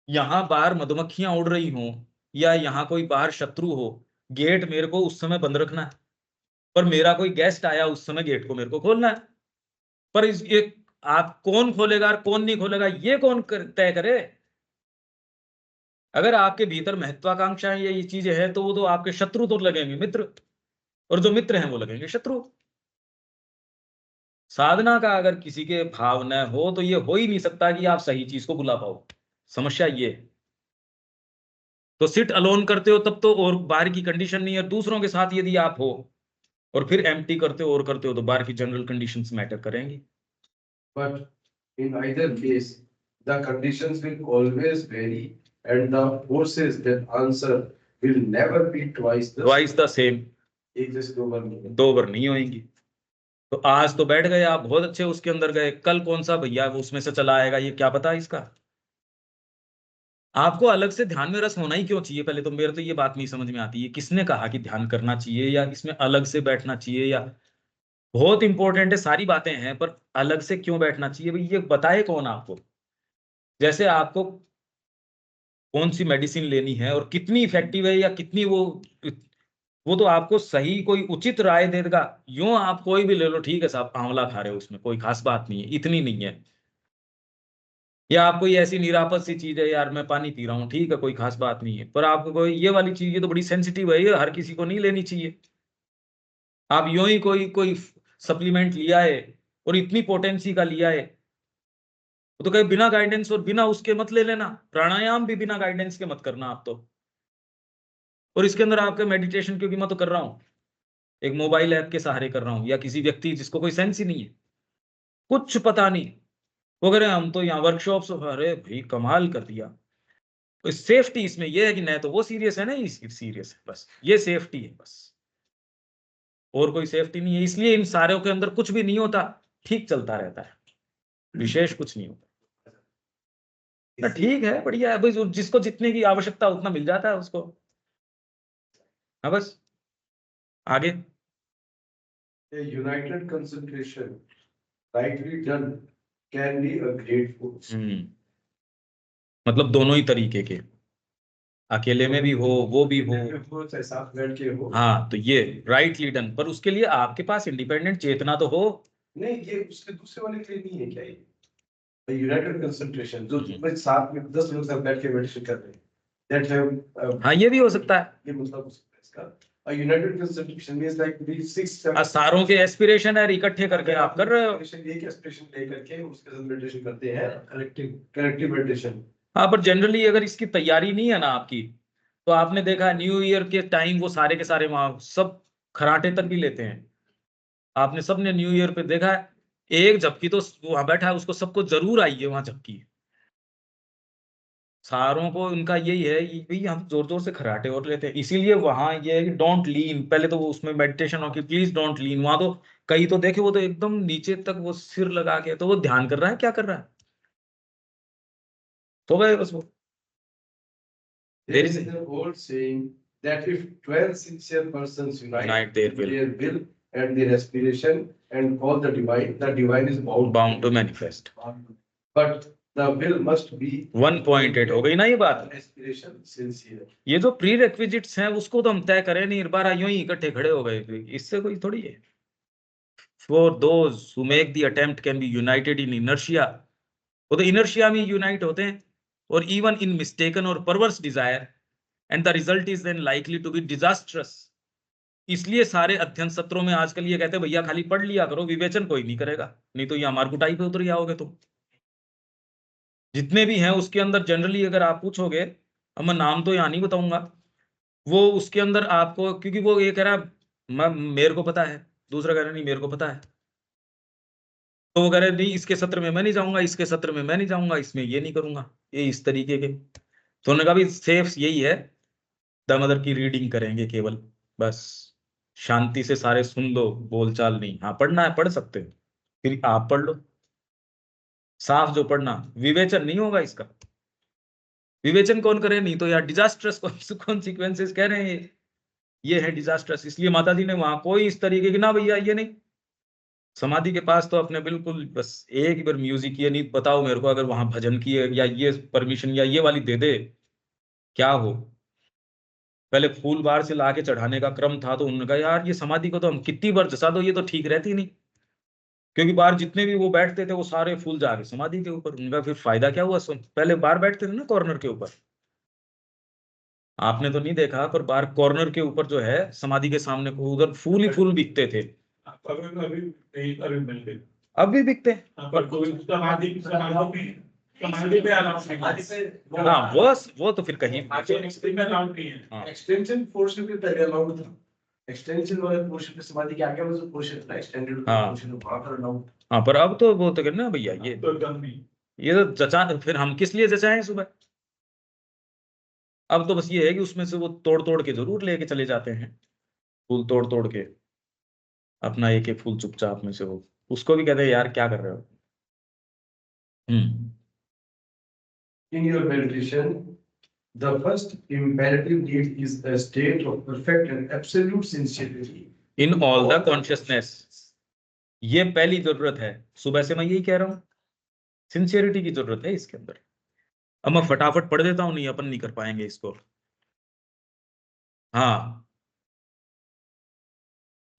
Speaker 1: यहां बाहर मधुमक्खियां उड़ रही हों या यहाँ कोई बाहर शत्रु हो, गेट मेरे को उस समय बंद रखना है। पर मेरा कोई गेस्ट आया उस समय गेट को मेरे को खोलना है। पर इस ये आप कौन खोलेगा और कौन नहीं खोलेगा ये कौन तय करे? अगर आपके भीतर महत्वाकांक्षाएं ये चीजें हैं तो वो तो आपके शत्रु तो लगेंगे मित्र, और जो मित्र हैं वो लगेंगे शत्रु। साधना का अगर किसी के भाव न हो तो ये हो ही नहीं सकता कि आप सही चीज को बुला पाओ। समस्या ये है। तो सिट अलोन करते हो तब तो और बाहर की कंडीशन नहीं है, दूसरों के साथ यदि आप हो और फिर एम्प्टी करते हो और करते हो तो बाहर की जनरल कंडीशंस मैटर करेंगी।
Speaker 3: But in either case, the conditions will always vary, and the forces that answer will never be twice
Speaker 1: the same.
Speaker 3: एक जैसे दो बार नहीं
Speaker 1: दो बार नहीं होंगी। तो आज तो बैठ गए आप बहुत अच्छे उसके अंदर गए, कल कौन सा भैया उसमें से चला आएगा ये क्या पता इसका। आपको अलग से ध्यान में रस होना ही क्यों चाहिए? पहले तो मेरे तो ये बात नहीं समझ में आती है, किसने कहा कि ध्यान करना चाहिए या इसमें अलग से बैठना चाहिए? या बहुत इंपॉर्टेंट है, सारी बातें हैं, पर अलग से क्यों बैठना चाहिए भाई, ये बताए कौन आपको? जैसे आपको कौन सी मेडिसिन लेनी है और कितनी इफेक्टिव है या कितनी वो तो आपको सही कोई उचित राय देगा। यूं आप कोई भी ले लो, ठीक है साहब आंवला खा रहे हो, उसमें कोई खास बात नहीं है, इतनी नहीं है। या आप कोई ऐसी निरापद सी चीज है, यार मैं पानी पी रहा हूँ, ठीक है कोई खास बात नहीं है, पर आपको कोई ये वाली चीज, ये तो बड़ी सेंसिटिव है, ये हर किसी को नहीं लेनी चाहिए। आप यूं ही कोई सप्लीमेंट लिया है और इतनी पोटेंसी का लिया है, तो कहीं बिना गाइडेंस और बिना उसके मत ले लेना। प्राणायाम भी बिना गाइडेंस के मत करना आप तो। और इसके अंदर आपके मेडिटेशन, क्योंकि मैं तो कर रहा हूँ एक मोबाइल ऐप के सहारे कर रहा हूँ, या किसी व्यक्ति जिसको कोई सेंस ही नहीं है, कुछ पता नहीं, वो कह रहे हैं हम तो यहाँ वर्कशॉप्स, अरे भाई कमाल कर दिया। तो सेफ्टी इसमें ये है कि नहीं तो वो सीरियस है, नहीं सीरियस है, बस ये सेफ्टी है बस, और कोई सेफ्टी नहीं है। इसलिए इन सारों के अंदर कुछ भी नहीं होता, ठीक चलता रहता है, विशेष कुछ नहीं होता। ना ठीक है, बढ़िया है भाई, जिसको जितने की आवश्यकता उतना मिल जाता है उसको। हाँ बस आगे।
Speaker 3: A united concentration, rightly done, can be a great force.
Speaker 1: मतलब दोनों ही तरीके के, अकेले में भी हो, वो भी हो,
Speaker 3: साथ बैठ के हो।
Speaker 1: हाँ तो ये राइटली डन, पर उसके लिए आपके पास इंडिपेंडेंट चेतना तो हो।
Speaker 3: नहीं, ये उसके दूसरे वाले के लिए नहीं है क्या? ये यूनाइटेड कंसंट्रेशन जो साथ में 10 लोग साथ बैठ के मेडिटेशन कर रहे हैं, दैट हैव,
Speaker 1: हाँ ये भी हो सकता है।
Speaker 3: ये मतलब हो सकता है इसका। A united concentration means like these 6-7
Speaker 1: सारों के एस्पिरेशन है इकट्ठे करके आप कर रहे हो।
Speaker 3: एक एस्पिरेशन लेकर के उसके साथ मेडिटेशन करते हैं, कलेक्टिव मेडिटेशन।
Speaker 1: हाँ पर जनरली अगर इसकी तैयारी नहीं है ना आपकी, तो आपने देखा न्यू ईयर के टाइम वो सारे के सारे वहां सब खराटे तक भी लेते हैं। आपने सबने न्यू ईयर पे देखा है, एक झपकी तो वहां बैठा है, उसको सबको जरूर आई है वहां झपकी। सारों को उनका यही है भाई हम जोर जोर से खराटे और लेते हैं। इसीलिए वहां ये है कि डोंट लीन, पहले तो वो उसमें मेडिटेशन हो कि प्लीज डोंट लीन। वहां तो कई तो देखे वो तो एकदम नीचे तक वो सिर लगा के, तो वो ध्यान कर रहा है, क्या कर रहा है, तो गए बस वो।
Speaker 3: There is an old saying that if 12 sincere persons unite
Speaker 1: their
Speaker 3: will and their aspiration and call the divine is
Speaker 1: bound to manifest.
Speaker 3: But the will must be
Speaker 1: 1.8 हो गई ना ये बात।
Speaker 3: aspiration sincere.
Speaker 1: ये जो प्री रेक्विजिट्स हैं उसको तो हम तय करें नहीं, बार यूं ही इकट्ठे खड़े हो गए, इससे कोई थोड़ी है। For those who make the attempt can be united in inertia, वो तो इनर्शिया में यूनाइट होते हैं, और इवन इन मिस्टेकन और perverse desire, and the result is then likely to be disastrous. इसलिए सारे अध्ययन सत्रों में आजकल ये कहते हैं भैया खाली पढ़ लिया करो, विवेचन कोई नहीं करेगा, नहीं तो ये हमारे कुटाई पे उतर जाओगे तुम। जितने भी हैं उसके अंदर जनरली अगर आप पूछोगे, अब मैं नाम तो यहाँ नहीं बताऊंगा, वो उसके अंदर आपको, क्योंकि वो ये कह रहा है मेरे को पता है, दूसरा कह रहा नहीं मेरे को पता है, तो वो कह रहे नहीं इसके सत्र में मैं नहीं जाऊंगा, इसके सत्र में मैं नहीं जाऊंगा, इसमें ये नहीं करूंगा, ये इस तरीके के। तो उन्होंने कहा भी सेफ यही है, दामोदर की रीडिंग करेंगे केवल, बस शांति से सारे सुन लो, बोलचाल नहीं। हाँ पढ़ना है पढ़ सकते हो, फिर आप पढ़ लो साफ जो पढ़ना, विवेचन नहीं होगा इसका। विवेचन कौन करे, नहीं तो यार डिजास्ट्रस कॉन्सिक्वेंसेस कह रहे हैं, ये है डिजास्ट्रस। इसलिए माता जी ने वहां कोई इस तरीके की ना भैया ये नहीं, समाधि के पास तो अपने बिल्कुल बस एक बार म्यूजिक, ये नहीं बताओ मेरे को अगर वहां भजन की है या ये परमिशन या ये वाली दे दे क्या हो। पहले फूल बाहर से लाके चढ़ाने का क्रम था, तो उन्होंने कहा यार ये समाधि को तो हम कितनी बार जसा दो, ये तो ठीक रहती नहीं, क्योंकि बाहर जितने भी वो बैठते थे वो सारे फूल जा रहे समाधि के ऊपर। उनका फिर फायदा क्या हुआ, पहले बाहर बैठते थे ना कॉर्नर के ऊपर, आपने तो नहीं देखा, पर बाहर कॉर्नर के ऊपर जो है समाधि के सामने को उधर फूल ही फूल बिकते थे।
Speaker 2: अभी मिल गए,
Speaker 1: अब भी बिकते हैं,
Speaker 2: पर समाधि पे
Speaker 1: हाँ वो तो फिर कहीं
Speaker 3: एक्सटेंशन पोर्शन पे पहले अलाउड था, एक्सटेंशन वाले पोर्शन पे समाधि के आगे वाला जो पोर्शन था एक्सटेंडेड पोर्शन वहां पर अलाउड।
Speaker 1: हाँ पर अब तो वो तो करना भैया ये
Speaker 2: तो एकदम नहीं,
Speaker 1: ये तो जचा, फिर हम किस लिए जचाएं सुबह। अब तो बस ये है कि उसमें से वो तोड़ तोड़ के जरूर लेके चले जाते हैं, फूल तोड़ तोड़ के, अपना एक एक फूल चुपचाप में से वो, उसको भी कहते हैं यार क्या कर रहे हो।
Speaker 3: In your meditation, the first imperative need is a state of perfect and absolute sincerity
Speaker 1: in all the consciousness। ये पहली जरूरत है, सुबह से मैं यही कह रहा हूं, सिंसियरिटी की जरूरत है इसके अंदर। अब मैं फटाफट पढ़ देता हूं, नहीं अपन नहीं कर पाएंगे इसको। हाँ,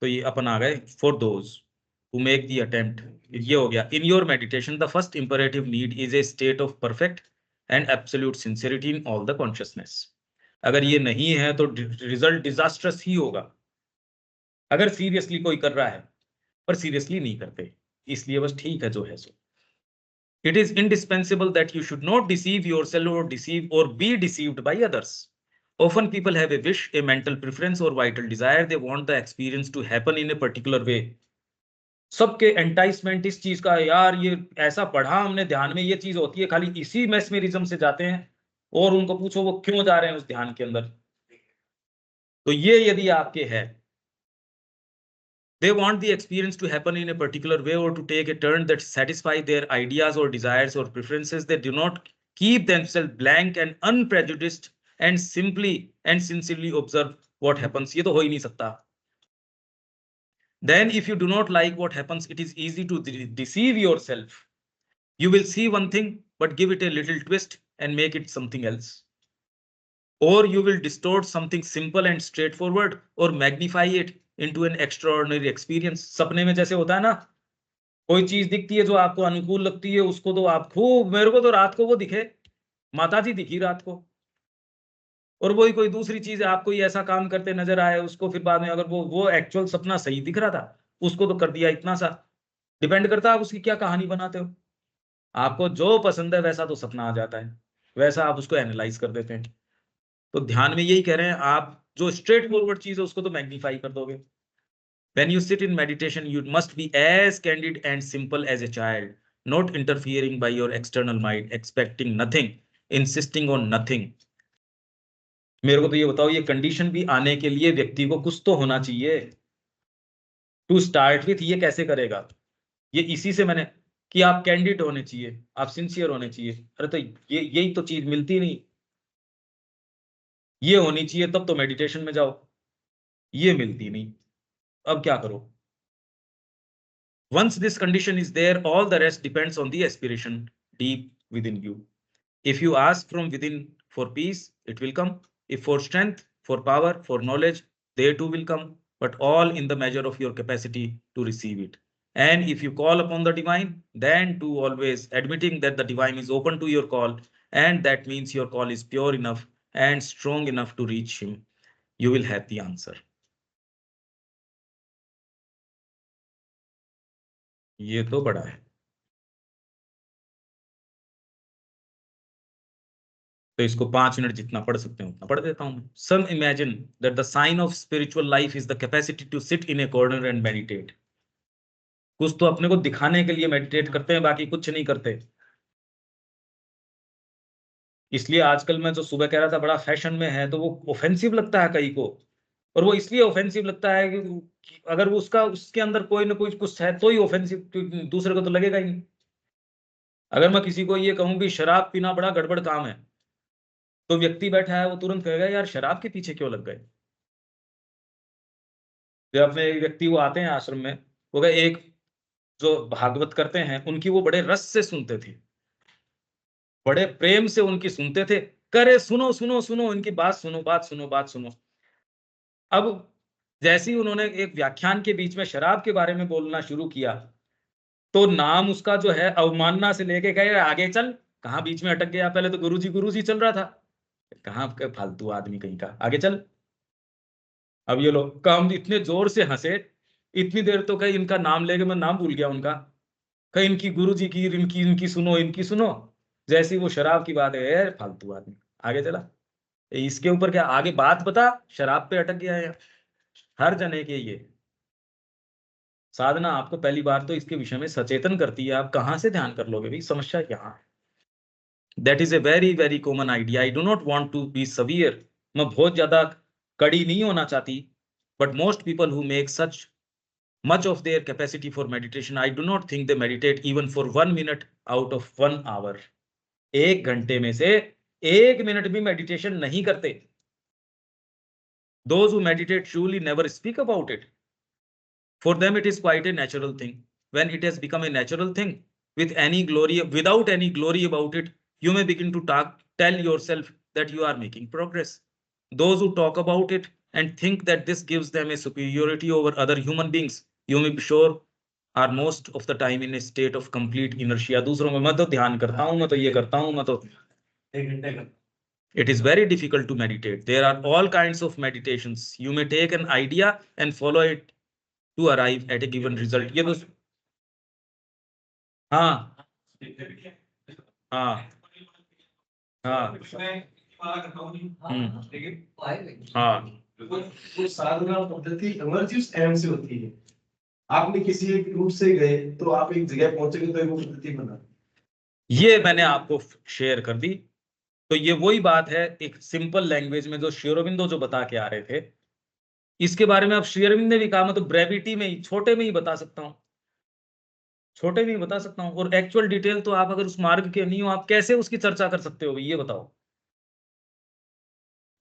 Speaker 1: तो ये अपन आ गए for those who make the attempt. ये हो गया, in your meditation the first imperative need is a state of perfect and absolute sincerity in all the consciousness. अगर ये नहीं है तो रिजल्ट डिजास्ट्रस ही होगा, अगर सीरियसली कोई कर रहा है, पर सीरियसली नहीं करते, इसलिए बस ठीक है जो है सो। It is indispensable that you should not deceive yourself or deceive or be deceived by others. Often people have a wish, a mental preference or vital desire. They want the experience to happen in a particular way. सबके enticement इस चीज का, यार ये ऐसा पढ़ा हमने ध्यान में, ये चीज होती है, खाली इसी मैस्मेरिज्म से जाते हैं और उनको पूछो वो क्यों जा रहे हैं उस ध्यान के अंदर। तो ये यदि आपके है, they want the experience to happen in a particular way or to take a turn that satisfy their ideas or desires or preferences. They do not keep themselves blank and unprejudiced and simply and sincerely observe what happens. ये तो हो ही नहीं सकता। Then if you do not like what happens, it is easy to deceive yourself. You will see one thing but give it a little twist and make it something else. Or you will distort something simple and straightforward or magnify it into an extraordinary experience. सपने में जैसे होता है ना, कोई चीज दिखती है जो आपको अनुकूल लगती है, उसको तो आप खूब, मेरे को तो रात को वो दिखे, माताजी दिखी रात को, और वही कोई दूसरी चीज है, आपको ऐसा काम करते नजर आए, उसको फिर बाद में अगर वो एक्चुअल सपना सही दिख रहा था, उसको तो कर दिया इतना सा। डिपेंड करता है आप उसकी क्या कहानी बनाते हो। आपको जो पसंद है वैसा तो सपना आ जाता है, वैसा आप उसको एनालाइज कर देते हैं। तो ध्यान में यही कह रहे हैं, आप जो स्ट्रेट फॉरवर्ड चीज है उसको तो मैग्नीफाई कर दोगे। When you sit in meditation, you must be as candid and simple as a child, not interfering by your external mind, expecting nothing, insisting on nothing. मेरे को तो ये बताओ, ये कंडीशन भी आने के लिए व्यक्ति को कुछ तो होना चाहिए। टू स्टार्ट विथ ये कैसे करेगा? ये इसी से मैंने कि आप कैंडिड होने चाहिए, आप सिंसियर होने चाहिए। अरे तो ये यही तो चीज मिलती नहीं, ये होनी चाहिए तब तो मेडिटेशन में जाओ, ये मिलती नहीं, अब क्या करो? Once this condition is there, all the rest depends on the aspiration deep within you. If you ask from within for peace, it will come. If for strength, for power, for knowledge, they too will come, but all in the measure of your capacity to receive it. And if you call upon the divine, then too always admitting that the divine is open to your call, and that means your call is pure enough and strong enough to reach him, you will have the answer. ये तो बड़ा है। तो इसको 5 minute जितना पढ़ सकते हैं उतना पढ़ देता हूं। Some imagine that the sign of spiritual life is the capacity to sit in a corner and meditate. कुछ तो अपने को दिखाने के लिए मेडिटेट करते हैं, बाकी कुछ नहीं करते। इसलिए आजकल मैं जो सुबह कह रहा था बड़ा फैशन में है, तो वो ऑफेंसिव लगता है कई को, और वो इसलिए ऑफेंसिव लगता है कि अगर वो उसके अंदर कोई ना कोई कुछ है तो ही ऑफेंसिव, दूसरे को तो लगेगा ही नहीं। अगर मैं किसी को ये कहूं कि शराब पीना बड़ा गड़बड़ काम है, तो व्यक्ति बैठा है वो तुरंत कहेगा यार शराब के पीछे क्यों लग गए। जब अपने व्यक्ति वो आते हैं आश्रम में, वो कहे एक जो भागवत करते हैं उनकी वो बड़े रस से सुनते थे, बड़े प्रेम से उनकी सुनते थे, करे सुनो सुनो सुनो इनकी बात सुनो, बात सुनो, बात सुनो। अब जैसे ही उन्होंने एक व्याख्यान के बीच में शराब के बारे में बोलना शुरू किया, तो नाम उसका जो है अवमानना से लेके गए आगे चल, कहाँ बीच में अटक गया, पहले तो गुरुजी चल रहा था, कहाँ फालतू आदमी कहीं का, आगे चल। अब ये लोग काम इतने जोर से हंसे, इतनी देर तो कहीं इनका नाम लेके मैं नाम भूल गया उनका, कहीं इनकी गुरुजी की, इनकी सुनो, इनकी सुनो। जैसी वो शराब की बात है, फालतू आदमी आगे चला। इसके ऊपर क्या आगे बात बता, शराब पे अटक गया है। हर जने के ये साधना आपको पहली बार तो इसके विषय में सचेतन करती है, आप कहां से ध्यान कर लोगे भाई, समस्या यहाँ है। That is a very very common idea. I do not want to be severe, मैं बहुत ज्यादा कड़ी नहीं होना चाहती, but most people who make such much of their capacity for meditation, I do not think they meditate even for 1 minute out of 1 hour. 1 घंटे में से 1 मिनट भी मेडिटेशन नहीं करते। Those who meditate truly never speak about it. For them it is quite a natural thing. When it has become a natural thing, without any glory about it, you may begin to tell yourself that you are making progress. Those who talk about it and think that this gives them a superiority over other human beings, you may be sure, are most of the time in a state of complete inertia. दूसरों में मैं तो ध्यान करता हूँ, मैं तो ये करता हूँ, मैं तो एक घंटे का. It is very difficult to meditate. There are all kinds of meditations. You may take an idea and follow it to arrive at a given result. ये तो हाँ हाँ हाँ हाँ
Speaker 3: वो साधना पद्धति एमर्जिव एम से होती है. आपने किसी एक रूट से गए तो आप एक जगह पहुंचेंगे तो एक वो पद्धति बना.
Speaker 1: ये मैंने आपको शेयर कर दी. तो ये वही बात है एक सिंपल लैंग्वेज में जो श्री अरविंदो जो बता के आ रहे थे. इसके बारे में आप श्री अरविंद ने भी कहा, मैं तो ब्रेविटी में ही, छोटे में ही बता सकता हूँ, छोटे में ही बता सकता हूँ. और एक्चुअल डिटेल तो आप अगर उस मार्ग के नहीं हो, आप कैसे उसकी चर्चा कर सकते हो, ये बताओ.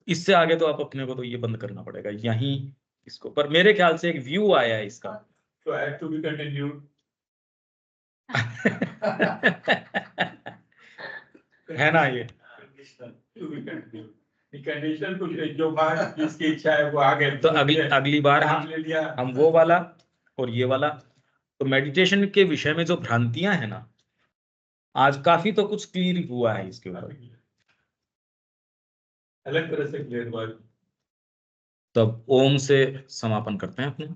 Speaker 1: इससे आगे तो आप अपने को तो ये बंद करना पड़ेगा यहीं इसको. पर मेरे ख्याल से एक व्यू आया है इसका.
Speaker 2: So I have to be continued.
Speaker 1: है ना ये
Speaker 2: To be continued. कंडीशन कुछ जो बात जिसकी इच्छा है वो आगे.
Speaker 1: तो अगली बार हम वो वाला और ये वाला. तो मेडिटेशन के विषय में जो भ्रांतियां हैं ना, आज काफी तो कुछ क्लियर हुआ है इसके ऊपर.
Speaker 2: अलग तरह से क्लियर हुआ.
Speaker 1: तब ओम से समापन करते हैं अपने.